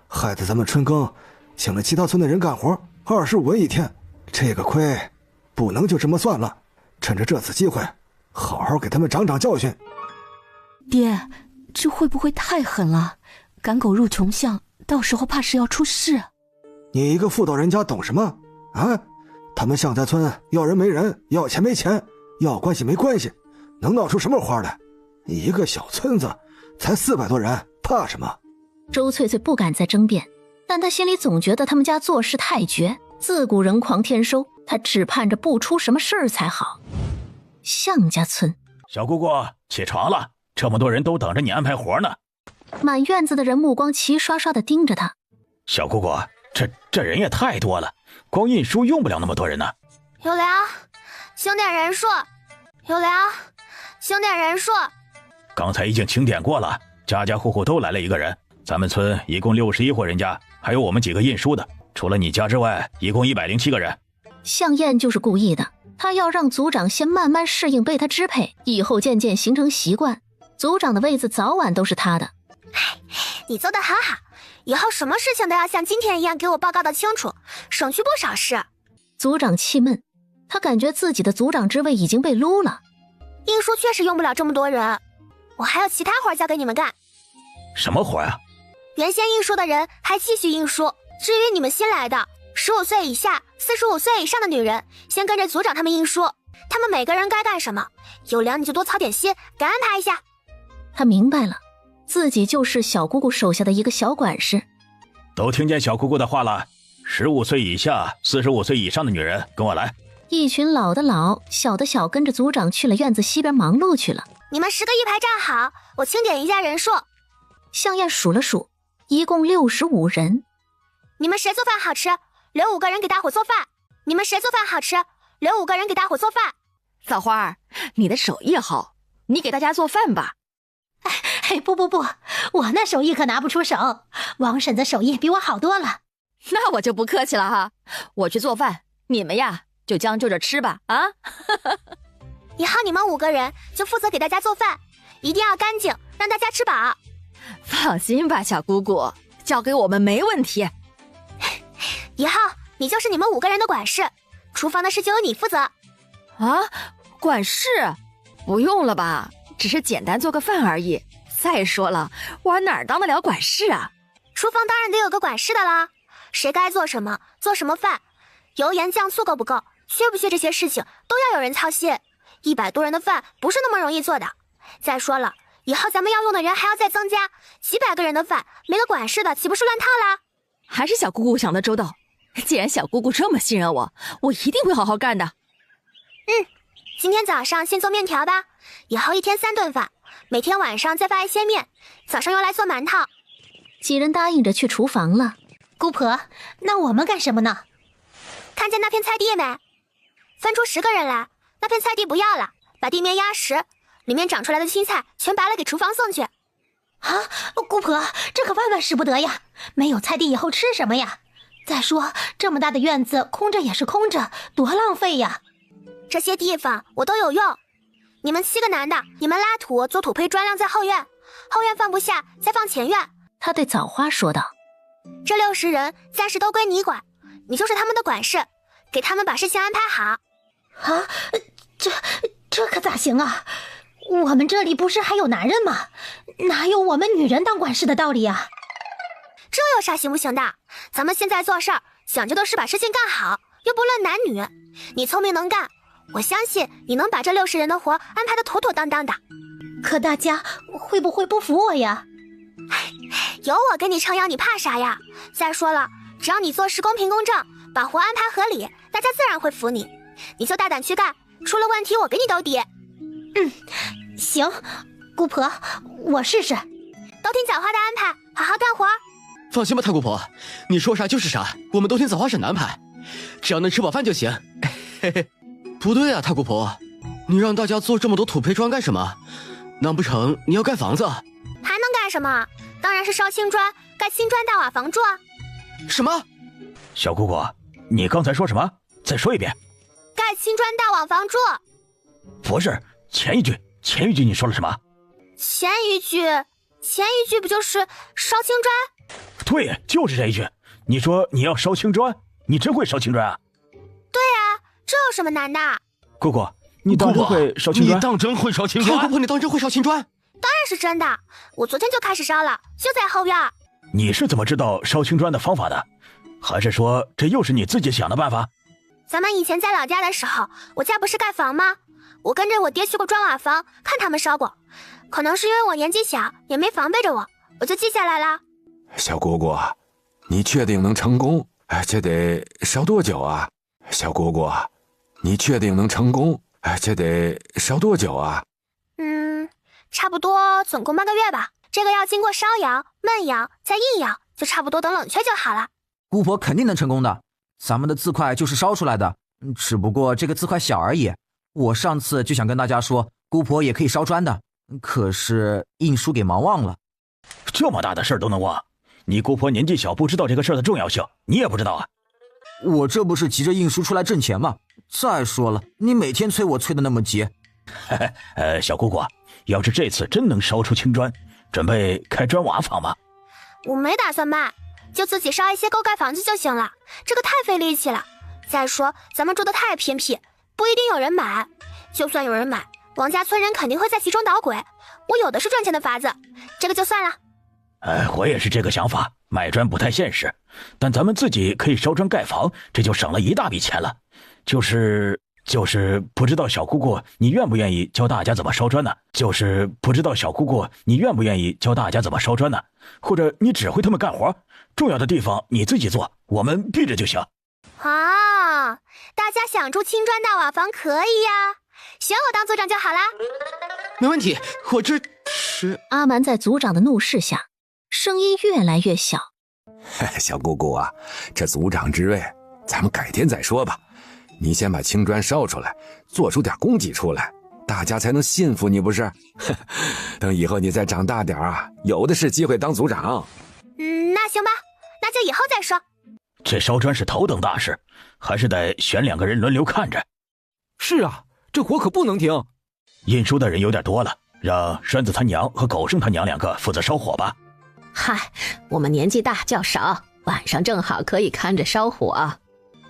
害得咱们春耕请了其他村的人干活，25文一天，这个亏不能就这么算了，趁着这次机会好好给他们长长教训。
爹，这会不会太狠了？赶狗入穷巷，到时候怕是要出事。
你一个妇道人家懂什么啊？他们向家村要人没人，要钱没钱，要关系没关系，能闹出什么花来？一个小村子才400多人，怕什么？
周翠翠不敢再争辩，但她心里总觉得他们家做事太绝，自古人狂天收，她只盼着不出什么事儿才好。向家村，
小姑姑起床了，这么多人都等着你安排活呢。
满院子的人目光齐刷刷地盯着她。
小姑姑，这人也太多了，光印书用不了那么多人呢。
有粮，请点人数。有粮，请点人数。
刚才已经清点过了，家家户户都来了一个人，咱们村一共61户人家，还有我们几个印书的，除了你家之外，一共107个人。
向燕就是故意的，他要让族长先慢慢适应被他支配，以后渐渐形成习惯。族长的位子早晚都是他的。
你做得很好，以后什么事情都要像今天一样给我报告的清楚，省去不少事。
族长气闷，他感觉自己的族长之位已经被撸了。
印书确实用不了这么多人，我还有其他活交给你们干。
什么活呀？
原先印书的人还继续印书，至于你们新来的15岁以下、45岁以上的女人，先跟着族长他们印书，他们每个人该干什么，有粮你就多操点心，给安排一下。
他明白了，自己就是小姑姑手下的一个小管事。
都听见小姑姑的话了，15岁以下、45岁以上的女人跟我来。
一群老的老，小的小，跟着族长去了院子西边忙碌去了。
你们10个一排站好，我清点一下人数。
向燕数了数，一共65人。
你们谁做饭好吃，留5个人给大伙做饭。你们谁做饭好吃，留5个人给大伙做饭。
枣花儿，你的手艺好，你给大家做饭吧。
不，我那手艺可拿不出手，王婶子手艺比我好多了。
那我就不客气了哈，我去做饭，你们呀就将就着吃吧啊！
以后你们5个人就负责给大家做饭，一定要干净，让大家吃饱。
放心吧，小姑姑，交给我们没问题。
以后你就是你们5个人的管事，厨房的事就由你负责。
啊，管事？不用了吧，只是简单做个饭而已。再说了，我哪当得了管事啊？
厨房当然得有个管事的啦，谁该做什么，做什么饭，油盐酱醋够不够，缺不缺这些事情都要有人操心。100多人的饭不是那么容易做的。再说了，以后咱们要用的人还要再增加，几百个人的饭没个管事的，岂不是乱套啦？
还是小姑姑想得周到。既然小姑姑这么信任我，我一定会好好干的。
今天早上先做面条吧，以后1天3顿饭，每天晚上再发一些面，早上又来做馒头。
几人答应着去厨房了。
姑婆，那我们干什么呢？
看见那片菜地没？分出10个人来，那片菜地不要了，把地面压实，里面长出来的青菜全拔了给厨房送去。
啊，姑婆，这可万万使不得呀！没有菜地以后吃什么呀？再说这么大的院子空着也是空着，多浪费呀！
这些地方我都有用。你们7个男的，你们拉土做土坯砖晾在后院，后院放不下再放前院。
他对枣花说道。
这60人暂时都归你管，你就是他们的管事，给他们把事情安排好。
啊，这可咋行啊？我们这里不是还有男人吗？哪有我们女人当管事的道理啊？
这有啥行不行的？咱们现在做事儿讲究的是把事情干好，又不论男女。你聪明能干，我相信你能把这60人的活安排得妥妥当当的。
可大家会不会不服我呀？
有我跟你撑腰，你怕啥呀？再说了，只要你做事公平公正，把活安排合理，大家自然会服你。你就大胆去干，出了问题我给你兜底。
行，姑婆，我试试。
都听枣花的安排，好好干活。
放心吧，太姑婆，你说啥就是啥，我们都听枣花婶的安排，只要能吃饱饭就行。嘿嘿，不对啊，太姑婆，你让大家做这么多土坯砖干什么？难不成你要盖房子？
还能干什么？当然是烧青砖，盖青砖大瓦房住啊。
什么？
小姑姑，你刚才说什么？再说一遍。
盖青砖大瓦房住。
不是，前一句你说了什么？
前一句不就是烧青砖？
对，就是这一句。你说你要烧青砖，你真会烧青砖啊？
对啊，这有什么难的？
姑姑，你当真会烧青砖？
你当真会烧青砖？
姑婆，你当真会烧青砖？
当然是真的，我昨天就开始烧了，就在后院。
你是怎么知道烧青砖的方法的？还是说这又是你自己想的办法？
咱们以前在老家的时候，我家不是盖房吗？我跟着我爹去过砖瓦房，看他们烧过。可能是因为我年纪小，也没防备着我就记下来了。
小姑姑，你确定能成功？这得烧多久啊？小姑姑，你确定能成功？这得烧多久啊？
差不多总共半个月吧。这个要经过烧窑、焖窑再硬窑，就差不多等冷却就好了。
姑婆肯定能成功的，咱们的字块就是烧出来的，只不过这个字块小而已。我上次就想跟大家说，姑婆也可以烧砖的，可是印书给忙忘了。
这么大的事儿都能忘？你姑婆年纪小，不知道这个事儿的重要性，你也不知道啊？
我这不是急着印书出来挣钱吗？再说了，你每天催我催的那么急。
小姑姑，要是这次真能烧出青砖，准备开砖瓦坊吗？
我没打算卖，就自己烧一些够盖房子就行了，这个太费力气了。再说咱们住的太偏僻，不一定有人买，就算有人买，王家村人肯定会在其中捣鬼。我有的是赚钱的法子，这个就算了。
我也是这个想法，卖砖不太现实，但咱们自己可以烧砖盖房，这就省了一大笔钱了。就是不知道小姑姑你愿不愿意教大家怎么烧砖呢？或者你指挥他们干活，重要的地方你自己做，我们避着就行。
啊，大家想住青砖大瓦房可以呀，选我当组长就好啦。
没问题，我支持。
阿蛮在组长的怒视下，声音越来越小。
小姑姑啊，这组长之位咱们改天再说吧。你先把青砖烧出来，做出点功绩出来，大家才能信服你不是？等以后你再长大点啊，有的是机会当组长。
那行吧，那就以后再说。
这烧砖是头等大事，还是得选2个人轮流看着。
是啊，这活可不能停。
印书的人有点多了，让栓子他娘和狗剩他娘2个负责烧火吧。
嗨，我们年纪大较少，晚上正好可以看着烧火。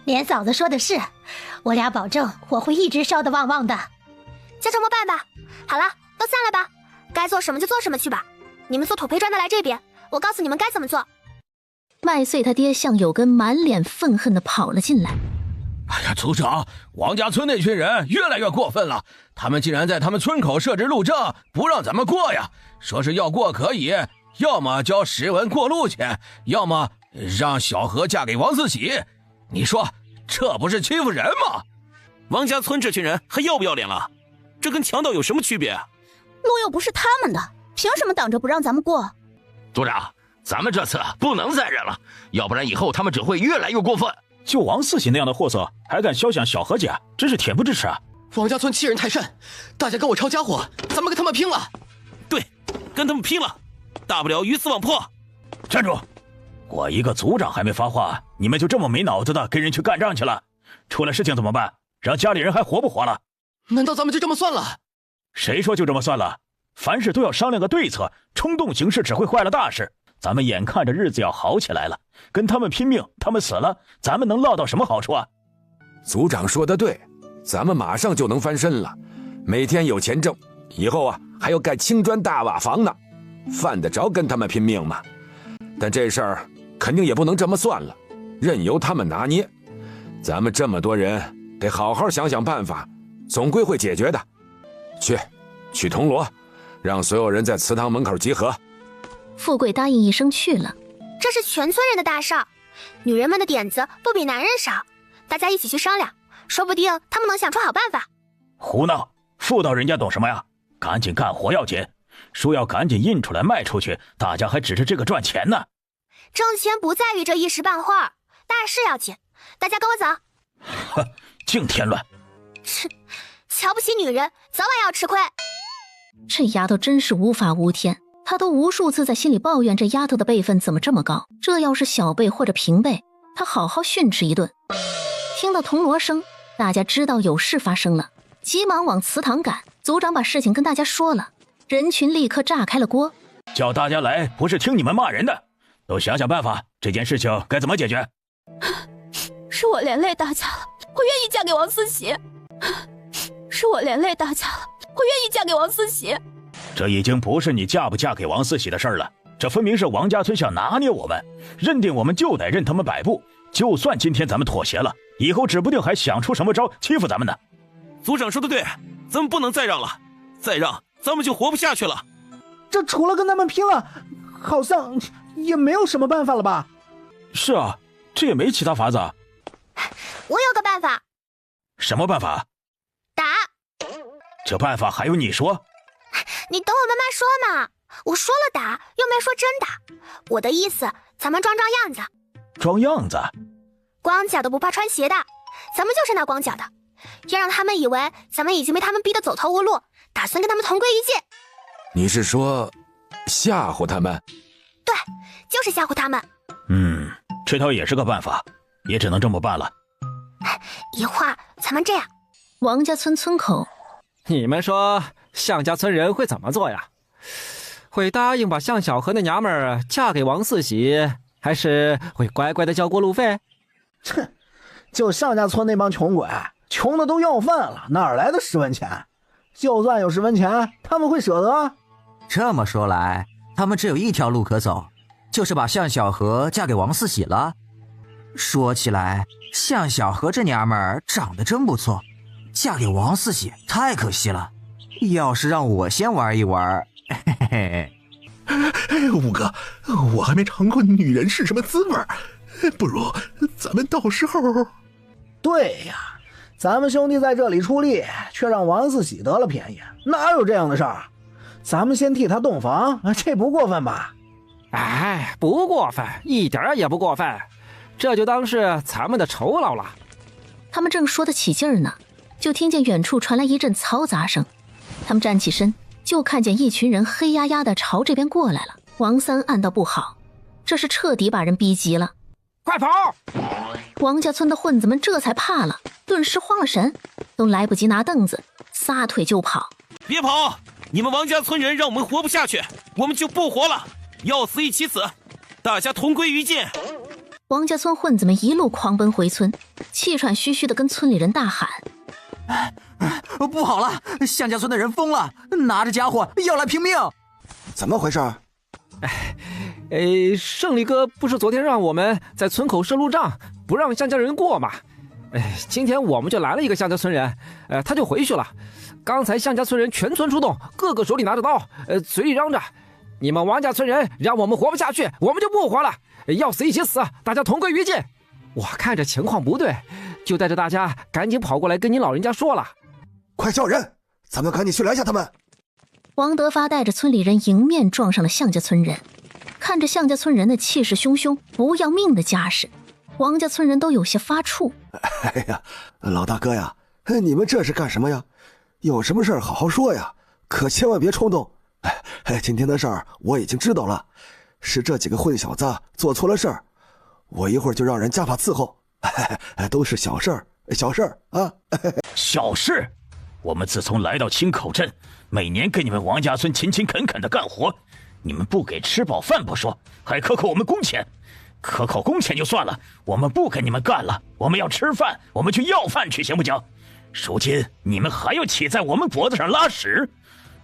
连嫂子说的是，我俩保证火会一直烧得旺旺的。
就这么办吧。好了，都散了吧，该做什么就做什么去吧。你们做土坯砖的来这边，我告诉你们该怎么做。
麦穗他爹向有根满脸愤恨地跑了进来。
哎呀，组长，王家村那群人越来越过分了，他们竟然在他们村口设置路障，不让咱们过呀！说是要过可以，要么交10文过路钱，要么让小何嫁给王四喜。你说这不是欺负人吗？
王家村这群人还要不要脸了？这跟强盗有什么区别？
路又不是他们的，凭什么挡着不让咱们过？
组长，咱们这次不能再忍了，要不然以后他们只会越来越过分。
就王四喜那样的货色，还敢肖想小何家，真是恬不知耻啊！
王家村欺人太甚，大家跟我抄家伙，咱们跟他们拼了！
对，跟他们拼了，大不了鱼死网破。
站住！我一个组长还没发话，你们就这么没脑子的跟人去干仗去了？出了事情怎么办？让家里人还活不活了？
难道咱们就这么算了？
谁说就这么算了？凡事都要商量个对策，冲动行事只会坏了大事。咱们眼看着日子要好起来了，跟他们拼命，他们死了，咱们能落到什么好处啊？
组长说的对，咱们马上就能翻身了，每天有钱挣，以后啊还要盖青砖大瓦房呢，犯得着跟他们拼命吗？但这事儿肯定也不能这么算了，任由他们拿捏。咱们这么多人，得好好想想办法，总归会解决的。去铜锣，让所有人在祠堂门口集合。
富贵答应一声去了。
这是全村人的大事，女人们的点子不比男人少，大家一起去商量，说不定他们能想出好办法。
胡闹，妇道人家懂什么呀？赶紧干活要紧，书要赶紧印出来卖出去，大家还指着这个赚钱呢。
挣钱不在于这一时半会儿，大事要紧，大家跟我走。
哼，净添乱。
瞧不起女人，早晚要吃亏。
这丫头真是无法无天，她都无数次在心里抱怨这丫头的辈分怎么这么高，这要是小辈或者平辈，她好好训斥一顿。听到铜锣声，大家知道有事发生了，急忙往祠堂赶。组长把事情跟大家说了，人群立刻炸开了锅。
叫大家来不是听你们骂人的，都想想办法，这件事情该怎么解决？
是我连累大家了，我愿意嫁给王思喜。是我连累大家了，我愿意嫁给王思喜。
这已经不是你嫁不嫁给王思喜的事儿了，这分明是王家村想拿捏我们，认定我们就得任他们摆布。就算今天咱们妥协了，以后指不定还想出什么招欺负咱们呢。
组长说的对，咱们不能再让了，再让咱们就活不下去了。
这除了跟他们拼了，好像也没有什么办法了吧？
是啊，这也没其他法子。
我有个办法。
什么办法？
打。
这办法还用你说？
你等我慢慢说嘛。我说了打，又没说真打。我的意思，咱们装样子。
装样子？
光脚的不怕穿鞋的，咱们就是那光脚的，要让他们以为咱们已经被他们逼得走投无路，打算跟他们同归于尽。
你是说吓唬他们？
对，就是吓唬他们。
这倒也是个办法，也只能这么办了。
一会儿咱们这样。
王家村村口，
你们说向家村人会怎么做呀？会答应把向小河那娘们儿嫁给王四喜，还是会乖乖的交过路费？
哼，就向家村那帮穷鬼，穷的都要饭了，哪来的10文钱？就算有10文钱，他们会舍得？
这么说来，他们只有一条路可走，就是把向小河嫁给王四喜了。说起来，向小河这娘们儿长得真不错，嫁给王四喜太可惜了。要是让我先玩一玩，嘿嘿。
五哥，我还没尝过女人是什么滋味，不如咱们到时候……
对呀，咱们兄弟在这里出力，却让王四喜得了便宜，哪有这样的事儿？咱们先替他洞房，这不过分吧？
哎，不过分，一点也不过分，这就当是咱们的酬劳了。
他们正说得起劲儿呢，就听见远处传来一阵嘈杂声。他们站起身，就看见一群人黑压压的朝这边过来了。王三暗道不好，这是彻底把人逼急了。
快跑！
王家村的混子们这才怕了，顿时慌了神，都来不及拿凳子，撒腿就跑。
别跑！你们王家村人让我们活不下去，我们就不活了，要死一起死，大家同归于尽。
王家村混子们一路狂奔回村，气喘吁吁地跟村里人大喊：
不好了，向家村的人疯了，拿着家伙要来拼命。
怎么回事？
胜利哥不是昨天让我们在村口设路障，不让向家人过吗？今天我们就来了一个向家村人，他就回去了。刚才向家村人全村出动，个个手里拿着刀，嘴里嚷着：你们王家村人让我们活不下去，我们就不活了，要死一起死，大家同归于尽。我看着情况不对，就带着大家赶紧跑过来跟您老人家说了。
快叫人，咱们赶紧去拦下他们。
王德发带着村里人迎面撞上了向家村人，看着向家村人的气势汹汹、不要命的架势，王家村人都有些发怵。
哎呀，老大哥呀，你们这是干什么呀？有什么事儿好好说呀，可千万别冲动。今天的事儿我已经知道了，是这几个混小子做错了事儿，我一会儿就让人加法伺候。都是小事儿，小事儿啊。
小事？我们自从来到青口镇，每年给你们王家村勤勤恳恳的干活，你们不给吃饱饭不说，还克扣我们工钱。克扣工钱就算了，我们不跟你们干了，我们要吃饭，我们去要饭去，行不行？如今你们还要骑在我们脖子上拉屎，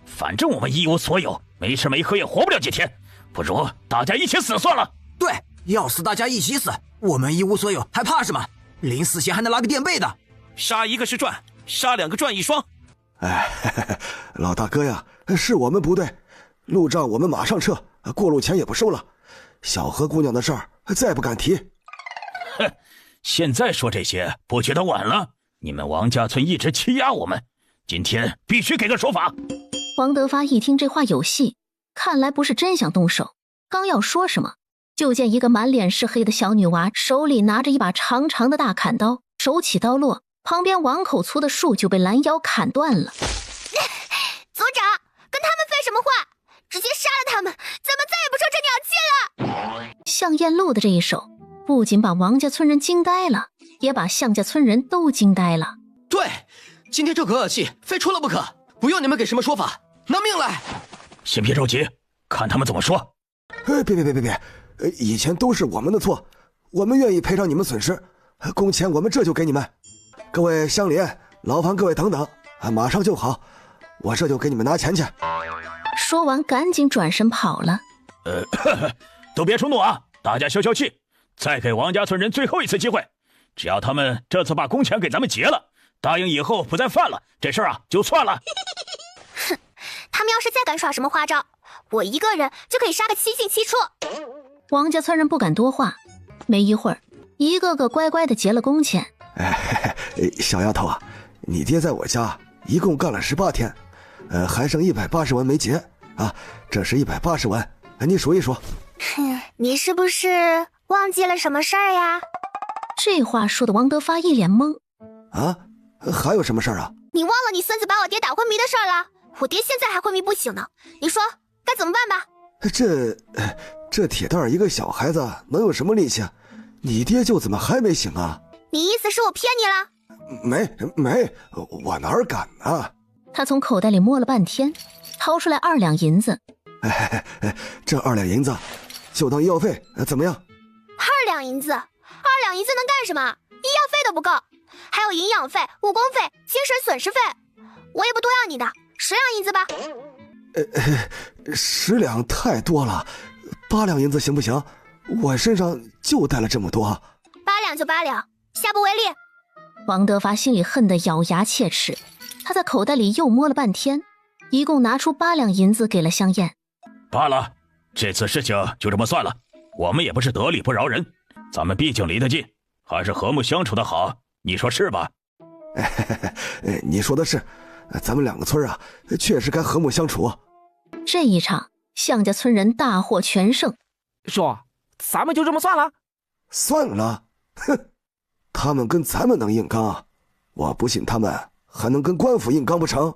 反正我们一无所有，没吃没喝也活不了几天，不如大家一起死算了。
对，要死大家一起死，我们一无所有还怕什么？临死前还能拉个垫背的。
杀一个是赚，杀2个赚1双。
老大哥呀，是我们不对，路障我们马上撤，过路钱也不收了。小何姑娘的事儿再不敢提。
哼，现在说这些不觉得晚了？你们王家村一直欺压我们，今天必须给个说法。
王德发一听这话有戏，看来不是真想动手，刚要说什么，就见一个满脸是黑的小女娃手里拿着一把长长的大砍刀，手起刀落，旁边碗口粗的树就被拦腰砍断了。
族长，跟他们废什么话？直接杀了他们，咱们再也不受这鸟气了。
向艳露的这一手不仅把王家村人惊呆了，也把向家村人都惊呆了。
对，今天这个恶气非出了不可，不用你们给什么说法，拿命来！
先别着急，看他们怎么说。
别，以前都是我们的错，我们愿意赔偿你们损失，工钱我们这就给你们。各位乡邻、劳烦各位等等，马上就好，我这就给你们拿钱去。
说完赶紧转身跑了。
都别冲动啊，大家消消气，再给王家村人最后一次机会，只要他们这次把工钱给咱们结了，答应以后不再犯了，这事儿啊就算了。
哼，他们要是再敢耍什么花招，我一个人就可以杀个七进七出。
王家村人不敢多话，没一会儿，一个个乖乖的结了工钱。
小丫头啊，你爹在我家一共干了18天，还剩180文没结啊，这是180文，你数一数。
你是不是忘记了什么事儿呀？
这话说的王德发一脸懵。
啊，还有什么事儿啊？
你忘了你孙子把我爹打昏迷的事儿了？我爹现在还昏迷不醒呢，你说该怎么办吧？
这铁蛋儿一个小孩子能有什么力气？你爹舅怎么还没醒啊？
你意思是我骗你了？
没，我哪儿敢呢？
他从口袋里摸了半天，掏出来2两银子。
这2两银子就当医药费，怎么样
？2两银子，2两银子能干什么？医药费都不够，还有营养费、误工费、精神损失费，我也不多要你的，10两银子吧。
10两太多了，8两银子行不行？我身上就带了这么多。
8两就8两，下不为例。
王德发心里恨得咬牙切齿，他在口袋里又摸了半天，一共拿出8两银子给了香艳。
罢了，这次事情就这么算了，我们也不是得理不饶人，咱们毕竟离得近，还是和睦相处的好，你说是吧？
你说的是，咱们2个村啊，确实该和睦相处。
这一场，向家村人大获全胜。
说，咱们就这么算了？
算了，哼，他们跟咱们能硬刚，我不信他们还能跟官府硬刚不成？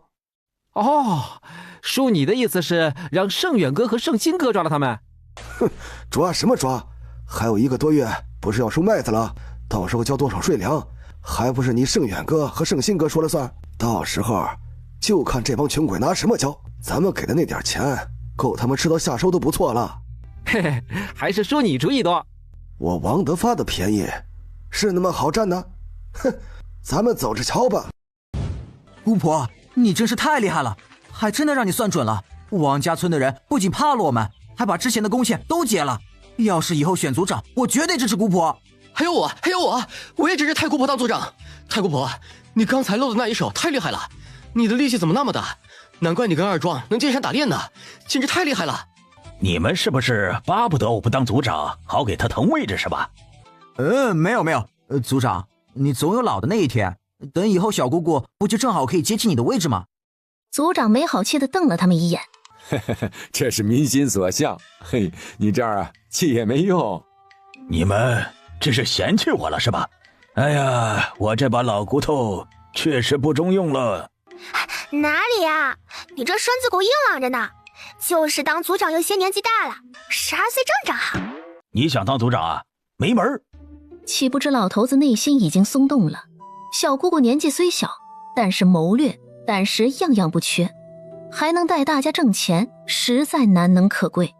哦，叔，你的意思是让盛远哥和盛新哥抓了他们？
哼，抓什么抓？还有1个多月，不是要收麦子了？到时候交多少税粮，还不是你盛远哥和盛新哥说了算？到时候就看这帮穷鬼拿什么交，咱们给的那点钱够他们吃到下手都不错了。
嘿嘿，还是叔你主意多。
我王德发的便宜是那么好占的？哼，咱们走着瞧吧。
姑婆，你真是太厉害了，还真的让你算准了。王家村的人不仅怕了我们，还把之前的工钱都结了。要是以后选族长，我绝对支持姑婆。
还有我也支持太姑婆当族长。太姑婆，你刚才露的那一手太厉害了，你的力气怎么那么大？难怪你跟二壮能进山打猎呢，简直太厉害了。
你们是不是巴不得我不当族长，好给他腾位置是吧？
没有，族长，你总有老的那一天，等以后小姑姑不就正好可以接替你的位置吗？
族长没好气地瞪了他们一眼。
这是民心所向，嘿，你这儿气也没用。
你们这是嫌弃我了是吧？哎呀，我这把老骨头确实不中用了。
哪里啊，你这身子骨硬朗着呢，就是当族长有些年纪大了，12岁正长。
你想当族长啊？没门儿！
岂不知老头子内心已经松动了。小姑姑年纪虽小，但是谋略、胆识样样不缺，还能带大家挣钱，实在难能可贵。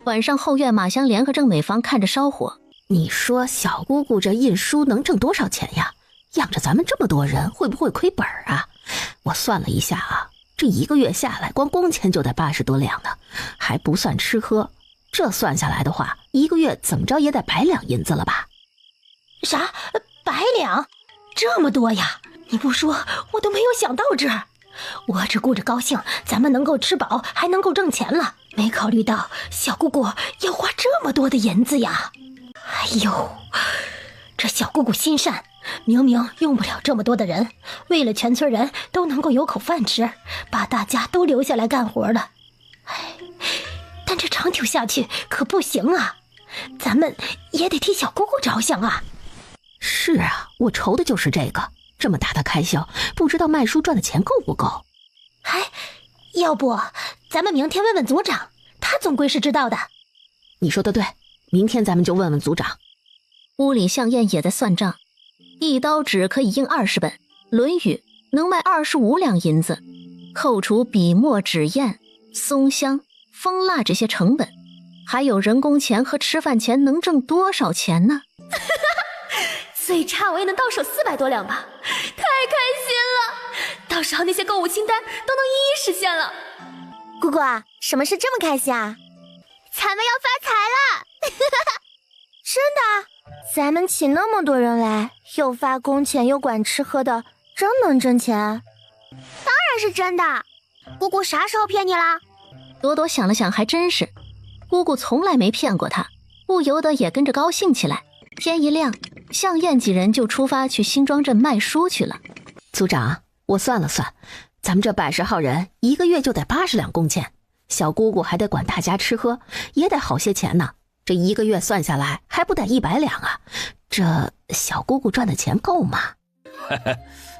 晚上后院，马香莲和郑美芳看着烧火。
你说小姑姑这印书能挣多少钱呀？养着咱们这么多人，会不会亏本啊？我算了一下啊，这1个月下来，光工钱就得80多两呢，还不算吃喝。这算下来的话，1个月怎么着也得100两银子了吧？
啥？100两？这么多呀？你不说我都没有想到这儿。我只顾着高兴咱们能够吃饱，还能够挣钱了，没考虑到小姑姑要花这么多的银子呀。哎呦，这小姑姑心善，明明用不了这么多的人，为了全村人都能够有口饭吃，把大家都留下来干活了。哎，但这长久下去可不行啊，咱们也得替小姑姑着想啊。
是啊，我愁的就是这个，这么大的开销，不知道卖书赚的钱够不够。
要不咱们明天问问族长，他总归是知道的。
你说的对，明天咱们就问问族长。
屋里向燕也在算账，一刀纸可以印20本，《论语》能卖25两银子，扣除笔墨纸砚、松香、蜂蜡这些成本，还有人工钱和吃饭钱，能挣多少钱呢？
最差我也能到手400多两吧，太开心了！到时候那些购物清单都能一一实现了。姑姑啊，什么事这么开心啊？咱们要发财了！真的？咱们请那么多人来，又发工钱又管吃喝的，真能挣钱？当然是真的。姑姑啥时候骗你啦？
朵朵想了想，还真是，姑姑从来没骗过她，不由得也跟着高兴起来。天一亮，向燕几人就出发去新庄镇卖书去了。
族长，我算了算，咱们这110号人1个月就得80两工钱，小姑姑还得管大家吃喝，也得好些钱呢。这1个月算下来还不得100两啊？这小姑姑赚的钱够吗？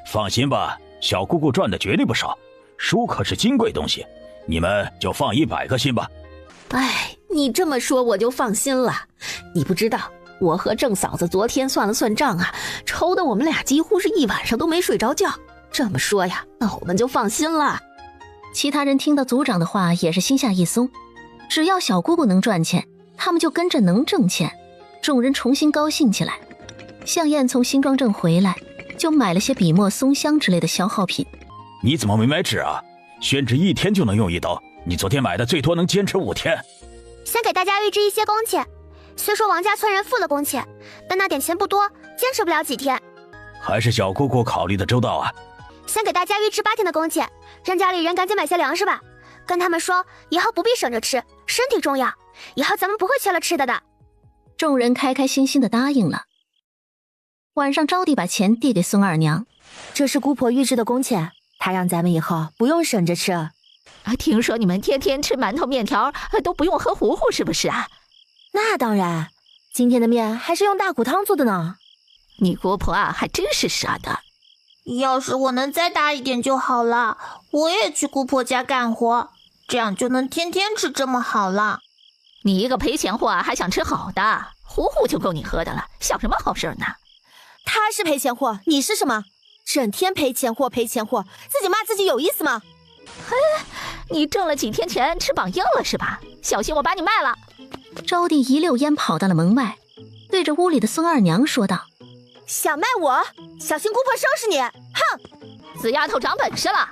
放心吧，小姑姑赚的绝对不少，书可是金贵东西，你们就放100个心吧。
哎，你这么说我就放心了。你不知道，我和郑嫂子昨天算了算账啊，愁得我们俩几乎是一晚上都没睡着觉。这么说呀，那我们就放心了。
其他人听到族长的话也是心下一松，只要小姑姑能赚钱，他们就跟着能挣钱。众人重新高兴起来。向燕从新庄镇回来，就买了些笔墨、松香之类的消耗品。
你怎么没买纸啊？宣纸1天就能用1刀，你昨天买的最多能坚持5天。
先给大家预支一些工钱，虽说王家村人付了工钱，但那点钱不多，坚持不了几天。
还是小姑姑考虑的周到啊。
先给大家预支8天的工钱，让家里人赶紧买些粮食吧。跟他们说，以后不必省着吃，身体重要，以后咱们不会缺了吃的的。
众人开开心心的答应了。晚上招娣把钱递给孙二娘，
这是姑婆预支的工钱，她让咱们以后不用省着吃。
听说你们天天吃馒头面条都不用喝糊糊是不是啊？
那当然，今天的面还是用大骨汤做的呢。
你姑婆啊还真是舍得。
要是我能再大一点就好了，我也去姑婆家干活，这样就能天天吃这么好了。
你一个赔钱货还想吃好的，糊糊就够你喝的了，想什么好事呢？
他是赔钱货，你是什么？整天赔钱货赔钱货，自己骂自己有意思吗？
嘿，你挣了几天钱翅膀硬了是吧？小心我把你卖了。
招娣一溜烟跑到了门外，对着屋里的孙二娘说道：
想卖我，小心姑婆收拾你！哼！
死丫头长本事了，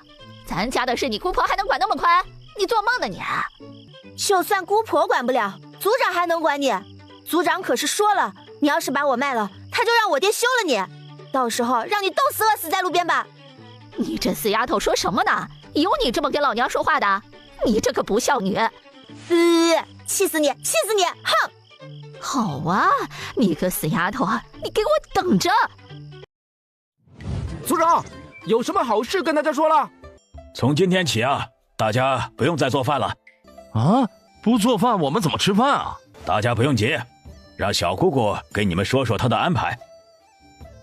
咱家的事你姑婆还能管那么宽？你做梦呢你！
就算姑婆管不了，族长还能管你？族长可是说了，你要是把我卖了，他就让我爹休了你，到时候让你冻死饿死在路边吧。
你这死丫头说什么呢？有你这么跟老娘说话的？你这个不孝女！
气死你！气死你！哼！
好啊，你个死丫头，你给我等着！
族长，有什么好事跟大家说了？
从今天起啊，大家不用再做饭了。
啊？不做饭我们怎么吃饭啊？
大家不用急，让小姑姑给你们说说她的安排。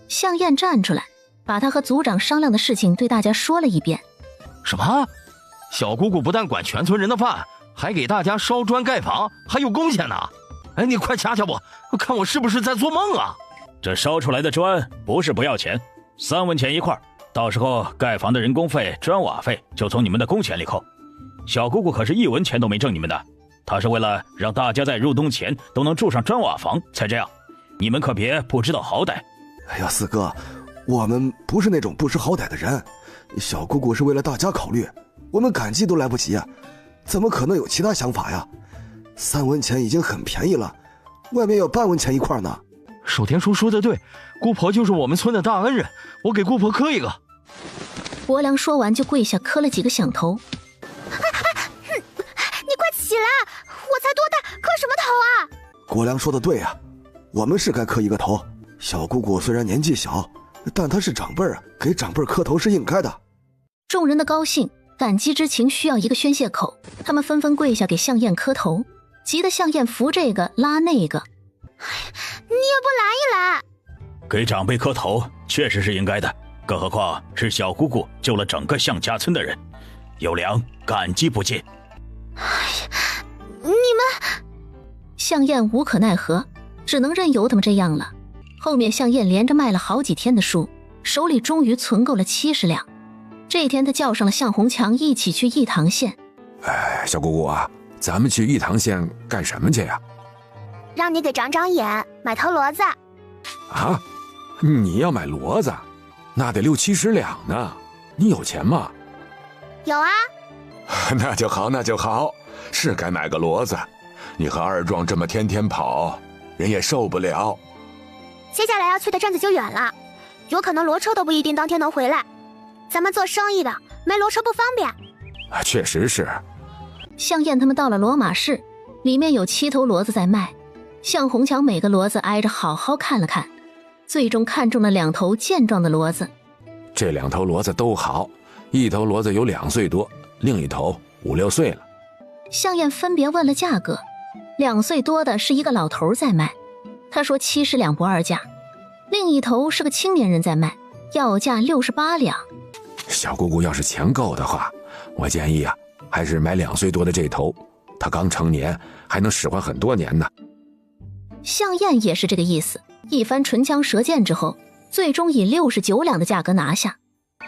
向燕站出来，把她和族长商量的事情对大家说了一遍。
什么？小姑姑不但管全村人的饭，还给大家烧砖盖房，还有工钱呢！哎，你快掐掐我，看我是不是在做梦啊？
这烧出来的砖不是不要钱，3文钱一块，到时候盖房的人工费、砖瓦费就从你们的工钱里扣。小姑姑可是1文钱都没挣你们的，她是为了让大家在入冬前都能住上砖瓦房才这样，你们可别不知道好歹。
哎呀，四哥，我们不是那种不识好歹的人，小姑姑是为了大家考虑，我们感激都来不及啊，怎么可能有其他想法呀？3文钱已经很便宜了，外面有半文钱一块呢。
守田叔说的对，姑婆就是我们村的大恩人，我给姑婆磕一个。
伯良说完就跪下磕了几个响头。
你快起来，我才多大，磕什么头啊？
国良说的对啊，我们是该磕一个头。小姑姑虽然年纪小，但她是长辈啊，给长辈磕头是应该的。
众人的高兴、感激之情需要一个宣泄口，他们纷纷跪下给向燕磕头，急得向燕扶这个拉那个。
你也不拦一拦？
给长辈磕头确实是应该的，更何况是小姑姑救了整个向家村的人，有良感激不尽。
你们……
向燕无可奈何，只能任由他们这样了。后面向燕连着卖了好几天的书，手里终于存够了70两。这天他叫上了向红强一起去义堂县。
哎，小姑姑啊，咱们去义堂县干什么去呀？
让你给长长眼，买头骡子。
啊，你要买骡子，那得60、70两呢，你有钱吗？
有啊。
那就好，那就好，是该买个骡子。你和二壮这么天天跑，人也受不了。
接下来要去的镇子就远了，有可能骡车都不一定当天能回来。咱们做生意的没骡车不方便。
确实是。
向燕他们到了骡马市，里面有7头骡子在卖。向红强每个骡子挨着好好看了看，最终看中了2头健壮的骡子。
这2头骡子都好，一头骡子有2岁多，另一头5、6岁了。
向燕分别问了价格，2岁多的是一个老头在卖，他说70两不二价；另一头是个青年人在卖，要价68两。
小姑姑要是钱够的话，我建议啊，还是买2岁多的这头，他刚成年，还能使唤很多年呢。
向燕也是这个意思，一番唇枪舌剑之后，最终以69两的价格拿下。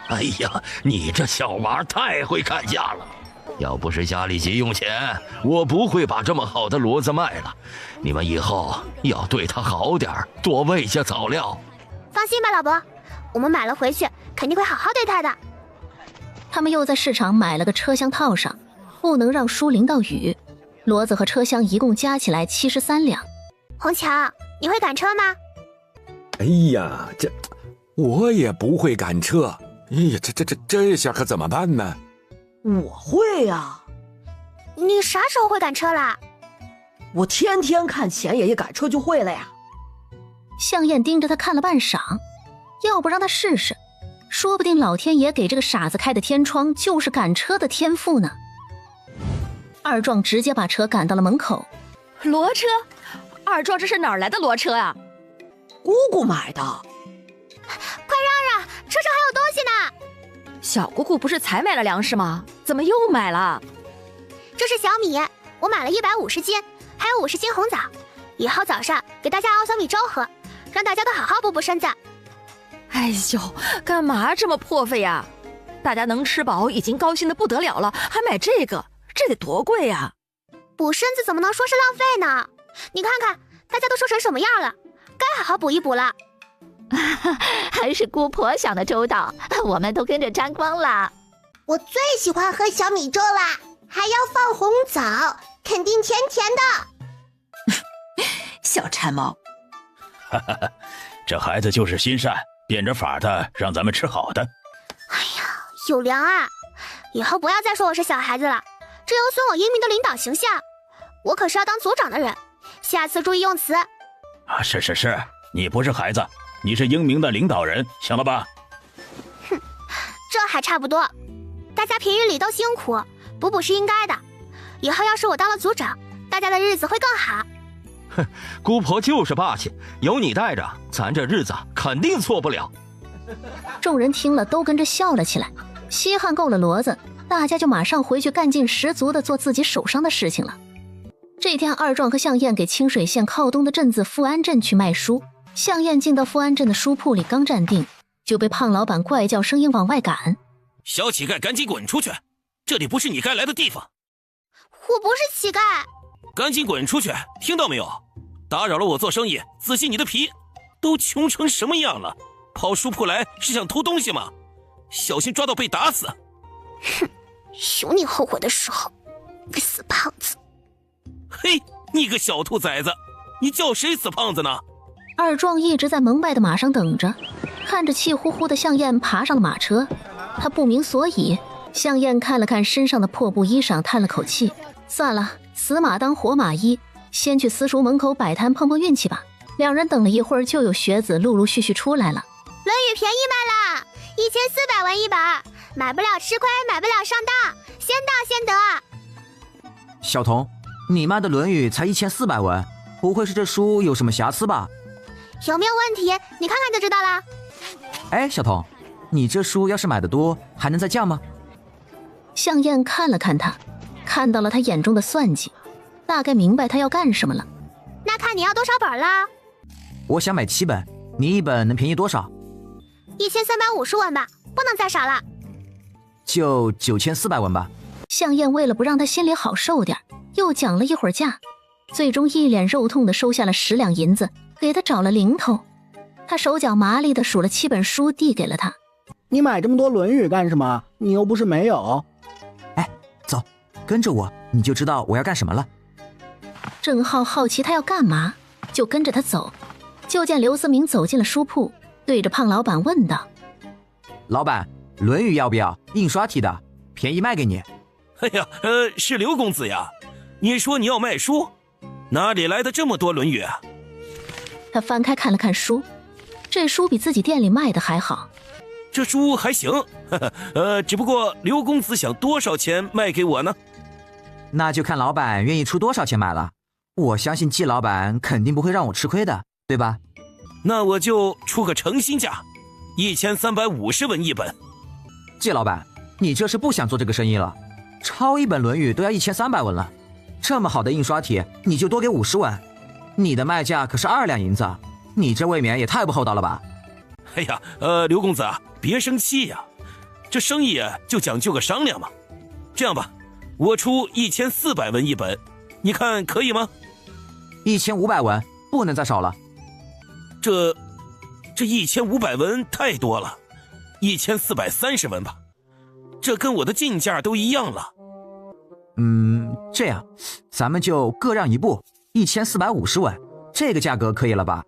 哎呀，你这小娃太会看价了！要不是家里急用钱，我不会把这么好的骡子卖了。你们以后要对它好点，多喂些草料。
放心吧，老伯，我们买了回去，肯定会好好对它的。
他们又在市场买了个车厢套上，不能让书淋到雨。骡子和车厢一共加起来73两。
红强，你会赶车吗？
哎呀，我也不会赶车。哎呀，这下可怎么办呢？
我会呀。
你啥时候会赶车啦？
我天天看钱爷爷赶车就会了呀。
向燕盯着他看了半晌，要不让他试试，说不定老天爷给这个傻子开的天窗就是赶车的天赋呢。二壮直接把车赶到了门口。
骡车？二壮这是哪儿来的骡车啊？
姑姑买的。
快让让，车上还有东西呢。
小姑姑不是才买了粮食吗？怎么又买了？
这是小米，我买了150斤，还有50斤红枣，以后早上给大家熬小米粥喝，让大家都好好补补身子。
哎呦，干嘛这么破费呀？大家能吃饱已经高兴的不得了了，还买这个，这得多贵呀！
补身子怎么能说是浪费呢？你看看，大家都瘦成什么样了，该好好补一补了。
还是姑婆想的周到，我们都跟着沾光了。
我最喜欢喝小米粥啦，还要放红枣，肯定甜甜的。
小馋猫，
这孩子就是心善，变着法的让咱们吃好的。
哎呀，有良啊！以后不要再说我是小孩子了，这有损我英明的领导形象。我可是要当组长的人，下次注意用词。
啊，是，你不是孩子，你是英明的领导人，行了吧？
哼，这还差不多。大家平日里都辛苦，补补是应该的。以后要是我当了组长，大家的日子会更好。
哼，姑婆就是霸气，有你带着，咱这日子肯定错不了。
众人听了都跟着笑了起来。稀罕够了骡子，大家就马上回去干劲十足的做自己手上的事情了。这天，二壮和向燕给清水县靠东的镇子富安镇去卖书。向燕进到富安镇的书铺里，刚站定，就被胖老板怪叫声音往外赶：“
小乞丐，赶紧滚出去！这里不是你该来的地方。”“
我不是乞丐。”“
赶紧滚出去，听到没有？打扰了我做生意，仔细你的皮！都穷成什么样了，跑书铺来是想偷东西吗？小心抓到被打死！”“
哼，有你后悔的时候，你死胖子！”“
嘿，你个小兔崽子，你叫谁死胖子呢？”
二壮一直在门外的马上等着，看着气呼呼的向燕爬上了马车，他不明所以。向燕看了看身上的破布衣裳，叹了口气，算了，死马当活马医，先去私塾门口摆摊碰碰运气吧。两人等了一会儿，就有学子陆陆续续出来了。
论语便宜卖了，1400文一本，买不了吃亏，买不了上当，先到先得。
小童，你卖的《论语》才1400文，不会是这书有什么瑕疵吧？
有没有问题？你看看就知道了。
哎，小童，你这书要是买的多，还能再降吗？
向燕看了看他，看到了他眼中的算计，大概明白他要干什么了。
那看你要多少本啦？
我想买7本，你一本能便宜多少
？1350文吧，不能再少了。
就9400文吧。
向燕为了不让他心里好受点，又讲了一会儿价，最终一脸肉痛的收下了10两银子，给他找了零头。他手脚麻利的数了7本书，递给了他。
你买这么多《论语》干什么？你又不是没有。
哎，走，跟着我，你就知道我要干什么了。
郑浩好奇他要干嘛，就跟着他走。就见刘思明走进了书铺，对着胖老板问道：“
老板，《论语》要不要？印刷体的，便宜卖给你。”“
哎呀，是刘公子呀，你说你要卖书，哪里来的这么多《论语》啊？”
他翻开看了看书，这书比自己店里卖的还好。
这书还行，只不过刘公子想多少钱卖给我呢？
那就看老板愿意出多少钱买了。我相信季老板肯定不会让我吃亏的，对吧？
那我就出个诚心价，1350文一本。
季老板，你这是不想做这个生意了？抄一本《论语》都要1300文了。这么好的印刷体，你就多给50文。你的卖价可是2两银子，你这未免也太不厚道了吧？
哎呀，刘公子啊，别生气呀，这生意就讲究个商量嘛。这样吧，我出1400文一本，你看可以吗
？1500文，不能再少了。
这1500文太多了，1430文吧，这跟我的进价都一样了。
这样，咱们就各让一步，1450文，这个价格可以了吧？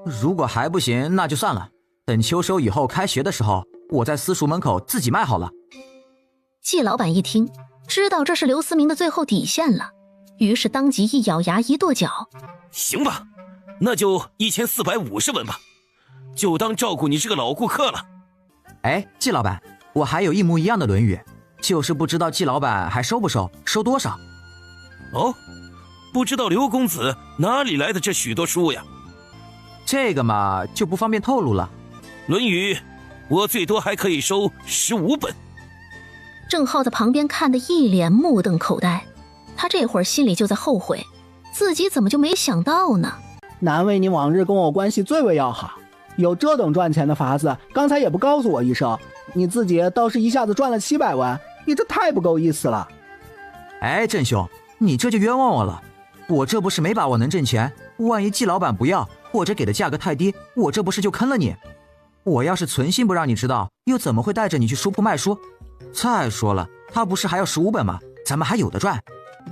如果还不行，那就算了。等秋收以后开学的时候，我在私塾门口自己卖好了。
季老板一听，知道这是刘思明的最后底线了，于是当即一咬牙一跺脚：
行吧，那就1450文吧，就当照顾你这个老顾客了。
哎，季老板，我还有一模一样的《论语》，就是不知道季老板还收不收，收多少？
哦，不知道刘公子哪里来的这许多书呀？
这个嘛，就不方便透露了。
《论语》，我最多还可以收15本。
郑浩在旁边看得一脸目瞪口呆，他这会儿心里就在后悔，自己怎么就没想到呢？
难为你往日跟我关系最为要好，有这等赚钱的法子，刚才也不告诉我一声，你自己倒是一下子赚了700文，你这太不够意思了。
哎，郑兄，你这就冤枉我了，我这不是没把握能挣钱，万一季老板不要，或者给的价格太低，我这不是就坑了你？我要是存心不让你知道，又怎么会带着你去书铺卖书？再说了，他不是还要15本吗？咱们还有的赚。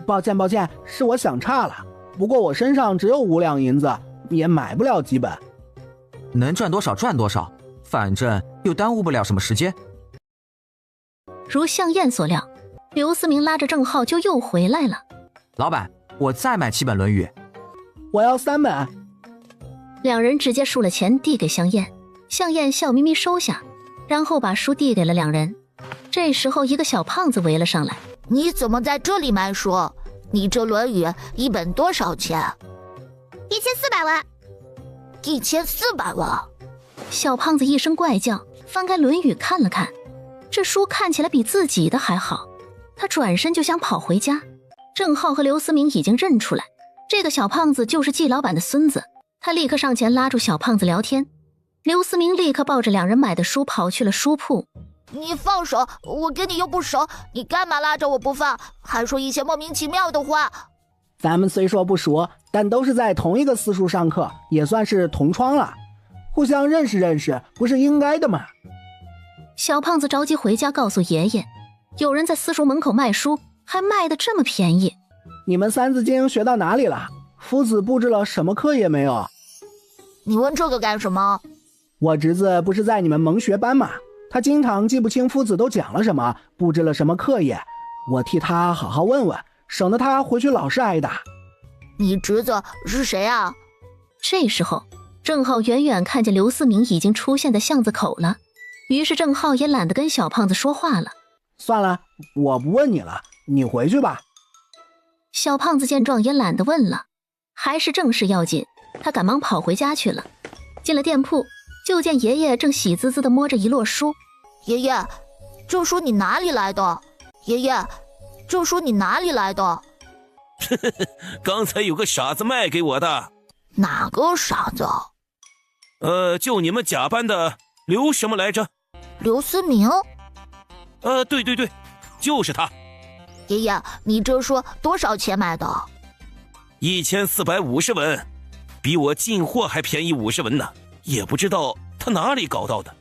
抱歉，是我想差了。不过我身上只有5两银子，也买不了几本。
能赚多少赚多少，反正又耽误不了什么时间。
如向燕所料，刘思明拉着郑浩就又回来了。
老板，我再买7本《论语》。
我要3本。
两人直接输了钱递给向燕，向燕笑眯眯收下，然后把书递给了两人。这时候一个小胖子围了上来：
你怎么在这里卖书？你这《论语》一本多少钱
？1400文。
1400文。
小胖子一声怪叫，翻开《论语》看了看，这书看起来比自己的还好。他转身就想跑回家。郑浩和刘思明已经认出来，这个小胖子就是季老板的孙子。他立刻上前拉住小胖子聊天。刘思明立刻抱着两人买的书跑去了书铺。
你放手，我跟你又不熟，你干嘛拉着我不放，还说一些莫名其妙的话？
咱们虽说不熟，但都是在同一个私塾上课，也算是同窗了，互相认识，不是应该的吗？
小胖子着急回家告诉爷爷，有人在私塾门口卖书，还卖得这么便宜。
你们三字经学到哪里了？夫子布置了什么课业没有？
你问这个干什么？
我侄子不是在你们蒙学班吗？他经常记不清夫子都讲了什么，布置了什么课业，我替他好好问问，省得他回去老是挨打。
你侄子是谁啊？
这时候郑浩远远看见刘思明已经出现在巷子口了，于是郑浩也懒得跟小胖子说话了。
算了，我不问你了，你回去吧。
小胖子见状也懒得问了，还是正事要紧，他赶忙跑回家去了。进了店铺，就见爷爷正喜滋滋地摸着一摞书。
爷爷，这书你哪里来的？爷爷，这书你哪里来的？
刚才有个傻子卖给我的。
哪个傻子？
就你们甲班的刘什么来着？
刘思明？
对，就是他。
爷爷，你这书多少钱买的
？1450文，比我进货还便宜50文呢，也不知道他哪里搞到的。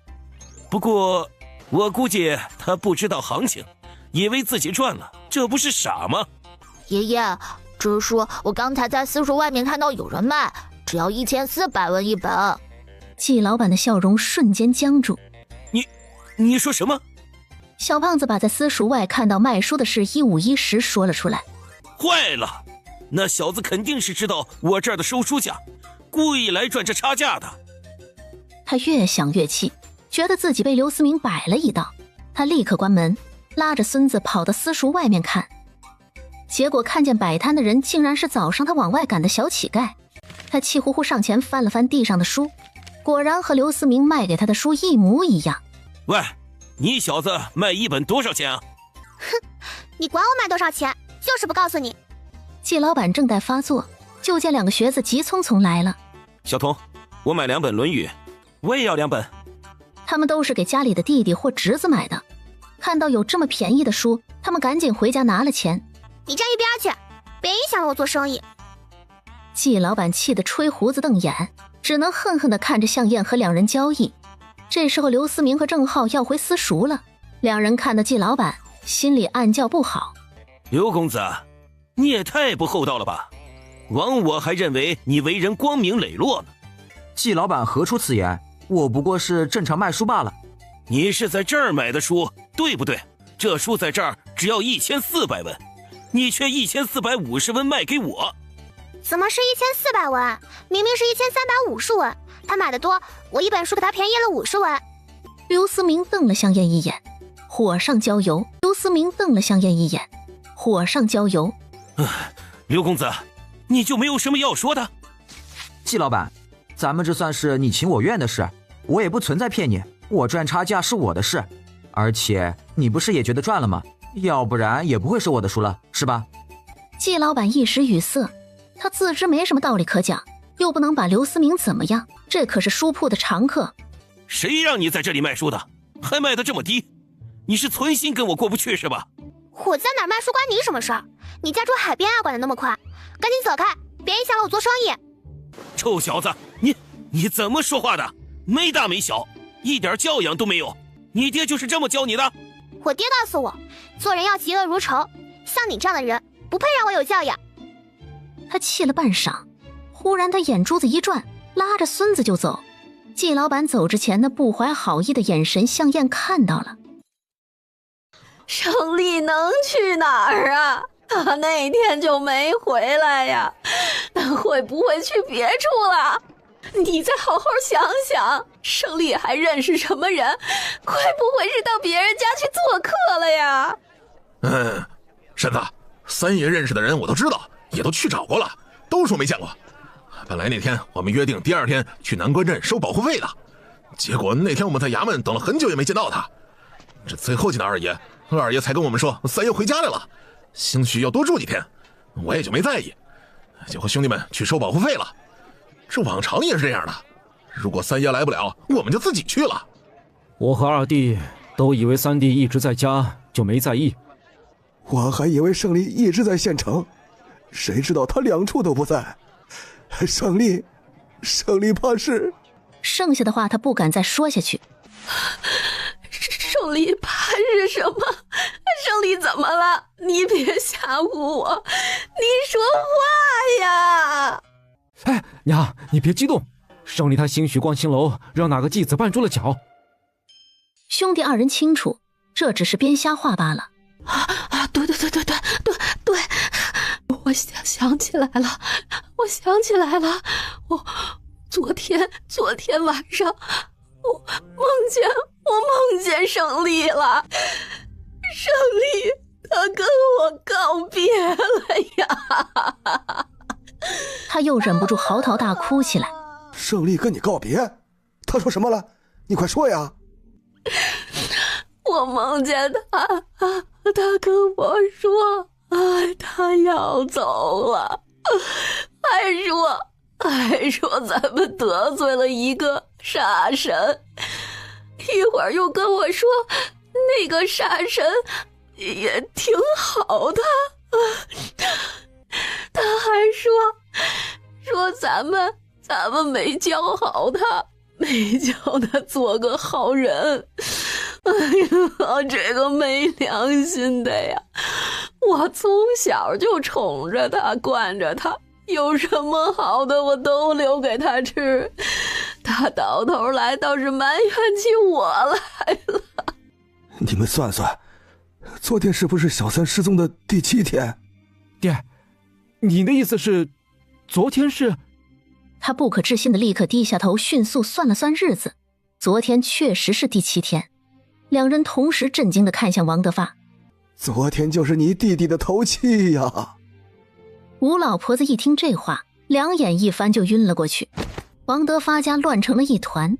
不过我估计他不知道行情，以为自己赚了，这不是傻吗？
爷爷，这书我刚才在私塾外面看到有人卖，只要1400文一本。
季老板的笑容瞬间僵住。
你说什么？
小胖子把在私塾外看到卖书的事一五一十说了出来。
坏了，那小子肯定是知道我这儿的收书价，故意来赚这差价的。
他越想越气，觉得自己被刘思明摆了一道。他立刻关门，拉着孙子跑到私塾外面看，结果看见摆摊的人竟然是早上他往外赶的小乞丐。他气呼呼上前翻了翻地上的书，果然和刘思明卖给他的书一模一样。
喂，你小子卖一本多少钱啊？
哼，你管我卖多少钱，就是不告诉你。
季老板正待发作，就见2个学子急匆匆来了。
小童，我买2本《论语》，我也要2本。
他们都是给家里的弟弟或侄子买的，看到有这么便宜的书，他们赶紧回家拿了钱。
你站一边去，别影响了我做生意。
季老板气得吹胡子瞪眼，只能恨恨地看着向燕和2人交易。这时候刘思明和郑浩要回私塾了，2人看到季老板，心里暗叫不好。
刘公子，你也太不厚道了吧！我还认为你为人光明磊落呢。
季老板何出此言？我不过是正常卖书罢了。
你是在这儿买的书，对不对？这书在这儿只要1400文，你却1450文卖给我。
怎么是1400文？明明是1350文。他买的多，我一本书给他便宜了50文。
刘思明瞪了向燕一眼，火上浇油。刘思明瞪了向燕一眼，火上浇油。
刘公子，你就没有什么要说的？
季老板，咱们这算是你情我愿的事，我也不存在骗你，我赚差价是我的事，而且你不是也觉得赚了吗？要不然也不会收我的书了，是吧？
季老板一时语塞，他自知没什么道理可讲，又不能把刘思明怎么样，这可是书铺的常客。
谁让你在这里卖书的？还卖得这么低？你是存心跟我过不去是吧？
我在哪儿卖书关你什么事儿？你家住海边啊，管得那么快？赶紧走开，别影响了我做生意。
臭小子，你怎么说话的？没大没小，一点教养都没有。你爹就是这么教你的？
我爹告诉我，做人要嫉恶如仇，像你这样的人不配让我有教养。
他气了半晌，忽然他眼珠子一转，拉着孙子就走。季老板走之前那不怀好意的眼神，向燕看到了。
胜利能去哪儿啊？他那天就没回来呀，他会不会去别处了？你再好好想想，胜利还认识什么人？会不会是到别人家去做客了呀？
婶子，三爷认识的人我都知道，也都去找过了，都说没见过。本来那天我们约定第2天去南关镇收保护费的，结果那天我们在衙门等了很久也没见到他。这最后见到二爷才跟我们说三爷回家来了，兴许要多住几天，我也就没在意，就和兄弟们去收保护费了。这往常也是这样的，如果三爷来不了，我们就自己去了。
我和二弟都以为三弟一直在家，就没在意。
我还以为胜利一直在县城，谁知道他2处都不在。胜利怕是……
剩下的话他不敢再说下去。
胜利怕是什么？胜利怎么了？你别吓唬我，你说话呀！
哎，娘，你别激动，胜利他兴许逛青楼，让哪个继子绊住了脚。
兄弟2人清楚，这只是编瞎话罢了。
对，我想起来了，我昨天晚上我梦见胜利了，胜利他跟我告别了呀。
他又忍不住嚎啕大哭起来。
胜利跟你告别？他说什么了？你快说呀！
我梦见他跟我说，他要走了，还说咱们得罪了一个杀神，一会儿又跟我说那个杀神也挺好的，他还说咱们没教好他，没教他做个好人。哎呀，这个没良心的呀！我从小就宠着他，惯着他，有什么好的我都留给他吃，他到头来倒是埋怨起我来了。
你们算算，昨天是不是小三失踪的第7天？
爹，你的意思是，昨天是……
他不可置信的立刻低下头，迅速算了算日子，昨天确实是第7天。2人同时震惊地看向王德发。
昨天就是你弟弟的头七呀！
吴老婆子一听这话，2眼一翻就晕了过去。王德发家乱成了一团。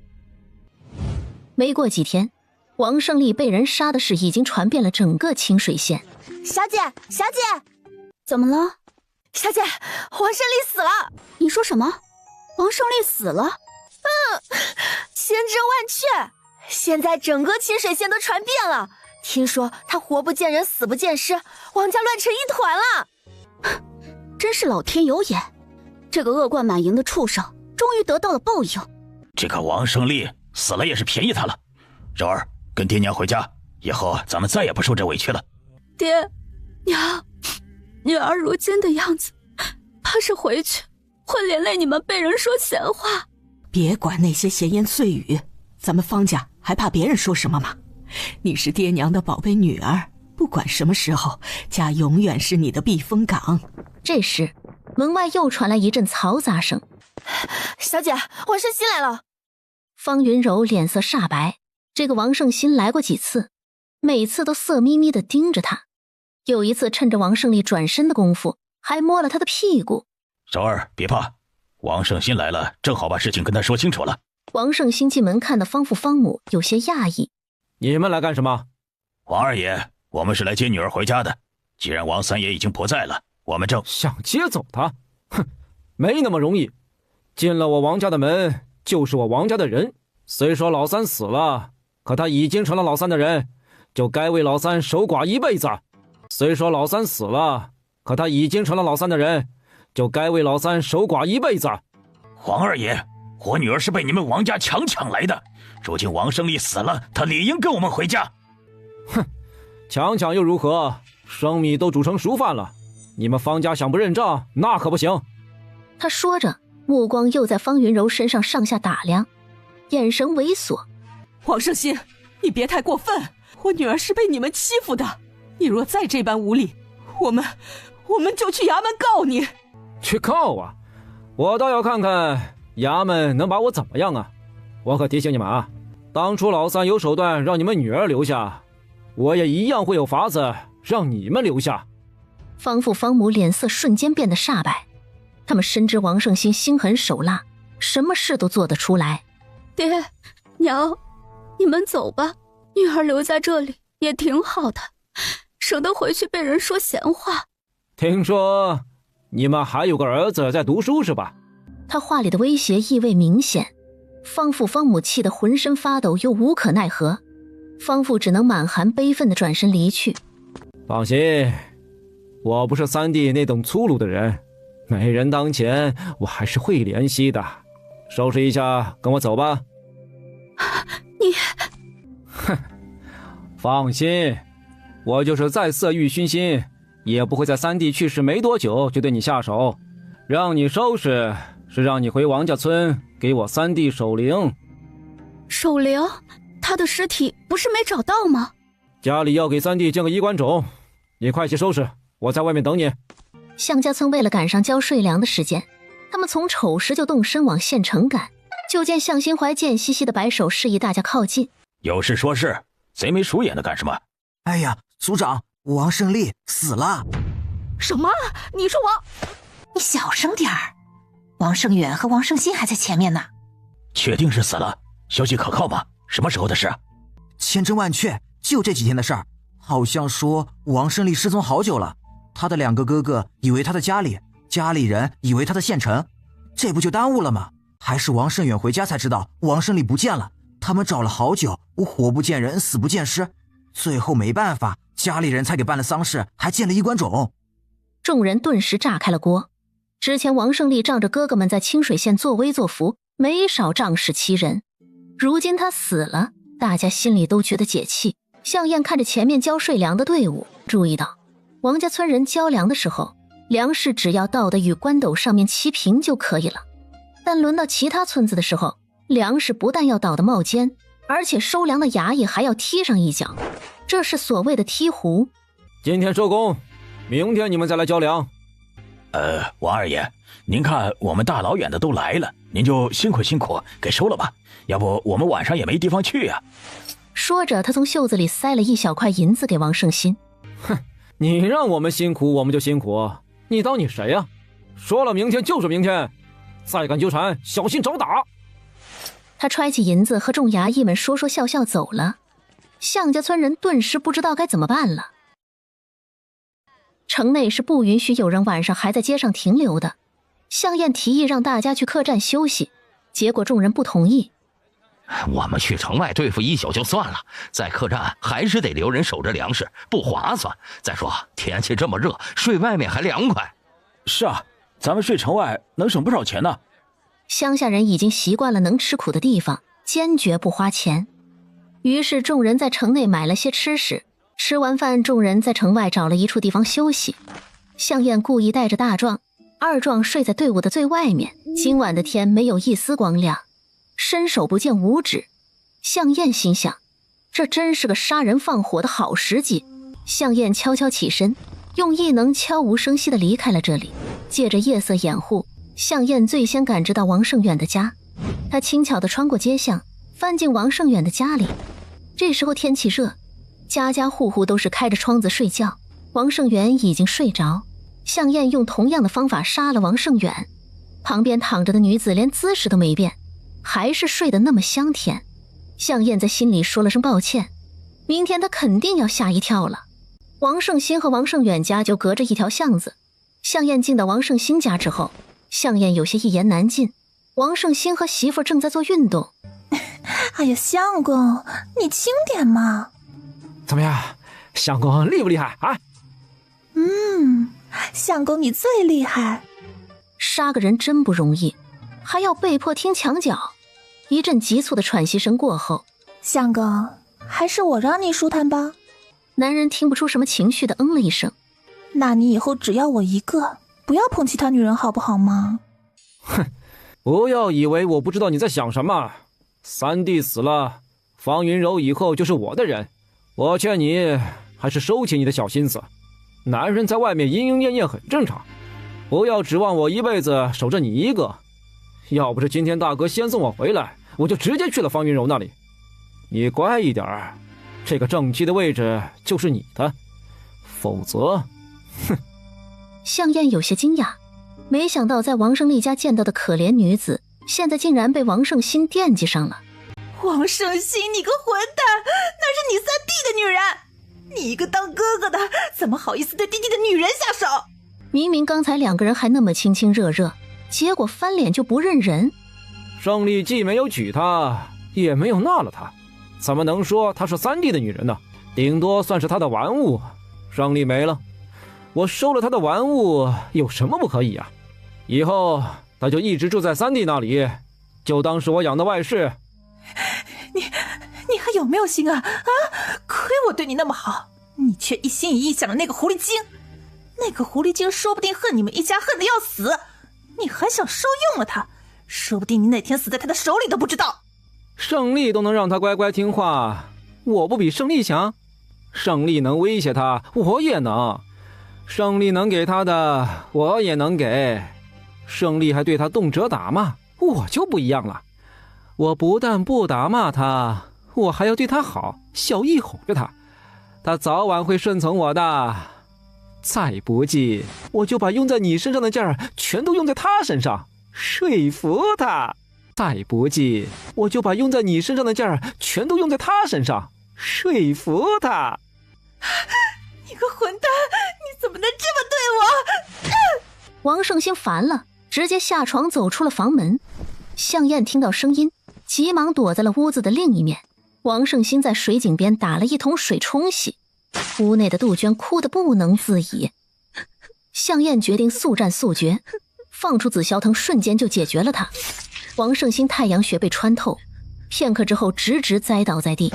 没过几天，王胜利被人杀的事已经传遍了整个清水县。
小姐，
怎么了？
小姐，王胜利死了！
你说什么？王胜利死了？
千真万确，现在整个清水县都传遍了。听说他活不见人，死不见尸，王家乱成一团了。
真是老天有眼，这个恶贯满盈的畜生终于得到了报应。
这个王胜利死了也是便宜他了。柔儿，跟爹娘回家，以后咱们再也不受这委屈了。
爹娘，女儿如今的样子，怕是回去会连累你们被人说闲话。
别管那些闲言碎语，咱们方家还怕别人说什么吗？你是爹娘的宝贝女儿，不管什么时候，家永远是你的避风港。
这时，门外又传来一阵嘈杂声。
小姐，王胜新来了。
方云柔脸色煞白，这个王胜新来过几次，每次都色眯眯地盯着他。有一次趁着王胜利转身的功夫，还摸了他的屁股。
柔儿，别怕，王胜新来了，正好把事情跟他说清楚了。
王胜新进门看到方父方母，有些讶异。
你们来干什么？
王二爷，我们是来接女儿回家的。既然王三爷已经不在了，我们正
想接走他？哼，没那么容易。进了我王家的门，就是我王家的人。虽说老三死了，可他已经成了老三的人，就该为老三守寡一辈子。虽说老三死了，可他已经成了老三的人，就该为老三守寡一辈子。
王二爷，我女儿是被你们王家强抢来的，如今王胜利死了，他理应跟我们回家。
哼，强抢又如何？生米都煮成熟饭了，你们方家想不认账，那可不行。
他说着，目光又在方云柔身上上下打量，眼神猥琐。
王胜新，你别太过分，我女儿是被你们欺负的，你若再这般无礼，我们就去衙门告你。
去告啊？我倒要看看衙门能把我怎么样啊！我可提醒你们啊，当初老三有手段让你们女儿留下，我也一样会有法子让你们留下。
方父方母脸色瞬间变得煞白，他们深知王胜新心狠手辣，什么事都做得出来。
爹娘，你们走吧，女儿留在这里也挺好的，省得回去被人说闲话。
听说你们还有个儿子在读书是吧？
他话里的威胁意味明显，方父方母气得浑身发抖，又无可奈何。方父只能满含悲愤地转身离去。
放心，我不是三弟那等粗鲁的人，美人当前，我还是会怜惜的。收拾一下，跟我走吧。
你，
哼，放心，我就是再色欲熏心，也不会在三弟去世没多久就对你下手。让你收拾，是让你回王家村给我三弟守灵。
守灵？他的尸体不是没找到吗？
家里要给三弟建个衣冠冢，你快去收拾，我在外面等你。
向家村为了赶上交税粮的时间，他们从丑时就动身往县城赶。就见向心怀贱兮兮的摆手示意大家靠近。
有事说事，贼眉鼠眼的干什么？
哎呀，族长，王胜利死了。
什么？你说我？
你小声点儿，王胜远和王胜新还在前面呢。
确定是死了？消息可靠吗？什么时候的事？
千真万确，就这几天的事儿。好像说王胜利失踪好久了，他的两个哥哥以为他在家里，家里人以为他在县城，这不就耽误了吗？还是王胜远回家才知道王胜利不见了，他们找了好久，我活不见人，死不见尸，最后没办法，家里人才给办了丧事，还建了衣冠冢。
众人顿时炸开了锅。之前王胜利仗着哥哥们在清水县作威作福，没少仗势欺人，如今他死了，大家心里都觉得解气。向燕看着前面交税粮的队伍，注意到王家村人交粮的时候，粮食只要倒得与官斗上面齐平就可以了，但轮到其他村子的时候，粮食不但要倒得冒尖，而且收粮的衙役还要踢上一脚，这是所谓的踢胡。
今天收工，明天你们再来交粮。
王二爷，您看我们大老远的都来了，您就辛苦辛苦给收了吧，要不我们晚上也没地方去呀。
说着，他从袖子里塞了一小块银子给王胜新。
哼，你让我们辛苦我们就辛苦，你当你谁呀？说了明天就是明天，再敢纠缠，小心找打。
他揣起银子和众衙役们说说笑笑走了。向家村人顿时不知道该怎么办了。城内是不允许有人晚上还在街上停留的。向燕提议让大家去客栈休息，结果众人不同意。
我们去城外对付一宿就算了，在客栈还是得留人守着粮食，不划算。再说天气这么热，睡外面还凉快。
是啊，咱们睡城外能省不少钱呢。
乡下人已经习惯了能吃苦的地方，坚决不花钱。于是众人在城内买了些吃食，吃完饭，众人在城外找了一处地方休息。向燕故意带着大壮、二壮睡在队伍的最外面。今晚的天没有一丝光亮，伸手不见五指。向燕心想，这真是个杀人放火的好时机。向燕悄悄起身，用异能悄无声息地离开了这里。借着夜色掩护，向燕最先感知到王胜远的家。他轻巧地穿过街巷，翻进王胜远的家里。这时候天气热，家家户户都是开着窗子睡觉。王胜远已经睡着，向燕用同样的方法杀了王胜远。旁边躺着的女子连姿势都没变，还是睡得那么香甜。向燕在心里说了声抱歉，明天她肯定要吓一跳了。王胜新和王胜远家就隔着一条巷子。向燕进到王胜新家之后，向燕有些一言难尽。王胜新和媳妇正在做运动。
哎呀，相公，你轻点嘛。
怎么样，相公厉不厉害啊？
相公你最厉害。
杀个人真不容易，还要被迫听墙角。一阵急促的喘息声过后，
相公，还是我让你舒坦吧。
男人听不出什么情绪的嗯了一声。
那你以后只要我一个，不要碰其他女人好不好吗？
哼，不要以为我不知道你在想什么。三弟死了，方云柔以后就是我的人。我劝你还是收起你的小心思。男人在外面莺莺燕燕很正常，不要指望我一辈子守着你一个。要不是今天大哥先送我回来，我就直接去了方云柔那里。你乖一点儿，这个正妻的位置就是你的，否则，哼。
向燕有些惊讶，没想到在王胜利家见到的可怜女子，现在竟然被王胜新惦记上了。
王胜新，你个混蛋，那是你三弟的女人，你一个当哥哥的，怎么好意思对弟弟的女人下手？
明明刚才两个人还那么亲亲热热，结果翻脸就不认人。
胜利既没有娶她，也没有纳了她，怎么能说她是三弟的女人呢？顶多算是她的玩物。胜利没了，我收了她的玩物，有什么不可以啊？以后她就一直住在三弟那里，就当是我养的外室。
你还有没有心啊？亏我对你那么好，你却一心一意想着那个狐狸精。那个狐狸精说不定恨你们一家恨得要死，你还想收用了他，说不定你哪天死在他的手里都不知道。
胜利都能让他乖乖听话，我不比胜利强？胜利能威胁他，我也能。胜利能给他的，我也能给。胜利还对他动辄打骂，我就不一样了。我不但不打骂他，我还要对他好，小意哄着他，他早晚会顺从我的。再不济，我就把用在你身上的劲儿全都用在他身上，说服他。再不济，我就把用在你身上的劲儿全都用在他身上，说服他。
你个混蛋，你怎么能这么对我？
王胜新烦了，直接下床走出了房门。向燕听到声音，急忙躲在了屋子的另一面。王胜新在水井边打了一桶水冲洗，屋内的杜鹃哭得不能自已。向燕决定速战速决，放出紫霄藤瞬间就解决了他。王胜新太阳穴被穿透，片刻之后直直栽倒在地。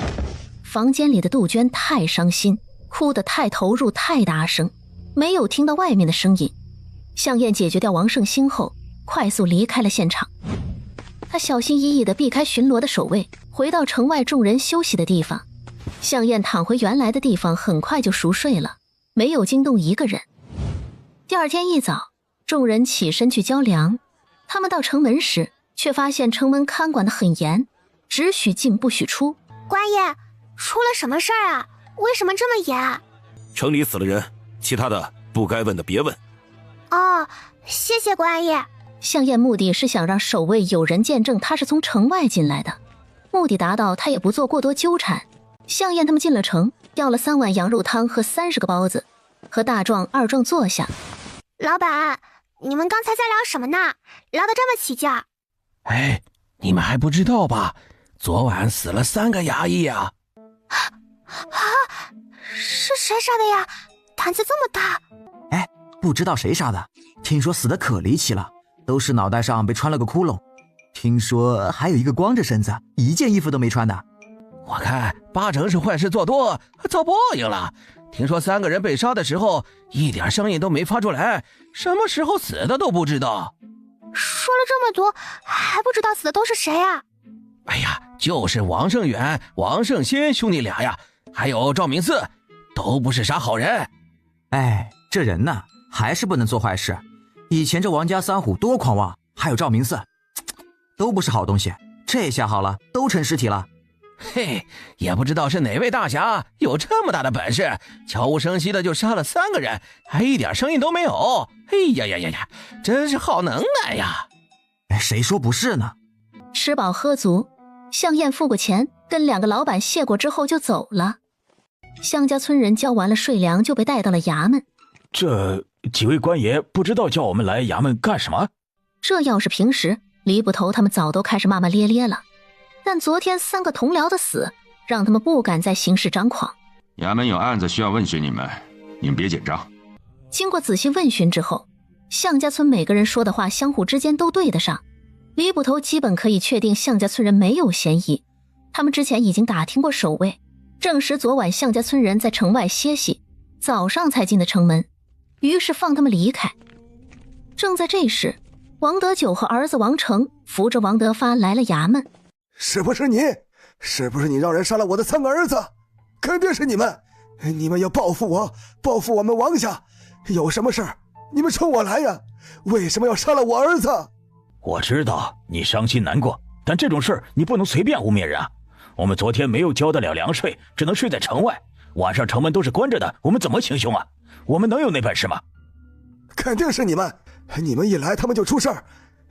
房间里的杜鹃太伤心，哭得太投入太大声，没有听到外面的声音。向燕解决掉王胜新后，快速离开了现场。他小心翼翼地避开巡逻的守卫，回到城外众人休息的地方。向燕躺回原来的地方，很快就熟睡了，没有惊动一个人。第二天一早，众人起身去交粮。他们到城门时，却发现城门看管得很严，只许进不许出。
官爷，出了什么事儿啊？为什么这么严？
城里死了人，其他的不该问的别问。
哦，谢谢官爷。
向燕目的是想让守卫有人见证他是从城外进来的，目的达到，他也不做过多纠缠。向燕他们进了城，要了3碗羊肉汤和30个包子，和大壮、二壮坐下。
老板，你们刚才在聊什么呢？聊得这么起劲儿？
哎，你们还不知道吧？昨晚死了3个衙役啊！
是谁杀的呀？胆子这么大？
哎，不知道谁杀的，听说死得可离奇了，都是脑袋上被穿了个窟窿。听说还有一个光着身子，一件衣服都没穿的。
我看8成是坏事做多，遭报应了。听说3个人被杀的时候，一点声音都没发出来，什么时候死的都不知道。
说了这么多，还不知道死的都是谁呀？
哎呀，就是王胜远、王胜先兄弟俩呀，还有赵明寺，都不是啥好人。
哎，这人呢，还是不能做坏事。以前这王家3虎多狂妄，还有赵明寺，都不是好东西。这下好了，都成尸体了。
嘿，也不知道是哪位大侠有这么大的本事，悄无声息的就杀了3个人，还一点声音都没有。哎呀呀呀呀，真是好能耐呀！
谁说不是呢？
吃饱喝足，向燕付过钱，跟2个老板谢过之后就走了。向家村人交完了税粮，就被带到了衙门。
这几位官爷不知道叫我们来衙门干什么？
这要是平时，李捕头他们早都开始骂骂咧咧了。但昨天3个同僚的死，让他们不敢再行事张狂。
衙门有案子需要问询你们别紧张。
经过仔细问询之后，向家村每个人说的话相互之间都对得上。李捕头基本可以确定向家村人没有嫌疑。他们之前已经打听过守卫，证实昨晚向家村人在城外歇息，早上才进的城门，于是放他们离开。正在这时，王德久和儿子王成扶着王德发来了衙门。
是不是你？是不是你让人杀了我的3个儿子？肯定是你们！你们要报复我，报复我们王家！有什么事儿，你们冲我来呀！为什么要杀了我儿子？
我知道你伤心难过，但这种事你不能随便污蔑人啊！我们昨天没有交得了粮税，只能睡在城外，晚上城门都是关着的，我们怎么行凶啊？我们能有那本事吗？
肯定是你们！你们一来他们就出事儿，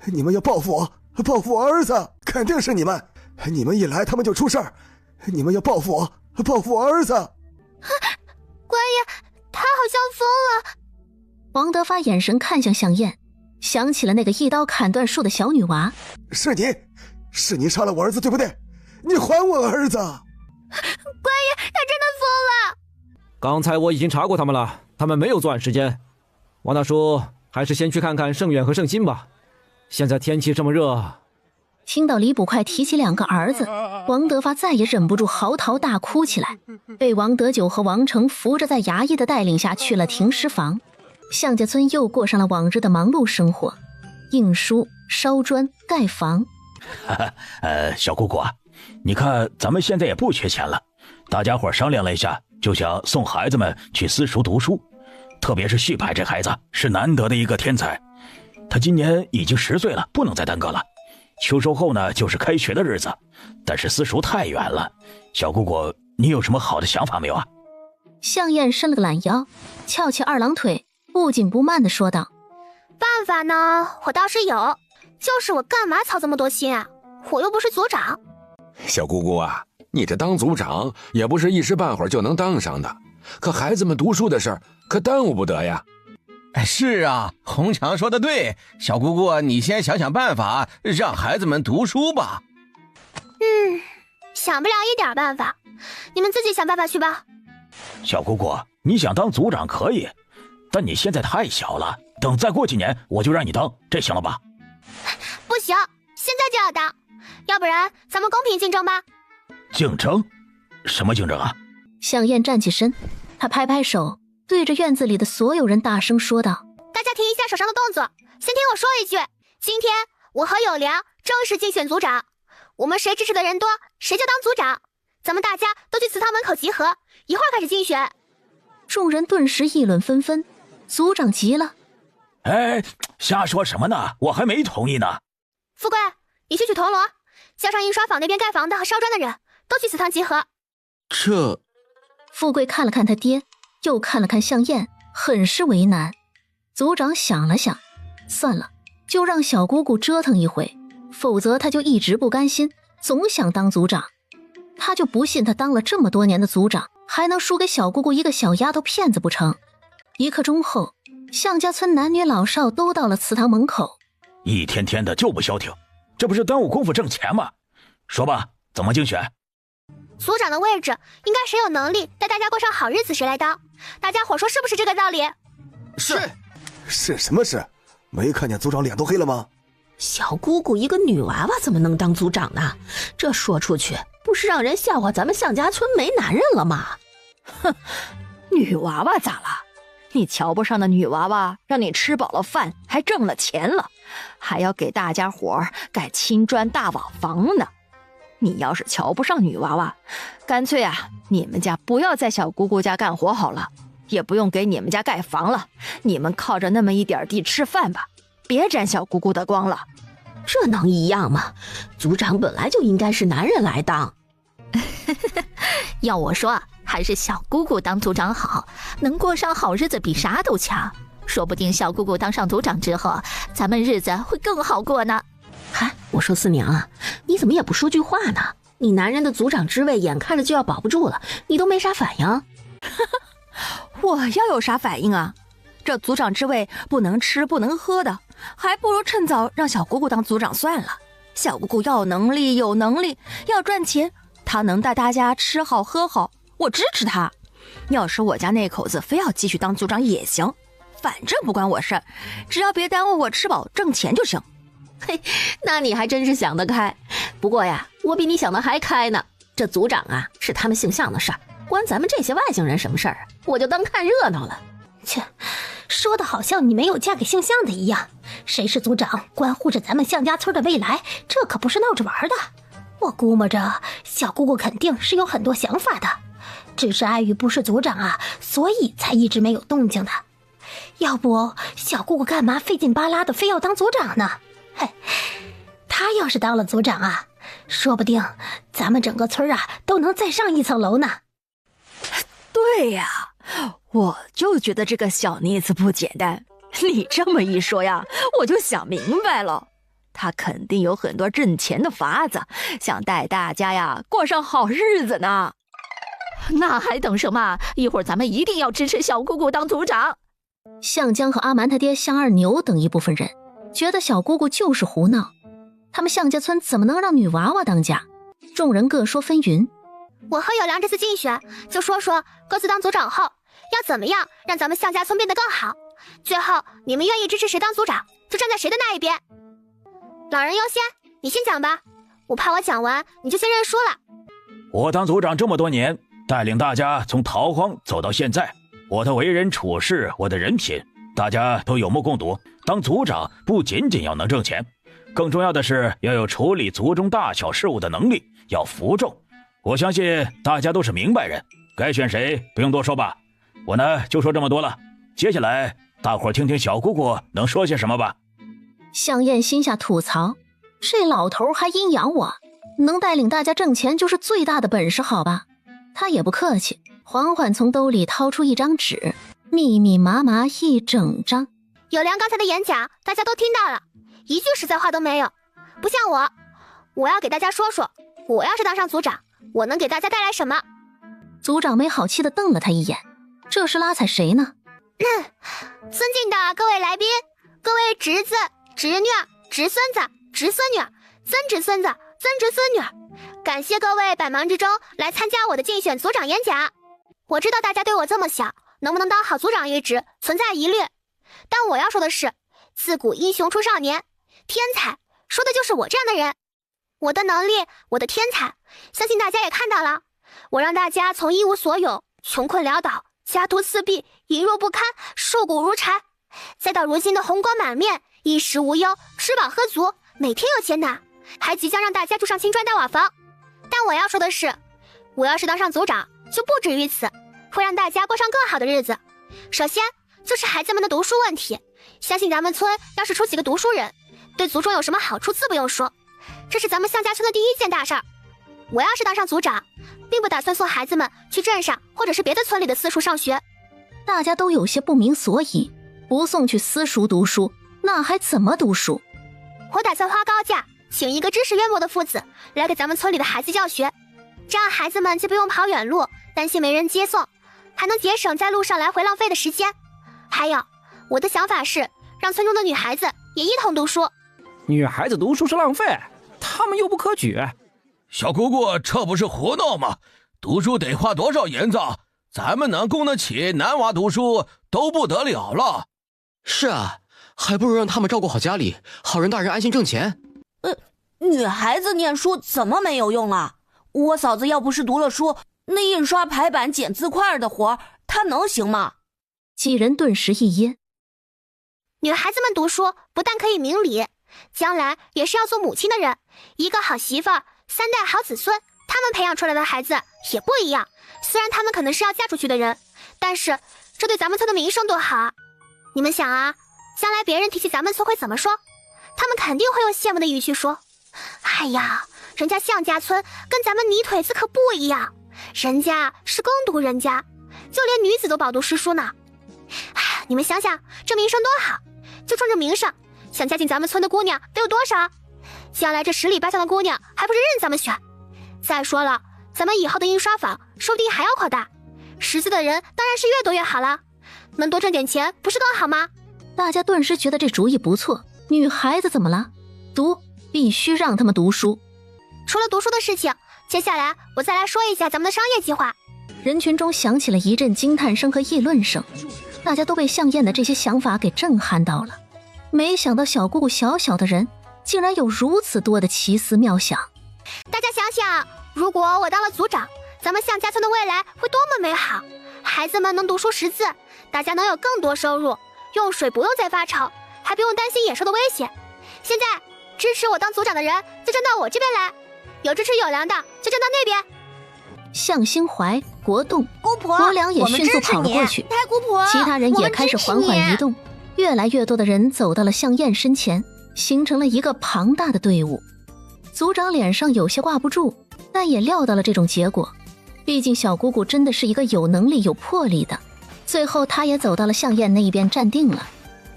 你们要报复我，报复我儿子！肯定是你们！你们一来他们就出事儿，你们要报复我，报复我儿子！
官爷，他好像疯了。
王德发眼神看向向燕，想起了那个一刀砍断树的小女娃。
是你杀了我儿子对不对？你还我儿子！官
爷，他真的疯了。
刚才我已经查过他们了，他们没有作案时间。王大叔，还是先去看看盛远和盛鑫吧。现在天气这么热。
听到李捕快提起2个儿子，王德发再也忍不住嚎啕大哭起来，被王德久和王成扶着在衙役的带领下去了停尸房。向家村又过上了往日的忙碌生活，印书、烧砖、盖房。
小姑姑啊，你看咱们现在也不缺钱了，大家伙商量了一下，就想送孩子们去私塾读书。特别是旭派这孩子是难得的一个天才，他今年已经10岁了，不能再耽搁了。秋收后呢，就是开学的日子，但是私塾太远了。小姑姑，你有什么好的想法没有啊？
向燕伸了个懒腰，翘起2郎腿，不紧不慢地说道：
办法呢，我倒是有，就是我干嘛操这么多心啊？我又不是组长。
小姑姑啊，你这当组长也不是一时半会儿就能当上的，可孩子们读书的事儿可耽误不得呀。
是啊，红强说的对，小姑姑，你先想想办法，让孩子们读书吧。
想不了一点办法，你们自己想办法去吧。
小姑姑，你想当组长可以，但你现在太小了，等再过几年我就让你当，这行了吧？
不行，现在就要当，要不然咱们公平竞争吧。
竞争？什么竞争啊？
向燕站起身，她拍拍手，对着院子里的所有人大声说道：
大家停一下手上的动作，先听我说一句，今天我和有良正式竞选组长，我们谁支持的人多，谁就当组长。咱们大家都去祠堂门口集合，一会儿开始竞选。
众人顿时议论纷纷，组长急了：
哎，瞎说什么呢？我还没同意呢。
富贵，你去取铜锣，叫上印刷坊那边盖房的和烧砖的人都去祠堂集合。
这……富贵看了看他爹，又看了看向燕，很是为难。组长想了想，算了，就让小姑姑折腾一回，否则他就一直不甘心，总想当组长。他就不信他当了这么多年的组长，还能输给小姑姑一个小丫头片子不成。1刻钟后，向家村男女老少都到了祠堂门口。
一天天的就不消停，这不是耽误功夫挣钱吗？说吧，怎么竞选？
族长的位置应该谁有能力带大家过上好日子谁来当，大家伙说是不是这个道理？
是什么事？没看见族长脸都黑了吗？
小姑姑一个女娃娃怎么能当族长呢？这说出去不是让人笑话咱们向家村没男人了吗？
哼，女娃娃咋了？你瞧不上的女娃娃让你吃饱了饭，还挣了钱了，还要给大家伙儿盖青砖大瓦房呢。你要是瞧不上女娃娃，干脆啊，你们家不要在小姑姑家干活好了，也不用给你们家盖房了，你们靠着那么一点地吃饭吧，别沾小姑姑的光了。
这能一样吗？族长本来就应该是男人来当。
要我说，还是小姑姑当族长好，能过上好日子比啥都强。说不定小姑姑当上族长之后，咱们日子会更好过呢。
嗨，我说四娘啊，你怎么也不说句话呢？你男人的族长之位眼看着就要保不住了，你都没啥反应。
我要有啥反应啊？这族长之位不能吃不能喝的，还不如趁早让小姑姑当族长算了。小姑姑要有能力，要赚钱，她能带大家吃好喝好，我支持她。要是我家那口子非要继续当族长也行，反正不关我事儿，只要别耽误我吃饱挣钱就行。
嘿，那你还真是想得开。不过呀，我比你想的还开呢。这族长啊，是他们姓向的事儿，关咱们这些外姓人什么事儿啊？我就当看热闹了。
切，说的好像你没有嫁给姓向的一样。谁是族长，关乎着咱们向家村的未来，这可不是闹着玩的。我估摸着小姑姑肯定是有很多想法的，只是碍于不是族长啊，所以才一直没有动静的。要不小姑姑干嘛费劲巴拉的非要当族长呢？嘿，她要是当了族长啊，说不定咱们整个村啊都能再上一层楼呢。
对呀，我就觉得这个小妮子不简单。你这么一说呀，我就想明白了，她肯定有很多挣钱的法子，想带大家呀过上好日子呢。
那还等什么？一会儿咱们一定要支持小姑姑当族长。
向江和阿蛮他爹向二牛等一部分人觉得小姑姑就是胡闹，他们向家村怎么能让女娃娃当家？众人各说纷纭。
我和有良这次竞选就说说各自当族长后要怎么样让咱们向家村变得更好，最后你们愿意支持谁当族长就站在谁的那一边。老人优先，你先讲吧，我怕我讲完你就先认输了。
我当族长这么多年，带领大家从逃荒走到现在，我的为人处事，我的人品，大家都有目共睹。当族长不仅仅要能挣钱，更重要的是要有处理族中大小事务的能力，要服众。我相信大家都是明白人，该选谁不用多说吧。我呢就说这么多了，接下来大伙儿听听小姑姑能说些什么吧。
向燕心下吐槽，这老头还阴阳我，能带领大家挣钱就是最大的本事好吧。他也不客气，缓缓从兜里掏出一张纸，密密麻麻一整张。
有良刚才的演讲大家都听到了，一句实在话都没有。不像我要给大家说说，我要是当上族长，我能给大家带来什么。
族长没好气地瞪了他一眼，这是拉踩谁呢？
尊敬的各位来宾，各位侄子、侄女、侄孙子、侄孙女、曾侄孙子、曾侄孙女，感谢各位百忙之中来参加我的竞选族长演讲。我知道大家对我这么小，能不能当好族长一职存在疑虑，但我要说的是，自古英雄出少年，天才说的就是我这样的人。我的能力，我的天才，相信大家也看到了。我让大家从一无所有、穷困潦倒、家徒四壁、淫弱不堪、瘦骨如柴，再到如今的红光满面、衣食无忧、吃饱喝足，每天有钱拿，还即将让大家住上青砖大瓦房。但我要说的是，我要是当上族长，就不止于此，会让大家过上更好的日子。首先就是孩子们的读书问题，相信咱们村要是出几个读书人，对族中有什么好处自不用说，这是咱们向家村的第一件大事儿。我要是当上族长，并不打算送孩子们去镇上或者是别的村里的私塾上学。
大家都有些不明所以，不送去私塾读书，那还怎么读书？
我打算花高价请一个知识渊博的父子来给咱们村里的孩子教学，这样孩子们既不用跑远路担心没人接送，还能节省在路上来回浪费的时间。还有，我的想法是让村中的女孩子也一同读书。
女孩子读书是浪费，她们又不可取。
小姑姑，这不是胡闹吗？读书得花多少银子？咱们能供得起男娃读书都不得了了。
是啊，还不如让他们照顾好家里，好让大人安心挣钱。
女孩子念书怎么没有用了？我嫂子要不是读了书，那印刷排版剪字块的活她能行吗？
几人顿时一噎。
女孩子们读书不但可以明理，将来也是要做母亲的人，一个好媳妇儿，三代好子孙，他们培养出来的孩子也不一样。虽然他们可能是要嫁出去的人，但是这对咱们村的名声多好啊！你们想啊，将来别人提起咱们村会怎么说？他们肯定会用羡慕的语气说：哎呀，人家向家村跟咱们泥腿子可不一样，人家是工读人家，就连女子都饱读诗书呢。哎，你们想想这名声多好，就冲着名声，想嫁进咱们村的姑娘得有多少？将来这10里8乡的姑娘还不是任咱们选？再说了，咱们以后的印刷坊说不定还要扩大，识字的人当然是越多越好了，能多挣点钱不是更好吗？
大家顿时觉得这主意不错。女孩子怎么了？必须让他们读书。
除了读书的事情，接下来我再来说一下咱们的商业计划。
人群中响起了一阵惊叹声和议论声，大家都被向燕的这些想法给震撼到了。没想到小姑姑小小的人竟然有如此多的奇思妙想。
大家想想，如果我当了族长，咱们向家村的未来会多么美好！孩子们能读书识字，大家能有更多收入，用水不用再发愁，还不用担心野兽的威胁。现在支持我当族长的人就站到我这边来，有支持有粮的就站到那边。
向心怀、国栋、
姑婆、
国良也迅速跑了过去，
太姑婆，
其他人也开始缓缓移动，越来越多的人走到了向燕身前，形成了一个庞大的队伍。族长脸上有些挂不住，但也料到了这种结果，毕竟小姑姑真的是一个有能力有魄力的。最后他也走到了向燕那一边站定了。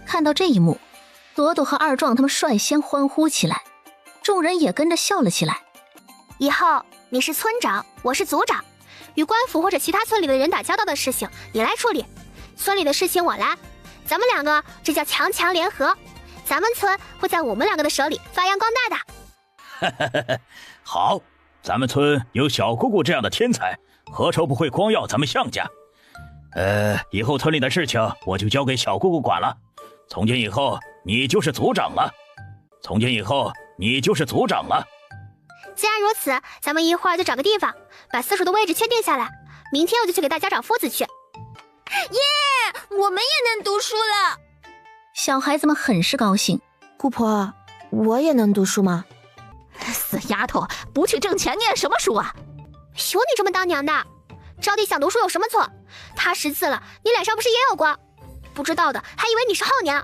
看到这一幕，朵朵和二壮他们率先欢呼起来，众人也跟着笑了起来。
以后你是村长，我是族长，与官府或者其他村里的人打交道的事情你来处理，村里的事情我来，咱们两个这叫强强联合，咱们村会在我们两个的手里发扬光大的。
好，咱们村有小姑姑这样的天才，何愁不会光耀咱们向家？以后村里的事情我就交给小姑姑管了。从今以后你就是族长了。
既然如此，咱们一会儿就找个地方把私塾的位置确定下来，明天我就去给大家找夫子去。
耶，我们也能读书了。
小孩子们很是高兴。
姑婆，我也能读书吗？
死丫头，不去挣钱念什么书啊？
有你这么当娘的？招娣想读书有什么错？她识字了，你脸上不是也有过？不知道的还以为你是后娘。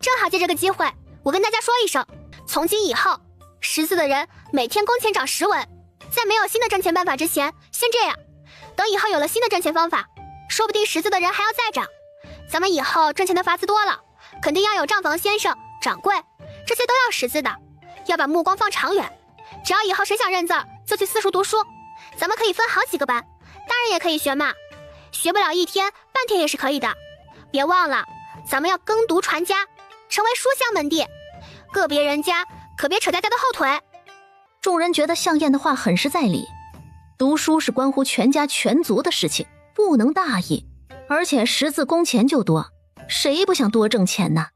正好借这个机会，我跟大家说一声，从今以后识字的人每天工钱涨10文，在没有新的挣钱办法之前先这样，等以后有了新的挣钱方法，说不定识字的人还要再涨。咱们以后挣钱的法子多了，肯定要有账房先生、掌柜，这些都要识字的，要把目光放长远。只要以后谁想认字就去私塾读书，咱们可以分好几个班，大人也可以学嘛，学不了1天半天也是可以的。别忘了咱们要耕读传家，成为书香门第，个别人家可别扯大家的后腿。
众人觉得向燕的话很是在理，读书是关乎全家全族的事情，不能大意，而且识字工钱就多，谁不想多挣钱呢？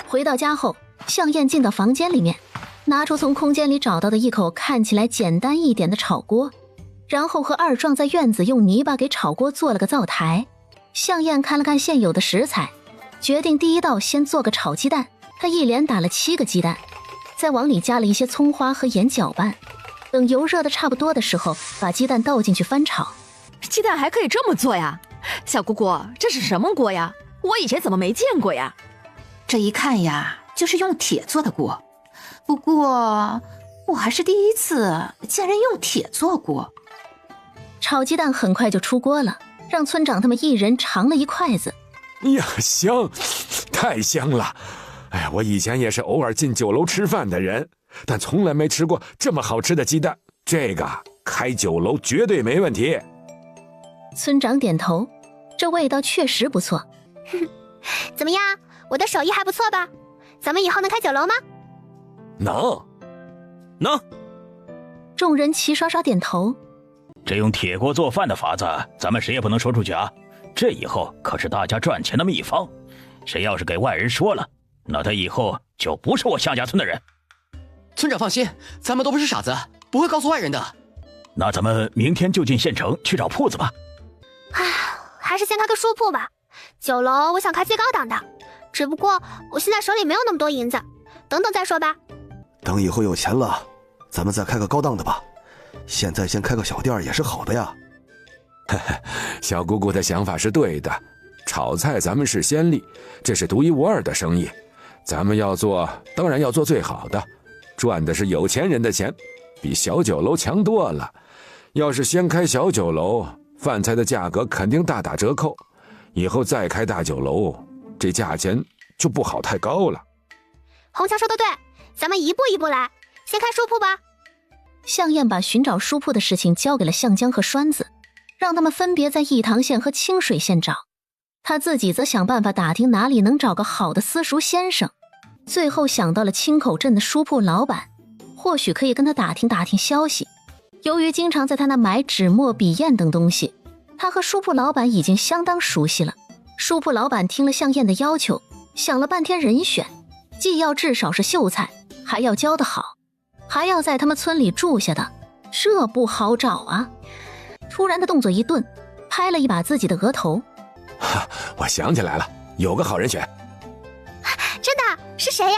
回到家后，向燕进到房间里面，拿出从空间里找到的一口看起来简单一点的炒锅，然后和二壮在院子用泥巴给炒锅做了个灶台。向燕看了看现有的食材，决定第一道先做个炒鸡蛋。他一连打了7个鸡蛋，再往里加了一些葱花和盐搅拌，等油热的差不多的时候，把鸡蛋倒进去翻炒。
鸡蛋还可以这么做呀？小姑姑，这是什么锅呀？我以前怎么没见过呀？
这一看呀，就是用铁做的锅。不过我还是第一次见人用铁做锅。
炒鸡蛋很快就出锅了，让村长他们一人尝了一筷子。
呀，香，太香了！哎呀，我以前也是偶尔进酒楼吃饭的人，但从来没吃过这么好吃的鸡蛋。这个开酒楼绝对没问题。
村长点头，这味道确实不错。
怎么样，我的手艺还不错吧？咱们以后能开酒楼吗？
能。
众人齐刷刷点头。
这用铁锅做饭的法子，咱们谁也不能说出去啊！这以后可是大家赚钱的秘方，谁要是给外人说了，那他以后就不是我向家村的人。
村长放心，咱们都不是傻子，不会告诉外人的。
那咱们明天就进县城去找铺子吧。
还是先开个书铺吧。酒楼我想开最高档的，只不过我现在手里没有那么多银子，等等再说吧。
等以后有钱了，咱们再开个高档的吧。现在先开个小店也是好的呀。
小姑姑的想法是对的，炒菜咱们是先例，这是独一无二的生意，咱们要做当然要做最好的，赚的是有钱人的钱，比小酒楼强多了。要是先开小酒楼，饭菜的价格肯定大打折扣，以后再开大酒楼，这价钱就不好太高了。
红强说的对，咱们一步一步来，先开书铺吧。
向燕把寻找书铺的事情交给了向江和栓子，让他们分别在义堂县和清水县找，他自己则想办法打听哪里能找个好的私塾先生。最后想到了青口镇的书铺老板，或许可以跟他打听打听消息。由于经常在他那买纸墨笔砚等东西，他和书铺老板已经相当熟悉了。书铺老板听了向燕的要求，想了半天人选，既要至少是秀才，还要教得好，还要在他们村里住下的，这不好找啊。突然的动作一顿，拍了一把自己的额头。
我想起来了，有个好人选。
真的？是谁呀？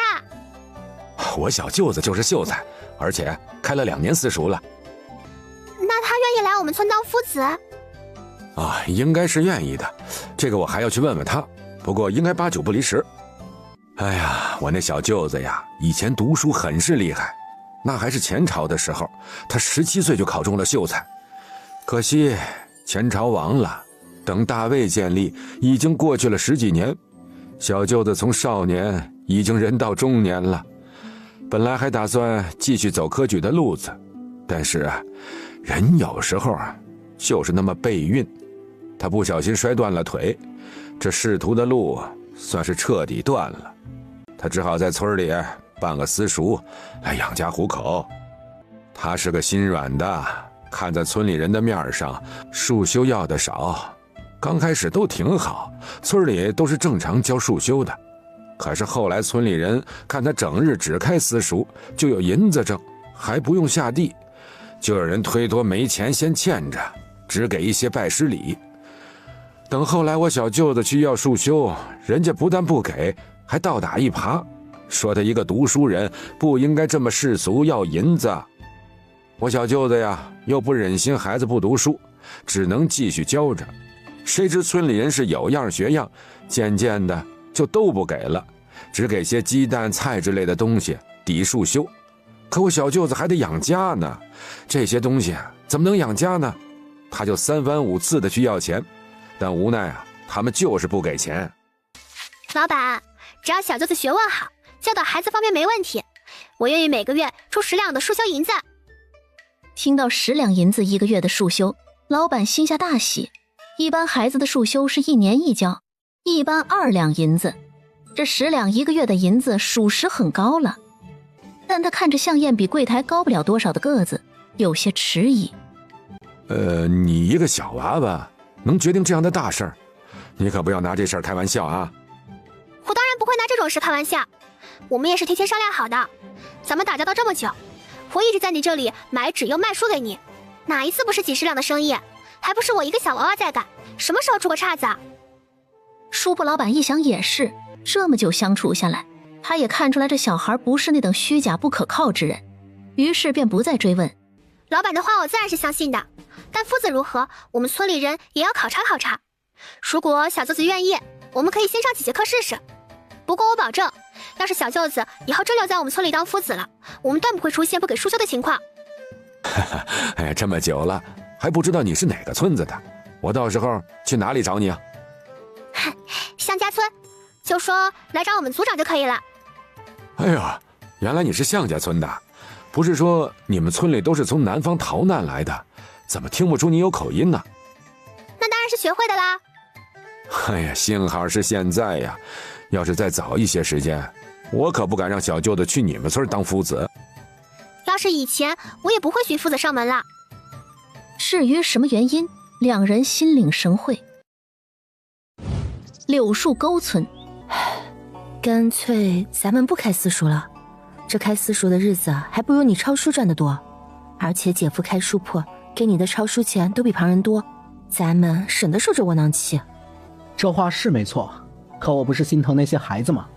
我小舅子就是秀才，而且开了2年私塾了。
那他愿意来我们村当夫子？
应该是愿意的，这个我还要去问问他，不过应该8九不离10。哎呀，我那小舅子呀，以前读书很是厉害，那还是前朝的时候，他17岁就考中了秀才。可惜前朝亡了，等大魏建立，已经过去了10几年，小舅子从少年已经人到中年了。本来还打算继续走科举的路子，但是人有时候就是那么背运，他不小心摔断了腿，这仕途的路算是彻底断了。他只好在村里办个私塾来养家糊口。他是个心软的，看在村里人的面上，束修要的少。刚开始都挺好，村里都是正常教束修的。可是后来村里人看他整日只开私塾，就有银子挣，还不用下地，就有人推脱没钱先欠着，只给一些拜师礼。等后来我小舅子去要束修，人家不但不给，还倒打一耙，说他一个读书人不应该这么世俗要银子。我小舅子呀，又不忍心孩子不读书，只能继续教着。谁知村里人是有样学样，渐渐的就都不给了，只给些鸡蛋菜之类的东西抵束修。可我小舅子还得养家呢，这些东西怎么能养家呢？他就3番5次的去要钱，但无奈他们就是不给钱。
老板，只要小舅子学问好，教导孩子方面没问题，我愿意每个月出10两的束修银子。
听到10两银子1个月的束修，老板心下大喜。一般孩子的束修是1年一教，一般2两银子，这10两1个月的银子属实很高了。但他看着向燕比柜台高不了多少的个子，有些迟疑。
你一个小娃娃能决定这样的大事儿，你可不要拿这事儿开玩笑啊。
我当然不会拿这种事开玩笑，我们也是提前商量好的。咱们打交道这么久，我一直在你这里买纸又卖书给你，哪一次不是几10两的生意？还不是我一个小娃娃在干，什么时候出过岔子啊？
书铺老板一想也是，这么久相处下来，他也看出来这小孩不是那等虚假不可靠之人，于是便不再追问。
老板的话我自然是相信的，但夫子如何，我们村里人也要考察考察。如果小舅子愿意，我们可以先上几节课试试。不过我保证，要是小舅子以后真留在我们村里当夫子了，我们断不会出现不给束修的情况。
哎，这么久了还不知道你是哪个村子的，我到时候去哪里找你啊？
向家村，就说来找我们族长就可以了。
哎呀，原来你是向家村的，不是说你们村里都是从南方逃难来的，怎么听不出你有口音呢？
那当然是学会的啦。
哎呀，幸好是现在呀，要是再早一些时间，我可不敢让小舅子去你们村当夫子。
要是以前，我也不会寻夫子上门了。
至于什么原因，两人心领神会。柳树沟村，
干脆咱们不开私塾了，这开私塾的日子还不如你抄书赚得多。而且姐夫开书铺，给你的抄书钱都比旁人多，咱们省得受这窝囊气。
这话是没错，可我不是心疼那些孩子吗？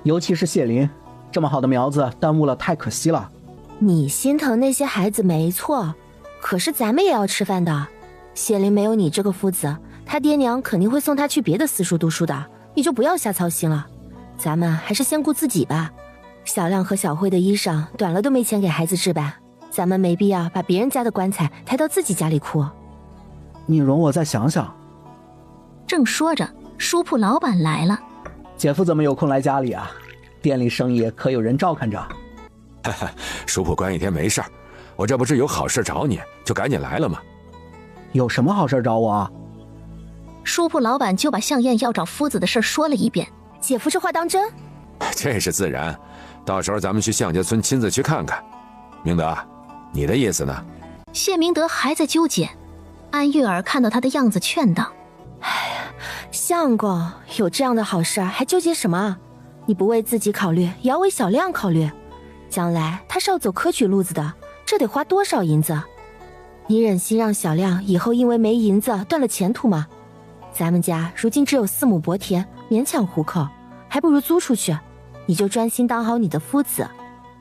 尤其是谢林，这么好的苗子耽误了太可惜了。
你心疼那些孩子没错，可是咱们也要吃饭的。谢林没有你这个夫子，他爹娘肯定会送他去别的私塾读书的，你就不要瞎操心了。咱们还是先顾自己吧。小亮和小慧的衣裳短了都没钱给孩子置办，咱们没必要把别人家的棺材抬到自己家里哭。
你容我再想想。
正说着，书铺老板来了。
姐夫怎么有空来家里啊？店里生意可有人照看着？
哈哈，书铺关一天没事儿，我这不是有好事找你，就赶紧来了吗？
有什么好事找我啊？
书铺老板就把向燕要找夫子的事说了一遍。
姐夫这话当真？
这是自然，到时候咱们去向家村亲自去看看。明德，你的意思呢？
谢明德还在纠结，安玉儿看到他的样子劝道：
哎呀，相公，有这样的好事还纠结什么？你不为自己考虑，也要为小亮考虑。将来他是要走科举路子的，这得花多少银子？你忍心让小亮以后因为没银子断了前途吗？咱们家如今只有4亩薄田，勉强糊口，还不如租出去。你就专心当好你的夫子，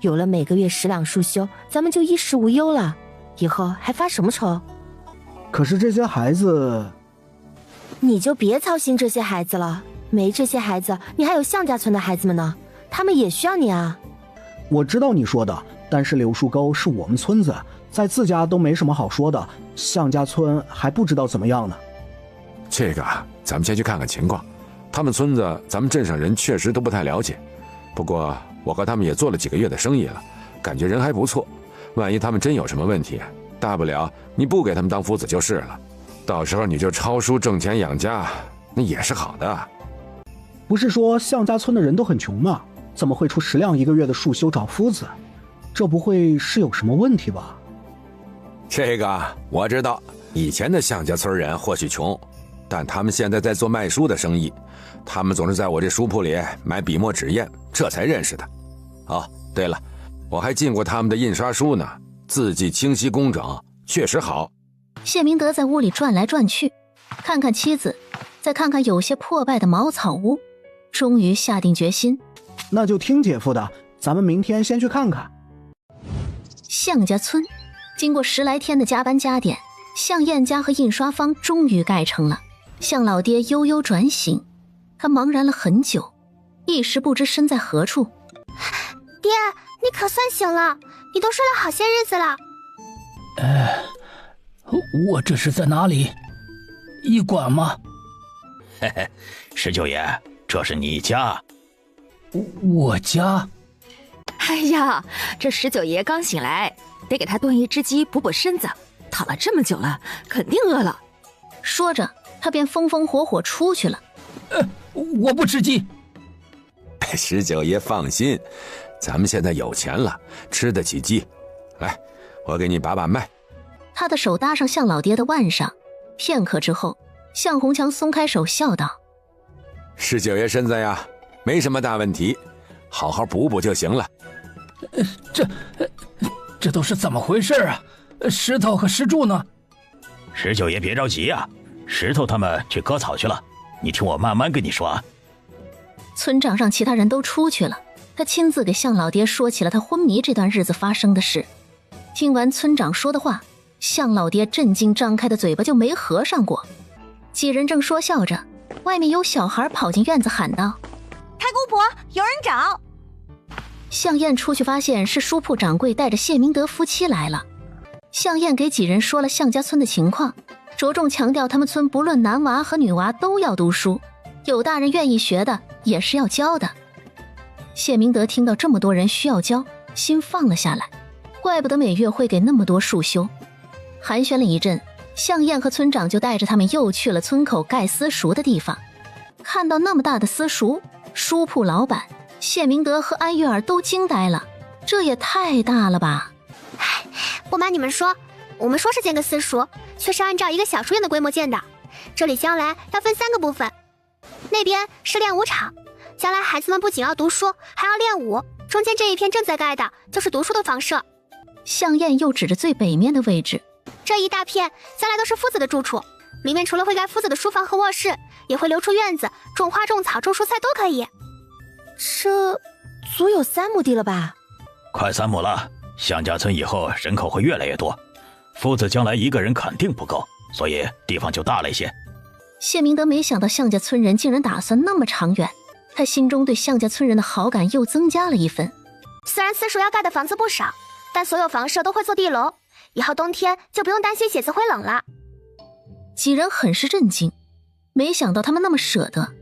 有了每个月10两束修，咱们就衣食无忧了，以后还发什么愁？
可是这些孩子……
你就别操心这些孩子了，没这些孩子，你还有向家村的孩子们呢，他们也需要你啊。
我知道你说的，但是柳树沟是我们村子，在自家都没什么好说的，向家村还不知道怎么样呢。
这个咱们先去看看情况，他们村子咱们镇上人确实都不太了解，不过我和他们也做了几个月的生意了，感觉人还不错。万一他们真有什么问题，大不了你不给他们当夫子就是了，到时候你就抄书挣钱养家，那也是好的。
不是说向家村的人都很穷吗？怎么会出10两1个月的束修找夫子？这不会是有什么问题吧？
这个我知道，以前的向家村人或许穷，但他们现在在做卖书的生意，他们总是在我这书铺里买笔墨纸砚，这才认识的。哦，对了，我还进过他们的印刷书呢，字迹清晰工整，确实好。
谢明德在屋里转来转去，看看妻子，再看看有些破败的茅草屋，终于下定决心，
那就听姐夫的，咱们明天先去看看。
向家村经过10来天的加班加点，向燕家和印刷坊终于盖成了。向老爹悠悠转醒，他茫然了很久，一时不知身在何处。
爹，你可算醒了，你都睡了好些日子了。
我这是在哪里？医馆吗？
嘿嘿，十九爷，这是你家。
我家？
哎呀，这19爷刚醒来，得给他炖一只鸡补补身子，躺了这么久了，肯定饿了。
说着，他便风风火火出去了。
我不吃鸡。
19爷放心，咱们现在有钱了，吃得起鸡。来，我给你把把脉。
他的手搭上向老爹的腕上，片刻之后，向红强松开手，笑道
：“19爷身子呀，没什么大问题，好好补补就行了。”
这都是怎么回事啊？石头和石柱呢
？19爷别着急啊，石头他们去割草去了，你听我慢慢跟你说啊。
村长让其他人都出去了，他亲自给向老爹说起了他昏迷这段日子发生的事。听完村长说的话，向老爹震惊张开的嘴巴就没合上过。几人正说笑着，外面有小孩跑进院子喊道：“
太姑婆，有人找！”
向燕出去发现是书铺掌柜带着谢明德夫妻来了。向燕给几人说了向家村的情况，着重强调他们村不论男娃和女娃都要读书，有大人愿意学的也是要教的。谢明德听到这么多人需要教，心放了下来，怪不得每月会给那么多束修。寒暄了一阵，向燕和村长就带着他们又去了村口盖私塾的地方。看到那么大的私塾，书铺老板谢明德和安月儿都惊呆了，这也太大了吧！
不瞒你们说，我们说是建个私塾，却是按照一个小书院的规模建的。这里将来要分3个部分，那边是练武场，将来孩子们不仅要读书，还要练武。中间这一片正在盖的就是读书的房舍。
向燕又指着最北面的位置，
这一大片将来都是夫子的住处，里面除了会盖夫子的书房和卧室，也会留出院子，种花种草种蔬菜都可以。
这足有3亩地了吧？
快3亩了，向家村以后人口会越来越多，夫子将来一个人肯定不够，所以地方就大了一些。
谢明德没想到向家村人竟然打算那么长远，他心中对向家村人的好感又增加了1分。
虽然私塾要盖的房子不少，但所有房舍都会做地楼，以后冬天就不用担心写字会冷了。
几人很是震惊，没想到他们那么舍得，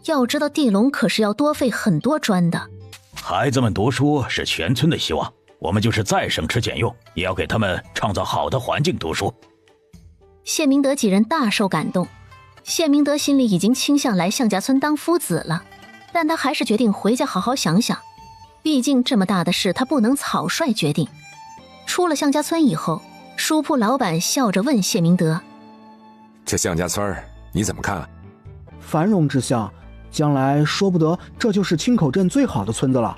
要知道地笼可是要多费很多砖的。
孩子们读书是全村的希望，我们就是再省吃俭用，也要给他们创造好的环境读书。
谢明德几人大受感动，谢明德心里已经倾向来向家村当夫子了，但他还是决定回家好好想想，毕竟这么大的事他不能草率决定。出了向家村以后，书铺老板笑着问谢明德：
这向家村你怎么看？
繁荣之象，将来说不得这就是青口镇最好的村子了。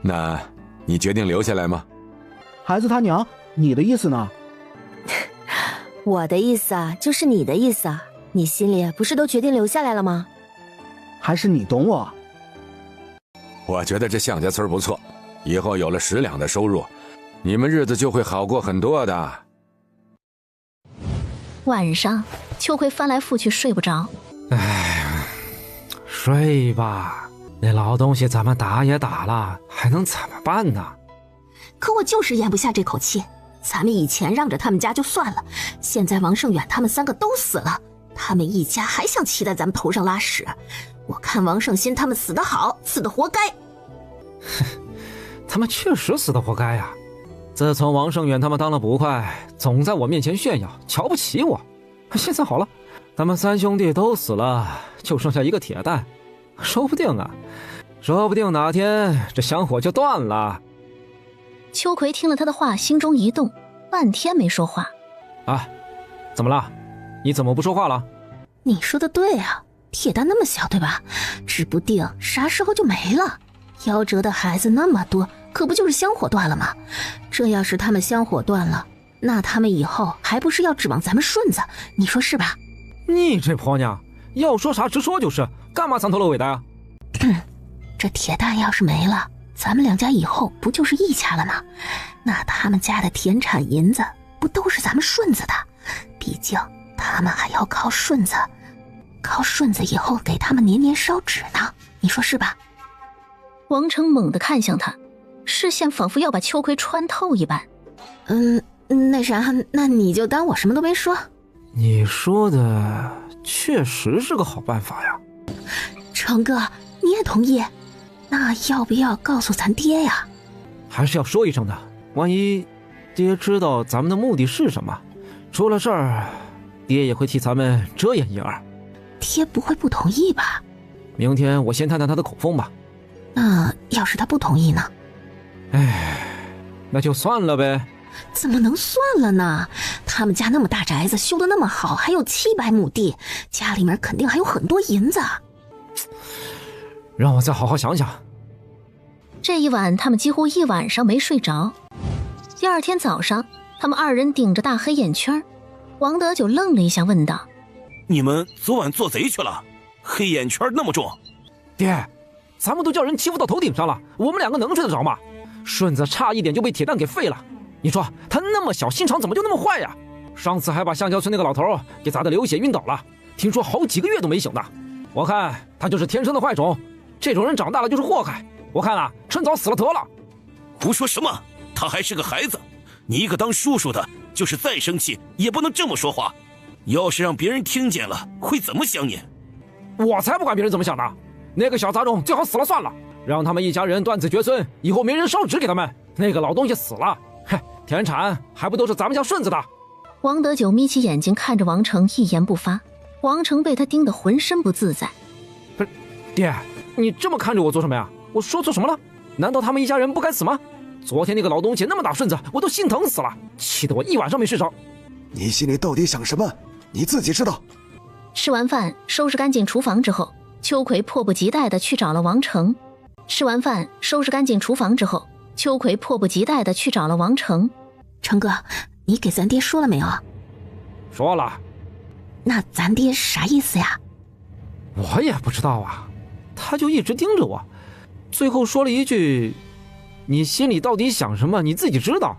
那你决定留下来吗？
孩子他娘，你的意思呢？
我的意思啊，就是你的意思啊。你心里不是都决定留下来了吗？
还是你懂我？
我觉得这向家村不错，以后有了10两的收入，你们日子就会好过很多的。
晚上，秋葵翻来覆去睡不着。
睡吧，那老东西咱们打也打了，还能怎么办呢？
可我就是咽不下这口气。咱们以前让着他们家就算了，现在王胜远他们3个都死了，他们一家还想骑在咱们头上拉屎。我看王胜新他们死得好，死得活该。
他们确实死得活该呀！自从王胜远他们当了捕快，总在我面前炫耀，瞧不起我。现在好了，咱们3兄弟都死了，就剩下一个铁蛋，说不定哪天这香火就断了。
秋葵听了他的话，心中一动，半天没说话。
啊，怎么了？你怎么不说话了？
你说的对啊，铁蛋那么小对吧？指不定啥时候就没了。夭折的孩子那么多，可不就是香火断了吗？这要是他们香火断了，那他们以后还不是要指望咱们顺子？你说是吧？
你这婆娘，要说啥直说就是，干嘛藏头露尾的呀？
这铁蛋要是没了，咱们2家以后不就是一家了吗？那他们家的田产银子不都是咱们顺子的？毕竟他们还要靠顺子以后给他们年年烧纸呢，你说是吧？
王成猛地看向他，视线仿佛要把秋葵穿透一般。
那啥，那你就当我什么都没说。
你说的确实是个好办法呀。
成哥，你也同意？那要不要告诉咱爹呀？
还是要说一声的，万一爹知道咱们的目的是什么，出了事儿，爹也会替咱们遮掩一二。
爹不会不同意吧？
明天我先探探他的口风吧。
那要是他不同意呢？
那就算了呗。
怎么能算了呢？他们家那么大宅子修得那么好，还有700亩地，家里面肯定还有很多银子。
让我再好好想想。
这一晚他们几乎一晚上没睡着。第2天早上，他们2人顶着大黑眼圈，王德九愣了一下，问道：
你们昨晚做贼去了？黑眼圈那么重？
爹，咱们都叫人欺负到头顶上了，我们2个能睡得着吗？顺子差一点就被铁蛋给废了，你说他那么小，心肠怎么就那么坏呀？上次还把橡胶村那个老头给砸得流血晕倒了，听说好几个月都没醒呢。我看他就是天生的坏种，这种人长大了就是祸害。我看啊，趁早死了得了。
胡说什么？他还是个孩子，你一个当叔叔的，就是再生气也不能这么说话。要是让别人听见了，会怎么想你？
我才不管别人怎么想呢！那个小杂种最好死了算了，让他们一家人断子绝孙，以后没人烧纸给他们。那个老东西死了，田产还不都是咱们家顺子的？
王德九眯起眼睛看着王成，一言不发。王成被他盯得浑身不自在。
不是，爹，你这么看着我做什么呀？我说错什么了？难道他们一家人不该死吗？昨天那个老东西那么大顺子，我都心疼死了，气得我一晚上没睡着。
你心里到底想什么？你自己知道。
吃完饭，收拾干净厨房之后，秋葵迫不及待地去找了王成。
成哥，你给咱爹说了没有？
说了。
那咱爹啥意思呀？
我也不知道啊，他就一直盯着我，最后说了一句：“你心里到底想什么，你自己知道。”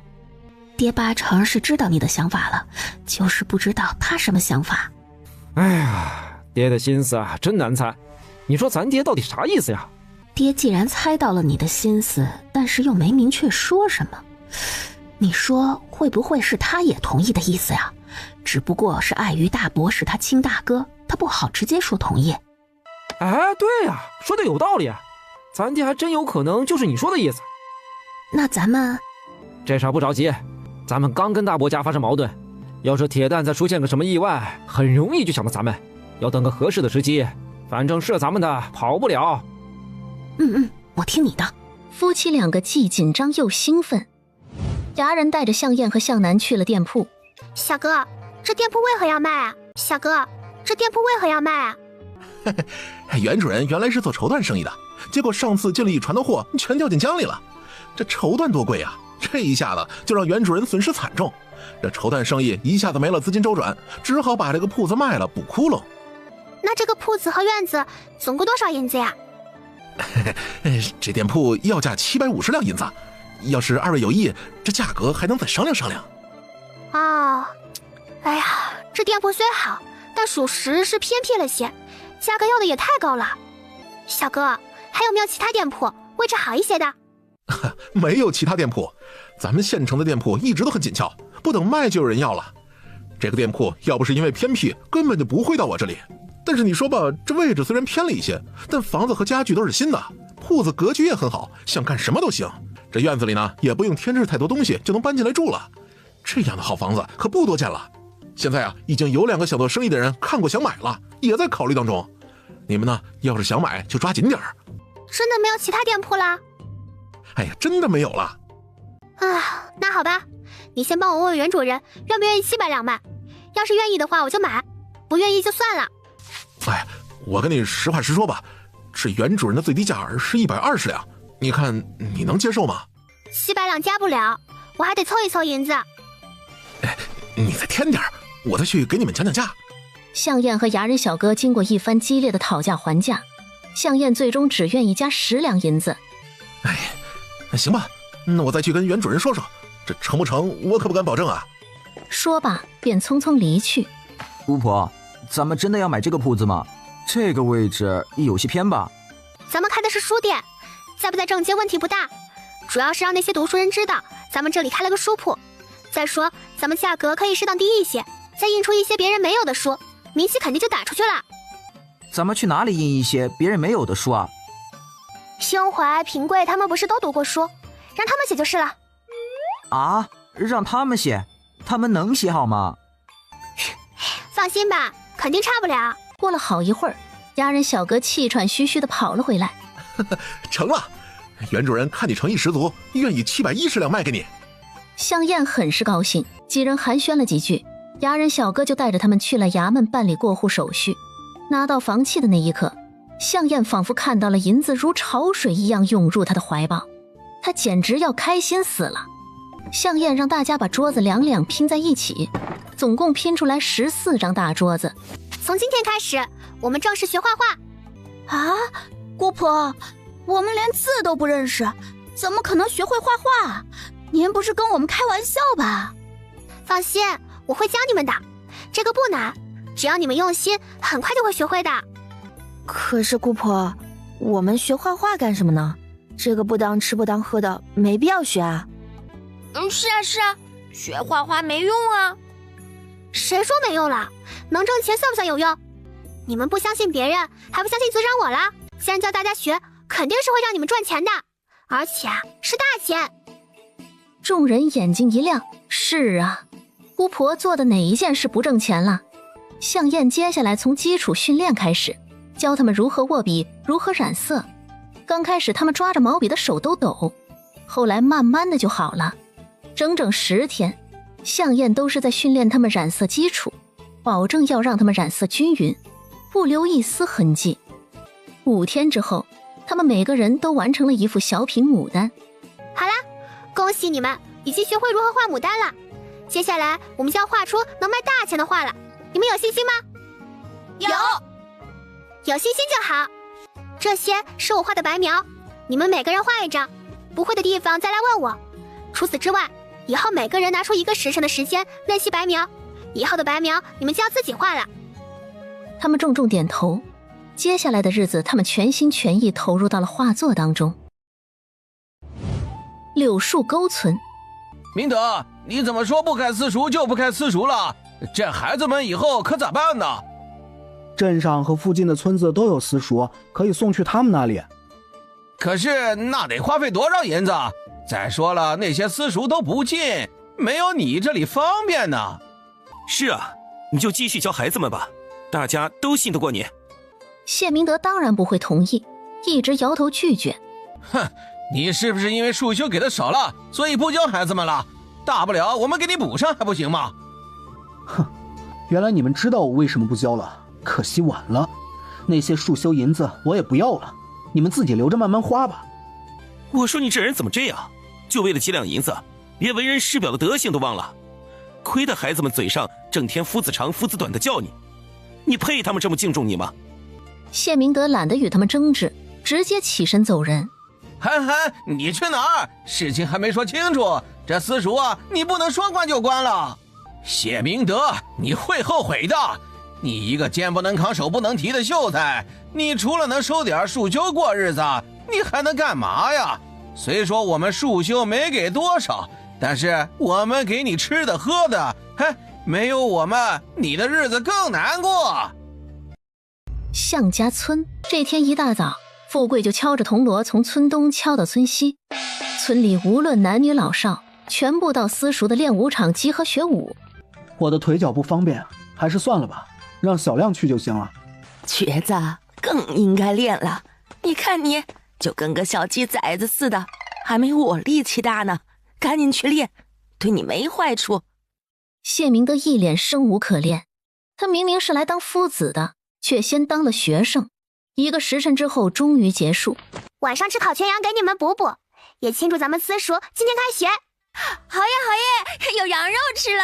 爹八成是知道你的想法了，就是不知道他什么想法。
哎呀，爹的心思啊，真难猜。你说咱爹到底啥意思呀？
爹既然猜到了你的心思，但是又没明确说什么，你说会不会是他也同意的意思呀？只不过是碍于大伯是他亲大哥，他不好直接说同意。
哎，对呀，说的有道理，咱爹还真有可能就是你说的意思。
那咱们
这事儿不着急，咱们刚跟大伯家发生矛盾，要是铁蛋再出现个什么意外，很容易就想到咱们，要等个合适的时机，反正是咱们的跑不了。
我听你的。
夫妻两个既紧张又兴奋。牙人带着向燕和向南去了店铺。
小哥，这店铺为何要卖啊？小哥，这店铺为何要卖啊？
袁主任原来是做绸缎生意的，结果上次进了一船的货全掉进江里了。这绸缎多贵啊，这一下子就让袁主任损失惨重。这绸缎生意一下子没了资金周转，只好把这个铺子卖了补窟窿。
那这个铺子和院子总共多少银子呀？
这店铺要价750两银子，要是二位有意，这价格还能再商量商量。
哦，哎呀，这店铺虽好，但属实是偏僻了些，价格要的也太高了。小哥，还有没有其他店铺位置好一些的？
没有其他店铺，咱们县城的店铺一直都很紧俏，不等卖就有人要了。这个店铺要不是因为偏僻，根本就不会到我这里。但是你说吧，这位置虽然偏了一些，但房子和家具都是新的，铺子格局也很好，想干什么都行。这院子里呢，也不用添置太多东西就能搬进来住了。这样的好房子可不多见了。现在啊，已经有2个想做生意的人看过想买了，也在考虑当中。你们呢，要是想买就抓紧点儿。
真的没有其他店铺啦？
哎呀，真的没有了。
啊，那好吧，你先帮我问问袁主任愿不愿意700两卖，要是愿意的话我就买，不愿意就算了。
哎，我跟你实话实说吧，这袁主任的最低价是120两，你看你能接受吗
？700两加不了，我还得凑一凑银子。
哎，你再添点，我再去给你们讲讲价。
向燕和牙人小哥经过一番激烈的讨价还价，向燕最终只愿意加10两银子。
哎，行吧，那我再去跟袁主任说说，这成不成我可不敢保证啊。
说罢便匆匆离去。
姑婆，咱们真的要买这个铺子吗？这个位置有些偏吧。
咱们开的是书店，在不在正街问题不大，主要是让那些读书人知道咱们这里开了个书铺。再说咱们价格可以适当低一些，再印出一些别人没有的书，名气肯定就打出去了。
咱们去哪里印一些别人没有的书啊？
兴怀、平贵他们不是都读过书，让他们写就是了。
啊，让他们写？他们能写好吗？
放心吧，肯定差不了。
过了好一会儿，牙人小哥气喘吁吁地跑了回来。
成了，袁主任看你诚意十足，愿意710两卖给你。
向燕很是高兴，几人寒暄了几句，牙人小哥就带着他们去了衙门办理过户手续。拿到房契的那一刻，向燕仿佛看到了银子如潮水一样涌入他的怀抱，他简直要开心死了。向燕让大家把桌子2两拼在一起，总共拼出来14张大桌子。
从今天开始，我们正式学画画。
啊，姑婆，我们连字都不认识，怎么可能学会画画？您不是跟我们开玩笑吧？
放心，我会教你们的，这个不难，只要你们用心，很快就会学会的。
可是姑婆，我们学画画干什么呢？这个不当吃不当喝的，没必要学啊。
是啊，学画画没用啊。
谁说没用了？能挣钱算不算有用？你们不相信别人，还不相信组长我啦？既然教大家学，肯定是会让你们赚钱的，而且是大钱。
众人眼睛一亮，是啊，姑婆做的哪一件事不挣钱了？向燕接下来从基础训练开始，教他们如何握笔，如何染色。刚开始他们抓着毛笔的手都抖，后来慢慢的就好了。整整10天，向燕都是在训练他们染色基础，保证要让他们染色均匀，不留一丝痕迹。5天之后，他们每个人都完成了一幅小品牡丹。
好啦，恭喜你们已经学会如何画牡丹了。接下来我们就要画出能卖大钱的画了，你们有信心吗？有信心就好。这些是我画的白描，你们每个人画一张，不会的地方再来问我。除此之外，以后每个人拿出1个时辰的时间练习白描，以后的白描你们就要自己画了。
他们重重点头，接下来的日子他们全心全意投入到了画作当中。柳树沟村，
明德，你怎么说不开私塾就不开私塾了？这孩子们以后可咋办呢？
镇上和附近的村子都有私塾，可以送去他们那里。
可是那得花费多少银子？再说了，那些私塾都不近，没有你这里方便呢。
是啊，你就继续教孩子们吧，大家都信得过你。
谢明德当然不会同意，一直摇头拒绝。
哼，你是不是因为束修给的少了，所以不教孩子们了？大不了我们给你补上还不行吗？
哼，原来你们知道我为什么不教了，可惜晚了。那些束修银子我也不要了，你们自己留着慢慢花吧。
我说你这人怎么这样，就为了几两银子，连为人师表的德行都忘了。亏得孩子们嘴上整天夫子长夫子短的叫你，你配他们这么敬重你吗？
谢明德懒得与他们争执，直接起身走人。
涵涵，你去哪儿？事情还没说清楚，这私塾啊，你不能说关就关了。谢明德，你会后悔的。你一个肩不能扛手不能提的秀才，你除了能收点束修过日子，你还能干嘛呀？虽说我们束修没给多少，但是我们给你吃的喝的，嘿，没有我们，你的日子更难过。
向家村这天一大早，富贵就敲着铜锣从村东敲到村西，村里无论男女老少，全部到私塾的练武场集合学武。
我的腿脚不方便，还是算了吧，让小亮去就行了。
瘸子更应该练了，你看你就跟个小鸡崽子似的，还没我力气大呢，赶紧去练，对你没坏处。
谢明德一脸生无可恋，他明明是来当夫子的，却先当了学生。1个时辰之后终于结束，
晚上吃烤全羊给你们补补，也庆祝咱们私塾今天开学。
好耶好耶，有羊肉吃了。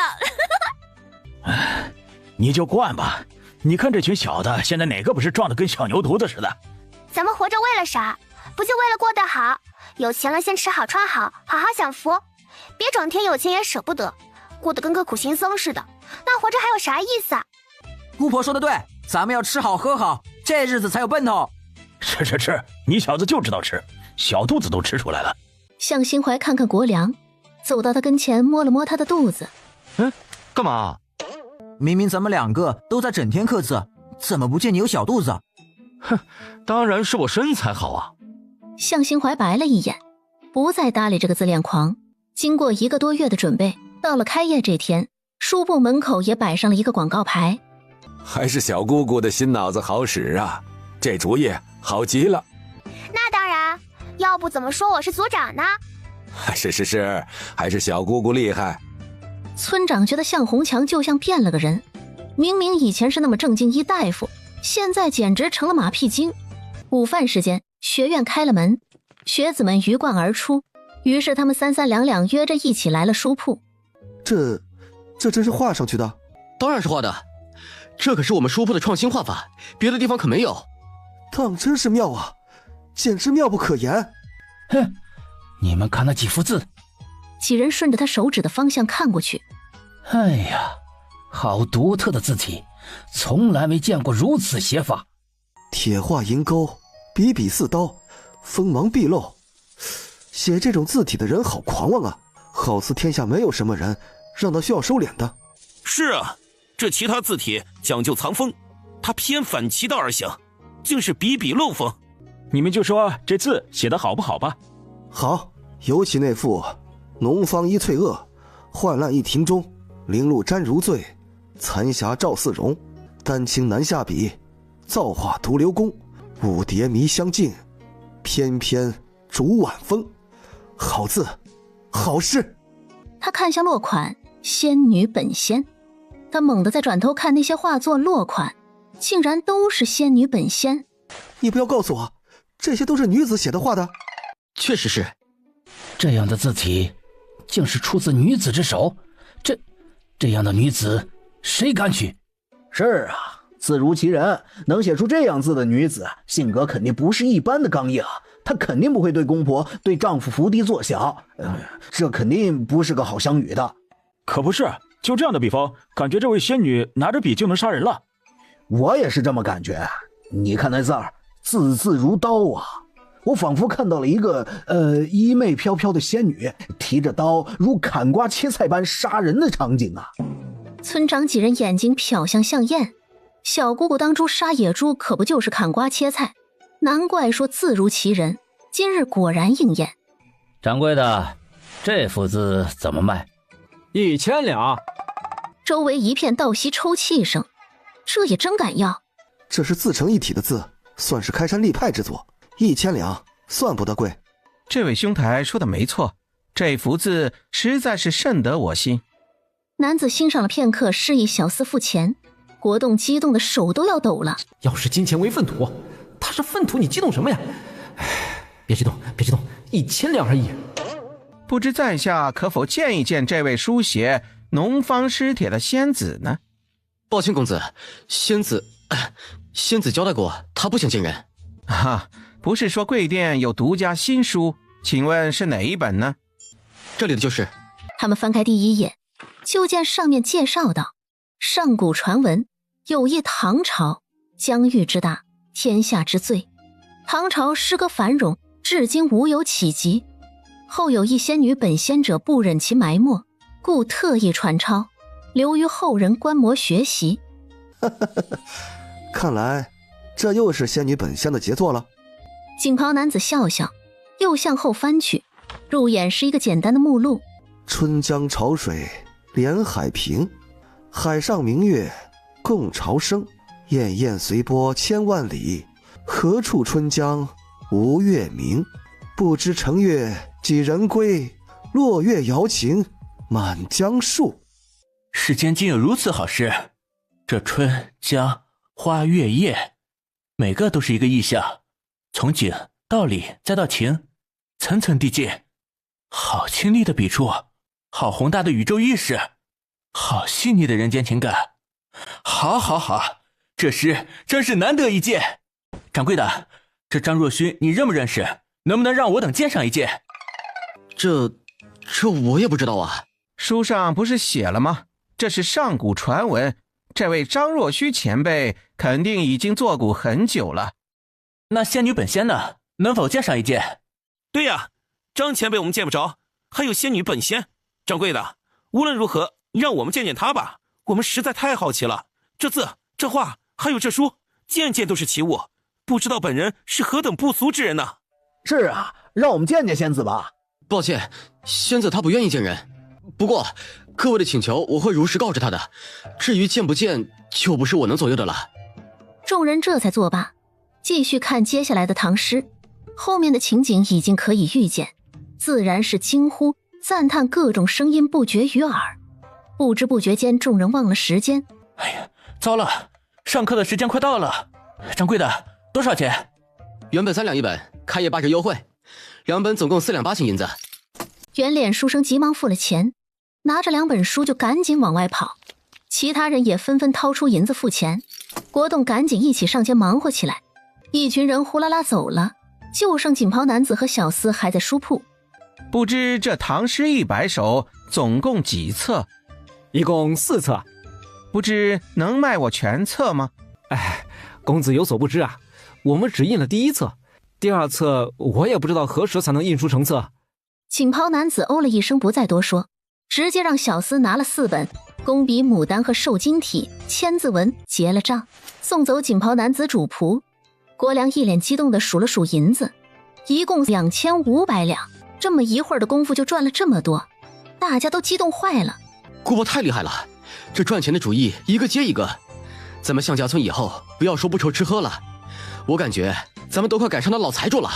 唉，你就惯吧，你看这群小的现在哪个不是壮得跟小牛犊子似的？
咱们活着为了啥？不就为了过得好？有钱了先吃好穿好，好好享福，别整天有钱也舍不得，过得跟个苦行僧似的，那活着还有啥意思啊？
姑婆说的对，咱们要吃好喝好，这日子才有奔头。
吃，你小子就知道吃，小肚子都吃出来了。
向心怀看看国良，走到他跟前摸了摸他的肚子。
干嘛？明明咱们2个都在整天刻字，怎么不见你有小肚子？
哼，当然是我身材好啊。
向心怀白了一眼，不再搭理这个自恋狂。经过1个多月的准备，到了开业这天，书部门口也摆上了一个广告牌。
还是小姑姑的新脑子好使啊，这主意好极了。
那当然，要不怎么说我是组长呢？
是，还是小姑姑厉害。
村长觉得向红强就像变了个人，明明以前是那么正经一大夫，现在简直成了马屁精。午饭时间，学院开了门，学子们鱼贯而出，于是他们3、3、2、2约着一起来了书铺。
这真是画上去的？
当然是画的，这可是我们书铺的创新画法，别的地方可没有。
当真是妙啊，简直妙不可言。
哼，你们看那几幅字。
几人顺着他手指的方向看过去。
哎呀，好独特的字体，从来没见过如此写法。
铁画银钩，笔笔似刀，锋芒毕露。写这种字体的人好狂妄啊，好似天下没有什么人让他需要收敛的。
是啊，这其他字体讲究藏锋，他偏反其道而行，竟是笔笔漏锋。
你们就说这字写得好不好吧？
好，尤其那副农方一翠萼，患难一庭中，绫露沾如醉，残霞照似容。丹青难下笔，造化独留功。舞蝶迷相近，翩翩逐晚风。好字，好诗。
他看向落款仙女本仙，他猛地再转头看那些画作落款，竟然都是仙女本仙。
你不要告诉我这些都是女子写的画的？
确实是。
这样的字体竟是出自女子之手，这样的女子谁敢娶？
是啊，字如其人，能写出这样字的女子，性格肯定不是一般的刚硬，她肯定不会对公婆对丈夫伏低作小，这肯定不是个好相与的。
可不是，就这样的比方，感觉这位仙女拿着笔就能杀人了。
我也是这么感觉。你看那字儿，字字如刀啊！我仿佛看到了一个衣袂飘飘的仙女，提着刀如砍瓜切菜般杀人的场景啊！
村长几人眼睛瞟向向燕，小姑姑当初杀野猪可不就是砍瓜切菜？难怪说字如其人，今日果然应验。
掌柜的，这幅字怎么卖
？1000两。
周围一片倒吸抽泣声，这也真敢要？
这是自成一体的字，算是开山立派之作，1000两算不得贵。
这位兄台说的没错，这幅字实在是甚得我心。
男子欣赏了片刻，示意小厮付钱。国栋激动的手都要抖了。
要是金钱为粪土，他是粪土，你激动什么呀？别激动，别激动，1000两而已。
不知在下可否见一见这位书写农方诗帖的仙子呢？
抱歉公子，仙子交代过，他不想见人。
不是说贵店有独家新书，请问是哪一本呢？
这里的就是。
他们翻开第1页，就见上面介绍道：上古传闻，有一唐朝，疆域之大，天下之最。唐朝诗歌繁荣，至今无有企及。后有一仙女本仙者不忍其埋没，故特意传抄，留于后人观摩学习。
看来这又是仙女本仙的杰作了。
锦袍男子笑笑，又向后翻去，入眼是一个简单的目录：
春江潮水连海平，海上明月共潮生。滟滟随波千万里，何处春江无月明？不知乘月几人归，落月摇情满江树。
世间竟有如此好诗，这春江花月夜，每个都是一个意象，从景到理再到情，层层递进。好清丽的笔触，好宏大的宇宙意识，好细腻的人间情感。好，这诗真是难得一见。掌柜的，这张若虚你认不认识？能不能让我等鉴赏一见？
这我也不知道啊。
书上不是写了吗？这是上古传闻，这位张若虚前辈肯定已经作古很久了。
那仙女本仙呢？能否鉴赏一见？
对呀，张前辈我们见不着，还有仙女本仙。掌柜的，无论如何让我们见见他吧，我们实在太好奇了。这字这画还有这书，件件都是奇物，不知道本人是何等不俗之人呢？
是啊，让我们见见仙子吧。
抱歉，仙子他不愿意见人，不过各位的请求我会如实告知他的，至于见不见就不是我能左右的了。
众人这才作罢，继续看接下来的唐诗。后面的情景已经可以预见，自然是惊呼赞叹，各种声音不绝于耳。不知不觉间，众人忘了时间。
哎呀，糟了，上课的时间快到了。掌柜的，多少钱？
原本3两一本，开业8折优惠，2本总共4两8钱银子。
圆脸书生急忙付了钱，拿着2本书就赶紧往外跑。其他人也纷纷掏出银子付钱。国栋赶紧一起上前忙活起来。一群人呼啦啦走了，就剩锦袍男子和小厮还在书铺。
不知这唐诗100首总共几册？
一共4册。
不知能卖我全册吗？
公子有所不知啊，我们只印了第1册，第2册我也不知道何时才能印出成册。
锦袍男子哦了一声，不再多说，直接让小厮拿了4本工笔牡丹和瘦金体千字文，结了账，送走锦袍男子主仆。国良一脸激动地数了数银子，一共2500两。这么一会儿的功夫就赚了这么多，大家都激动坏了。
姑婆太厉害了，这赚钱的主意一个接一个。咱们向家村以后不要说不愁吃喝了，我感觉咱们都快赶上那老财主了。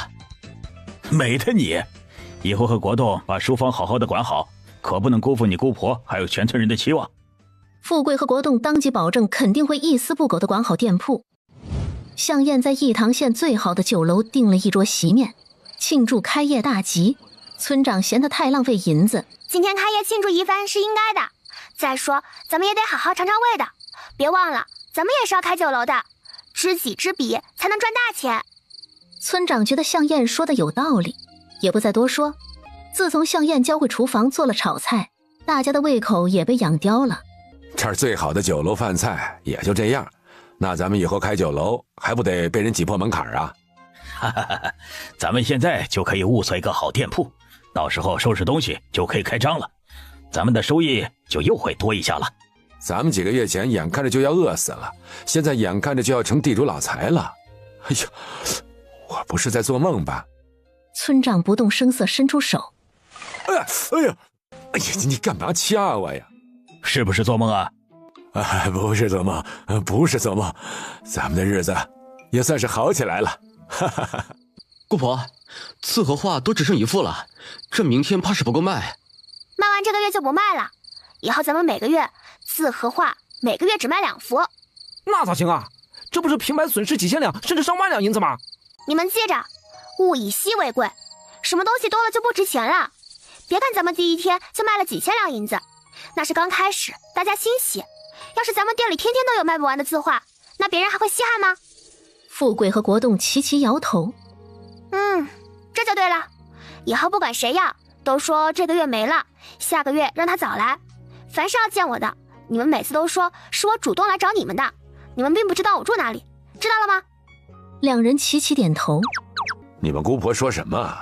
美的你，以后和国栋把书房好好的管好，可不能辜负你姑婆还有全村人的期望。
富贵和国栋当即保证肯定会一丝不苟地管好店铺。向燕在义堂县最好的酒楼订了一桌席面，庆祝开业大吉。村长嫌他太浪费银子，
今天开业庆祝一番是应该的。再说，咱们也得好好尝尝味的。别忘了，咱们也是要开酒楼的，知己知彼才能赚大钱。
村长觉得向燕说的有道理，也不再多说。自从向燕教会厨房做了炒菜，大家的胃口也被养刁了。
这儿最好的酒楼饭菜也就这样，那咱们以后开酒楼还不得被人挤破门槛啊？
咱们现在就可以物色一个好店铺，到时候收拾东西就可以开张了，咱们的收益就又会多一下了。
咱们几个月前眼看着就要饿死了，现在眼看着就要成地主老财了。哎呀，我不是在做梦吧？
村长不动声色伸出手。
哎呀，你干嘛掐我呀？
是不是做梦啊？
不是做梦，不是做梦，咱们的日子也算是好起来了。
姑婆，字和画都只剩一幅了，这明天怕是不够卖。
卖完这个月就不卖了，以后咱们每个月字和画每个月只卖2幅。
那咋行啊？这不是平白损失几千两甚至上万两银子吗？
你们记着，物以稀为贵，什么东西多了就不值钱了。别看咱们第一天就卖了几千两银子，那是刚开始，大家欣喜。要是咱们店里天天都有卖不完的字画，那别人还会稀罕吗？
富贵和国栋齐齐摇头。
这就对了。以后不管谁要，都说这个月没了，下个月让他早来。凡是要见我的，你们每次都说是我主动来找你们的，你们并不知道我住哪里，知道了吗？
两人齐齐点头。
你们姑婆说什么？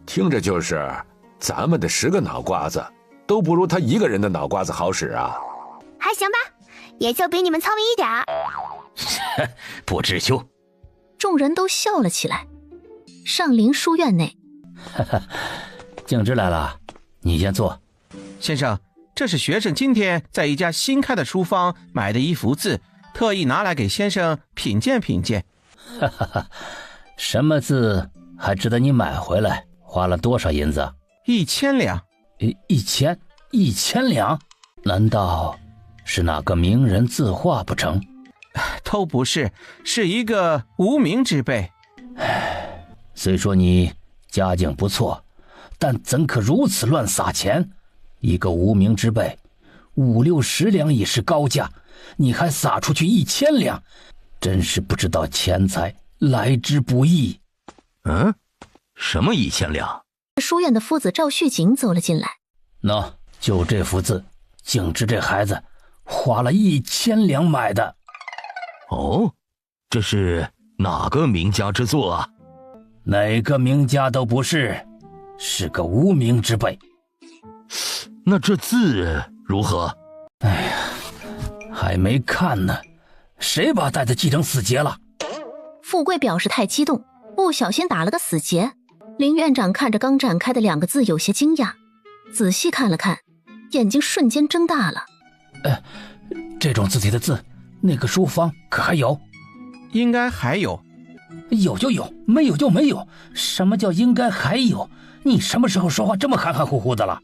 听着就是咱们的10个脑瓜子都不如他一个人的脑瓜子好使啊。
还行吧，也就比你们聪明一点儿。
不知羞。
众人都笑了起来。上林书院内，
静之来了，你先坐。
先生，这是学生今天在一家新开的书坊买的一幅字，特意拿来给先生品鉴品鉴。
什么字还值得你买回来？花了多少银子
？1000两。
1000两？难道是哪个名人字画不成？
都不是，是一个无名之辈。
虽说你家境不错，但怎可如此乱撒钱？一个无名之辈，5、60两已是高价，你还撒出去1000两，真是不知道钱财来之不易。
什么1000两？
书院的夫子赵旭景走了进来。
喏，就这幅字，景之这孩子花了1000两买的。
哦，这是哪个名家之作啊？
哪个名家都不是，是个无名之辈。
那这字如何？
哎呀，还没看呢，谁把袋子记成死结了？
富贵表示太激动，不小心打了个死结。林院长看着刚展开的2个字有些惊讶，仔细看了看，眼睛瞬间睁大了。
这种字体的字，那个书坊可还有？
应该还有。
有就有，没有就没有。什么叫应该还有？你什么时候说话这么含含糊糊的了？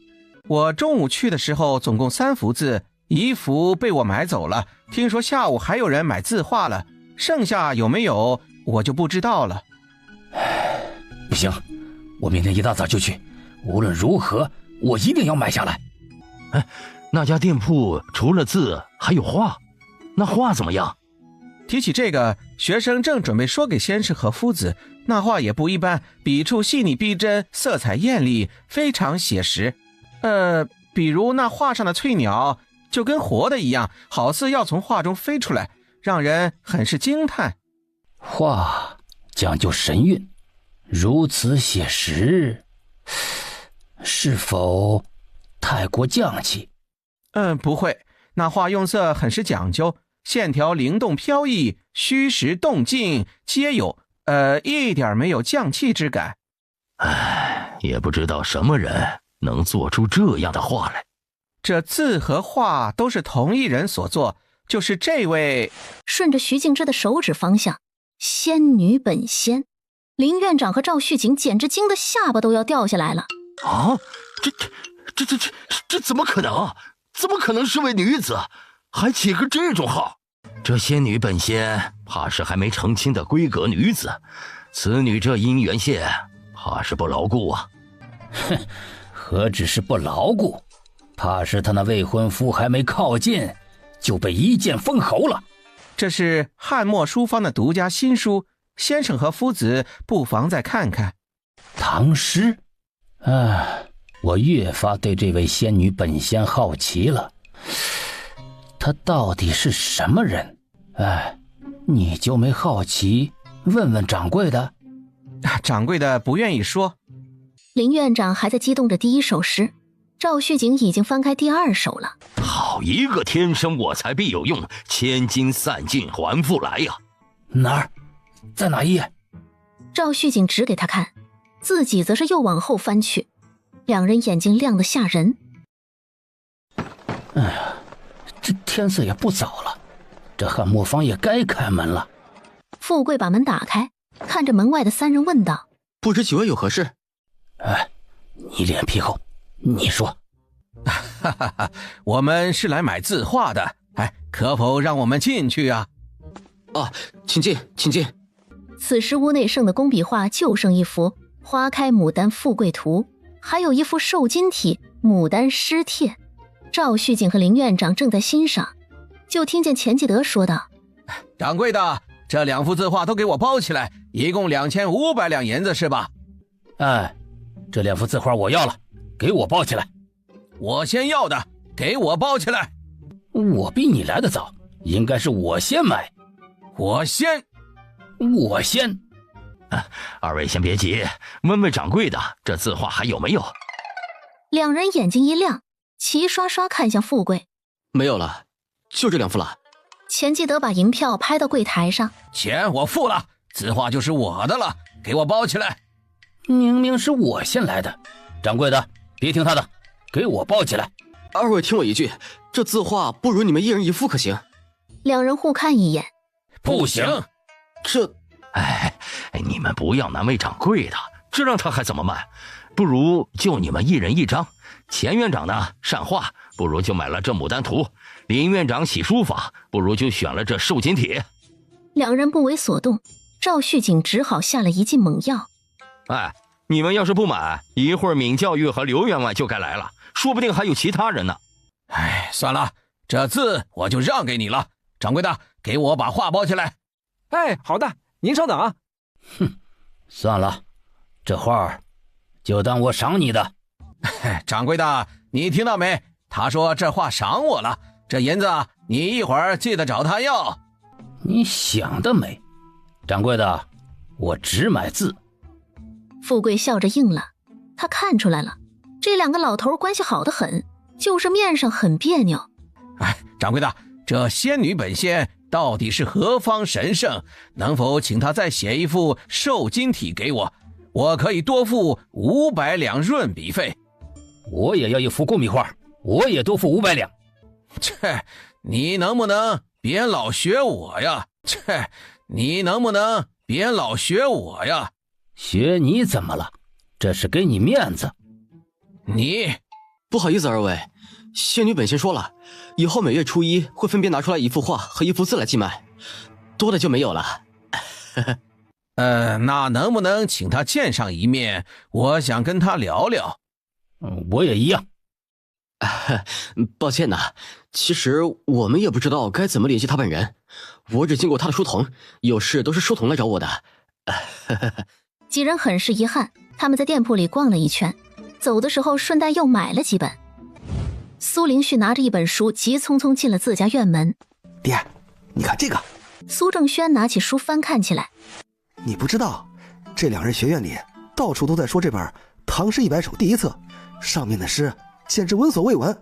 我中午去的时候总共3幅字，1幅被我买走了，听说下午还有人买字画了，剩下有没有我就不知道了。
不行，我明天一大早就去，无论如何我一定要买下来。
那家店铺除了字还有画，那画怎么样？
提起这个，学生正准备说给先生和夫子，那画也不一般，笔触细腻逼真，色彩艳丽，非常写实。比如那画上的翠鸟就跟活的一样，好似要从画中飞出来，让人很是惊叹。
画讲究神韵，如此写实，是否太过匠气？
不会，那画用色很是讲究，线条灵动飘逸，虚实动静皆有，一点没有匠气之感。
也不知道什么人能做出这样的画来。
这字和画都是同一人所作，就是这位。
顺着徐静之的手指方向，仙女本仙。林院长和赵旭景简直惊得下巴都要掉下来了。
啊，这怎么可能？怎么可能是位女子，还起个这种号？这仙女本仙，怕是还没成亲的闺阁女子，此女这姻缘线，怕是不牢固啊。
哼，何止是不牢固，怕是他那未婚夫还没靠近，就被一剑封喉了。
这是汉末书方的独家新书，先生和夫子不妨再看看。
唐诗，我越发对这位仙女本仙好奇了。她到底是什么人？你就没好奇问问掌柜的？
掌柜的不愿意说。
林院长还在激动着第一首诗，赵旭景已经翻开第二首了。
好一个天生我材必有用，千金散尽还复来呀！
哪儿？在哪一页？
赵旭景指给他看，自己则是又往后翻去，两人眼睛亮得吓人。
哎呀，这天色也不早了，这汉磨坊也该开门了。
富贵把门打开，看着门外的三人问道：“
不知几位有何事？”
你脸皮厚，你说。
我们是来买字画的，可否让我们进去啊？
请进，请进。
此时屋内剩的工笔画就剩一幅花开牡丹富贵图，还有一幅瘦金体牡丹诗帖。赵旭景和林院长正在欣赏，就听见钱继德说道：“
掌柜的，这2幅字画都给我包起来，一共2500两银子是吧？”
这2幅字画我要了，给我包起来。
我先要的，给我包起来。
我比你来得早，应该是我先买。
我先。
二位先别急，问问掌柜的，这字画还有没有？
两人眼睛一亮，齐刷刷看向富贵。
没有了，就这2幅了。
钱继德把银票拍到柜台上。
钱我付了，字画就是我的了，给我包起来。
明明是我先来的，掌柜的别听他的，给我包起来。
二位听我一句，这字画不如你们一人1幅可行？
两人互看一眼。
不行。
这
你们不要难为掌柜的，这让他还怎么卖？不如就你们1人1张。钱院长呢善画，不如就买了这牡丹图；林院长喜书法，不如就选了这瘦金帖。
两人不为所动，赵旭景只好下了一剂猛药。
你们要是不买，一会儿闵教育和刘员外就该来了，说不定还有其他人呢。
算了，这字我就让给你了。掌柜的，给我把画包起来。
好的，您稍等啊。
算了，这画就当我赏你的。
掌柜的，你听到没？他说这画赏我了，这银子你一会儿记得找他要。
你想得美，掌柜的，我只买字。
富贵笑着应了，他看出来了，这2个老头关系好得很，就是面上很别扭。
掌柜的，这仙女本仙到底是何方神圣？能否请他再写一幅瘦金体给我？我可以多付500两润笔费。
我也要一幅工笔画，我也多付500两。
你能不能别老学我呀？你能不能别老学我呀？
学你怎么了？这是给你面子。
你
不好意思，二位，仙女本仙说了，以后每月初1会分别拿出来1幅画和1幅字来寄卖，多的就没有了。
那能不能请他见上一面？我想跟他聊聊。
我也一样。
抱歉呐，其实我们也不知道该怎么联系他本人，我只经过他的书童，有事都是书童来找我的。
几人很是遗憾，他们在店铺里逛了一圈，走的时候顺带又买了几本。苏凌旭拿着一本书，急匆匆进了自家院门。
爹，你看这个。
苏正轩拿起书翻看起来。
你不知道，这2人学院里到处都在说这本《唐诗100首》第1册，上面的诗简直闻所未闻，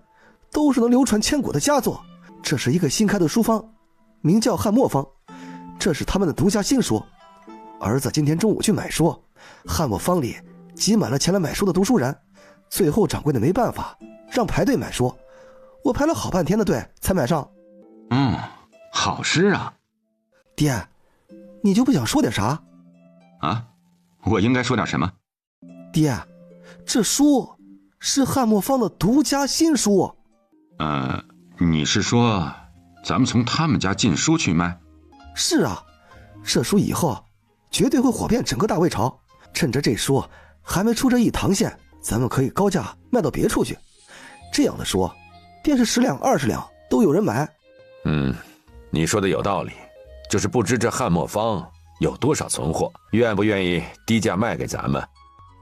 都是能流传千古的佳作。这是一个新开的书坊，名叫汉墨坊，这是他们的独家新书。儿子今天中午去买书，汉墨坊里挤满了前来买书的读书人，最后掌柜的没办法，让排队买书。我排了好半天的队才买上。
好事啊。
爹，你就不想说点啥？
啊，我应该说点什么？
爹，这书是汉墨坊的独家新书。
你是说咱们从他们家进书去卖？
是啊，这书以后绝对会火遍整个大魏朝。趁着这书还没出这一堂县，咱们可以高价卖到别处去。这样的书，便是10两20两都有人买。
你说的有道理，就是不知这汉墨坊有多少存货，愿不愿意低价卖给咱们？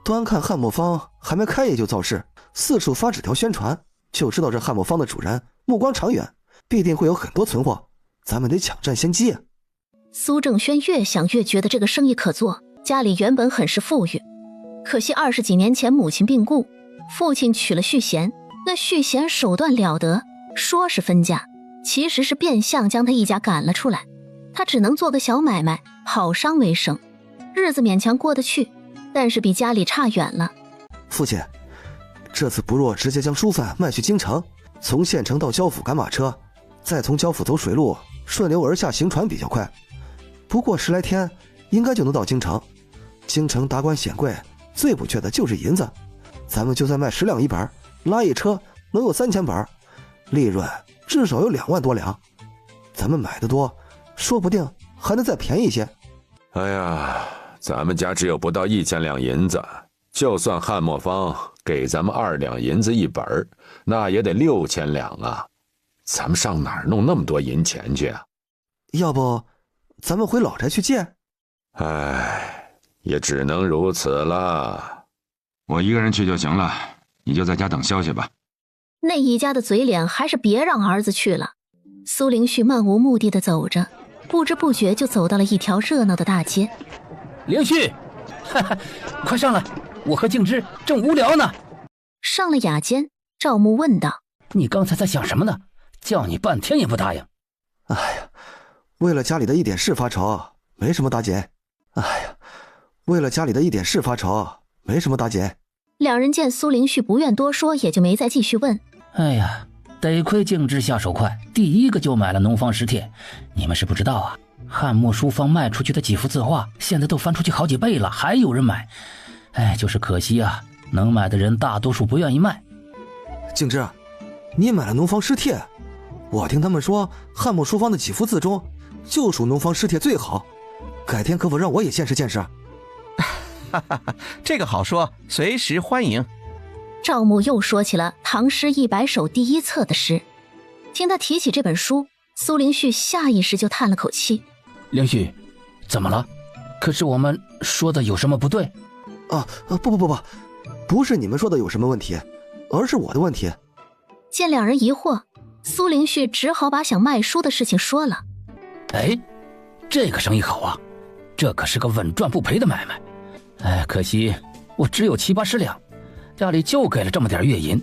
端看汉墨坊还没开业就造势，四处发纸条宣传，就知道这汉墨坊的主人目光长远，必定会有很多存货，咱们得抢占先机。
苏正轩越想越觉得这个生意可做，家里原本很是富裕，可惜20几年前母亲病故，父亲娶了续弦，那续弦手段了得，说是分家，其实是变相将他一家赶了出来。他只能做个小买卖，跑商为生，日子勉强过得去，但是比家里差远了。
父亲，这次不若直接将书贩卖去京城，从县城到交府赶马车，再从交府走水路，顺流而下行船比较快，不过10来天应该就能到京城。京城达官显贵最不缺的就是银子，咱们就算卖10两一本，拉一车能有3000本，利润至少有2万多两。咱们买的多，说不定还能再便宜些。
哎呀，咱们家只有不到1000两银子，就算汉墨坊给咱们2两银子一本，那也得6000两啊！咱们上哪儿弄那么多银钱去啊？
要不咱们回老宅去借？
也只能如此了。我一个人去就行了，你就在家等消息吧。
那一家的嘴脸还是别让儿子去了。苏灵旭漫无目的地走着，不知不觉就走到了一条热闹的大街。
灵旭，快上来，我和静之正无聊呢。
上了雅间，赵牧问道：
你刚才在想什么呢？叫你半天也不答应。
为了家里的一点事发愁，没什么大姐。为了家里的一点事发愁，没什么大姐。
两人见苏灵旭不愿多说，也就没再继续问。
得亏静之下手快，第一个就买了农方石帖。你们是不知道啊，汉墨书坊卖出去的几幅字画，现在都翻出去好几倍了，还有人买。就是可惜啊，能买的人大多数不愿意卖。
静之，你买了农方诗帖？我听他们说，汉墨书坊的几幅字中，就属农方诗帖最好。改天可否让我也见识见识？
这个好说，随时欢迎。
赵牧又说起了《唐诗100首》第1册的诗。听他提起这本书，苏灵旭下意识就叹了口气。
灵旭，怎么了？可是我们说的有什么不对？
不是你们说的有什么问题，而是我的问题。
见两人疑惑，苏灵旭只好把想卖书的事情说了。
这个生意好啊，这可是个稳赚不赔的买卖。可惜我只有70、80两，家里就给了这么点月银。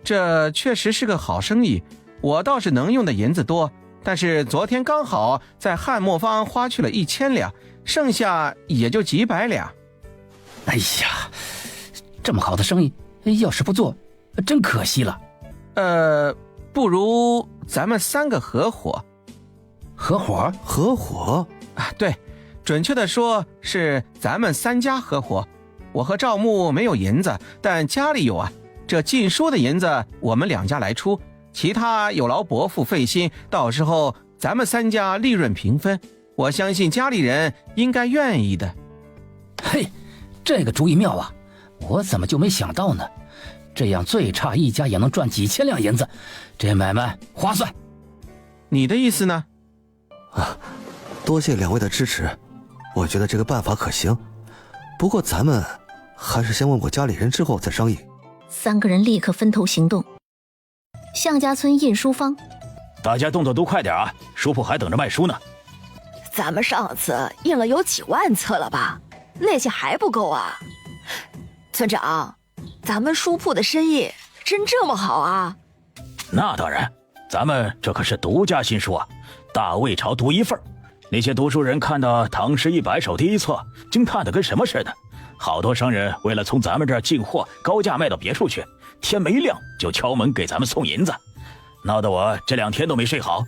这确实是个好生意，我倒是能用的银子多，但是昨天刚好在汉墨坊花去了1000两，剩下也就几百两。
这么好的生意，要是不做，真可惜了。
不如咱们3个合伙。
合伙？
对，准确的说是咱们3家合伙。我和赵牧没有银子，但家里有啊。这禁书的银子我们2家来出，其他有劳伯父费心，到时候咱们3家利润平分。我相信家里人应该愿意的。
这个主意妙啊！我怎么就没想到呢？这样最差一家也能赚几千两银子，这买卖划算。
你的意思呢？
多谢2位的支持，我觉得这个办法可行。不过咱们还是先问过家里人之后再商议。
3个人立刻分头行动。向家村印书坊，
大家动作都快点啊，书铺还等着卖书呢。
咱们上次印了有几万册了吧？那些还不够啊。村长，咱们书铺的生意真这么好啊？
那当然，咱们这可是独家新书啊，大魏朝独一份。那些读书人看到《唐诗100首》第1册，惊叹的跟什么似的。好多商人为了从咱们这儿进货，高价卖到别处去，天没亮就敲门给咱们送银子。闹得我这2天都没睡好。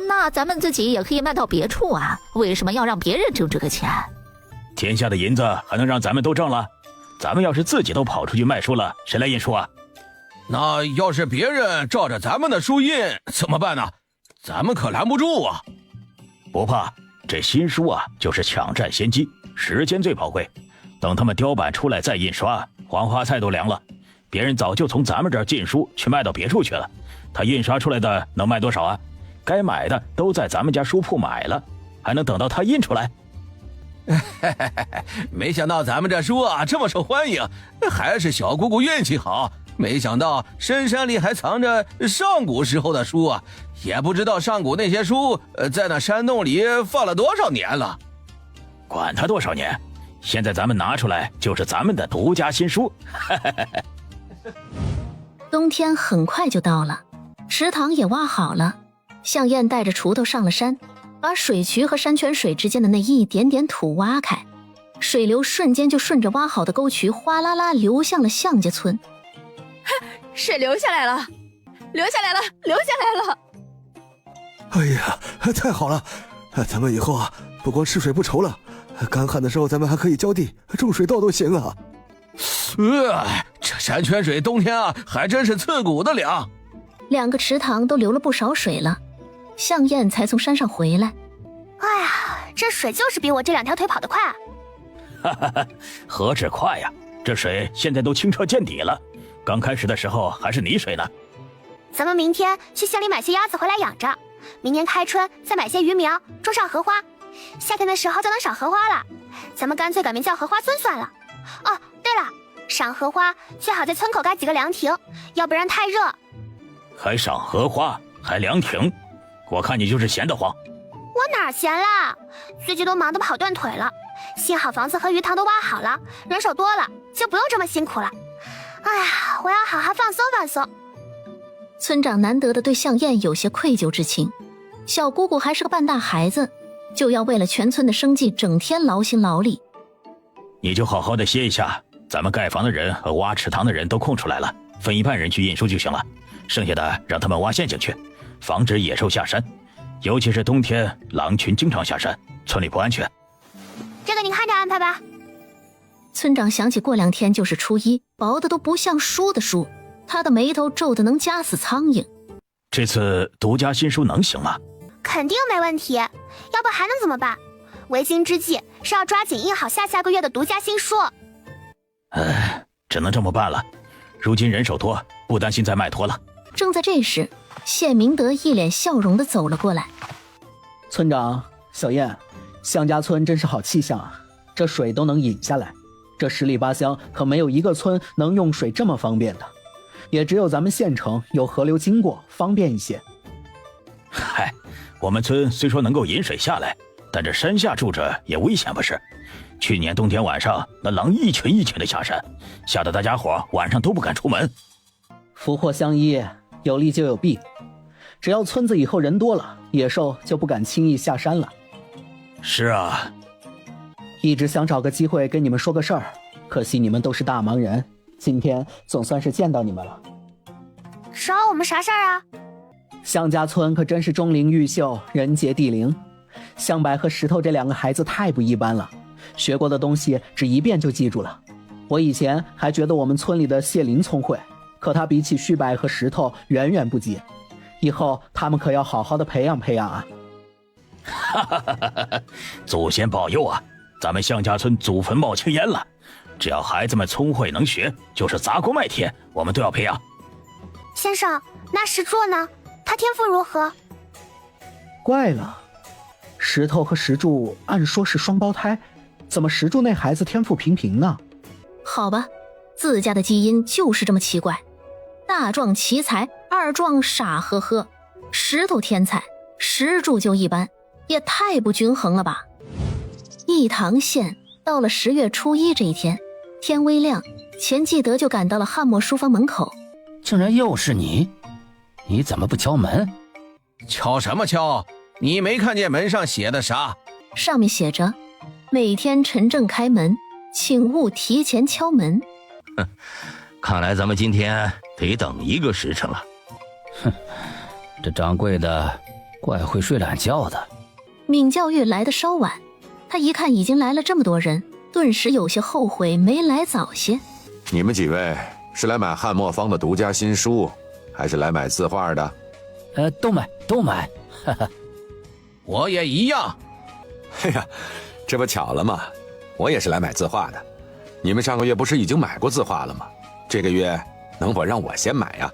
那咱们自己也可以卖到别处啊，为什么要让别人挣这个钱？
天下的银子还能让咱们都挣了？咱们要是自己都跑出去卖书了，谁来印书啊？
那要是别人照着咱们的书印怎么办呢？咱们可拦不住啊。
不怕，这新书啊就是抢占先机，时间最宝贵。等他们雕版出来再印刷，黄花菜都凉了。别人早就从咱们这儿进书去卖到别处去了，他印刷出来的能卖多少啊？该买的都在咱们家书铺买了，还能等到他印出来？
没想到咱们这书啊这么受欢迎，还是小姑姑运气好。没想到深山里还藏着上古时候的书啊，也不知道上古那些书在那山洞里放了多少年了。
管他多少年，现在咱们拿出来就是咱们的独家新书。
冬天很快就到了，池塘也挖好了，向燕带着锄头上了山，把水渠和山泉水之间的那一点点土挖开，水流瞬间就顺着挖好的沟渠哗啦啦流向了向家村。
水流下来了，流下来了，流下来了！
哎呀，太好了！咱们以后啊，不光吃水不愁了，干旱的时候咱们还可以浇地、种水稻都行啊。
这山泉水冬天啊，还真是刺骨的凉。
2个池塘都流了不少水了，向燕才从山上回来。
哎呀，这水就是比我这2条腿跑得快啊！
哈哈哈，何止快呀，这水现在都清澈见底了。刚开始的时候还是泥水呢。
咱们明天去乡里买些鸭子回来养着，明年开春再买些鱼苗种上荷花，夏天的时候就能赏荷花了。咱们干脆改名叫荷花村算了。哦，对了，赏荷花最好在村口盖几个凉亭，要不然太热。
还赏荷花，还凉亭，我看你就是闲得慌。
我哪闲了？最近都忙得跑断腿了，幸好房子和鱼塘都挖好了，人手多了就不用这么辛苦了。哎呀，我要好好放松放松。
村长难得的对向燕有些愧疚之情，小姑姑还是个半大孩子，就要为了全村的生计整天劳心劳力。
你就好好的歇一下，咱们盖房的人和挖池塘的人都空出来了，分一半人去印书就行了，剩下的让他们挖陷阱去，防止野兽下山，尤其是冬天狼群经常下山，村里不安全。
这个你看着安排吧。
村长想起过2天就是初一，薄的都不像书的书，他的眉头皱得能夹死苍蝇。
这次独家新书能行吗？
肯定没问题，要不还能怎么办？为今之计是要抓紧印好下个月的独家新书。
只能这么办了。如今人手多，不担心再卖脱了。
正在这时，谢明德一脸笑容地走了过来。
村长，小燕，向家村真是好气象啊，这水都能引下来。这10里8乡可没有一个村能用水这么方便的，也只有咱们县城有河流经过，方便一些。
嗨，我们村虽说能够引水下来，但这山下住着也危险不是？去年冬天晚上，那狼一群一群的下山，吓得大家伙晚上都不敢出门。
福祸相依，有利就有弊。只要村子以后人多了，野兽就不敢轻易下山了。
是啊，
一直想找个机会跟你们说个事儿，可惜你们都是大忙人，今天总算是见到你们了。
找我们啥事儿啊？
向家村可真是钟灵毓秀，人杰地灵。向白和石头这2个孩子太不一般了，学过的东西只一遍就记住了。我以前还觉得我们村里的谢林聪慧，可他比起旭白和石头远远不及。以后他们可要好好的培养培养啊！
哈哈哈哈！祖先保佑啊！咱们向家村祖坟冒青烟了。只要孩子们聪慧能学，就是砸锅卖铁，我们都要培养。
先生，那石柱呢？他天赋如何？
怪了，石头和石柱按说是双胞胎，怎么石柱那孩子天赋平平呢？
好吧，自家的基因就是这么奇怪，大壮奇才，二壮傻呵呵，石头天才，石柱就一般，也太不均衡了吧。义堂县到了10月初1这一天，天微亮，钱继德就赶到了汉墨书房门口。
竟然又是你，你怎么不敲门？
敲什么敲？你没看见门上写的啥？
上面写着每天晨正开门，请勿提前敲门。
看来咱们今天得等1个时辰了。
哼，这掌柜的怪会睡懒觉的。
闵教育来得稍晚，他一看已经来了这么多人，顿时有些后悔没来早些。
你们几位是来买汉墨坊的独家新书，还是来买字画的？
都买，都买。哈哈，
我也一样。
哎呀，这不巧了吗？我也是来买字画的。你们上个月不是已经买过字画了吗？这个月能否让我先买呀？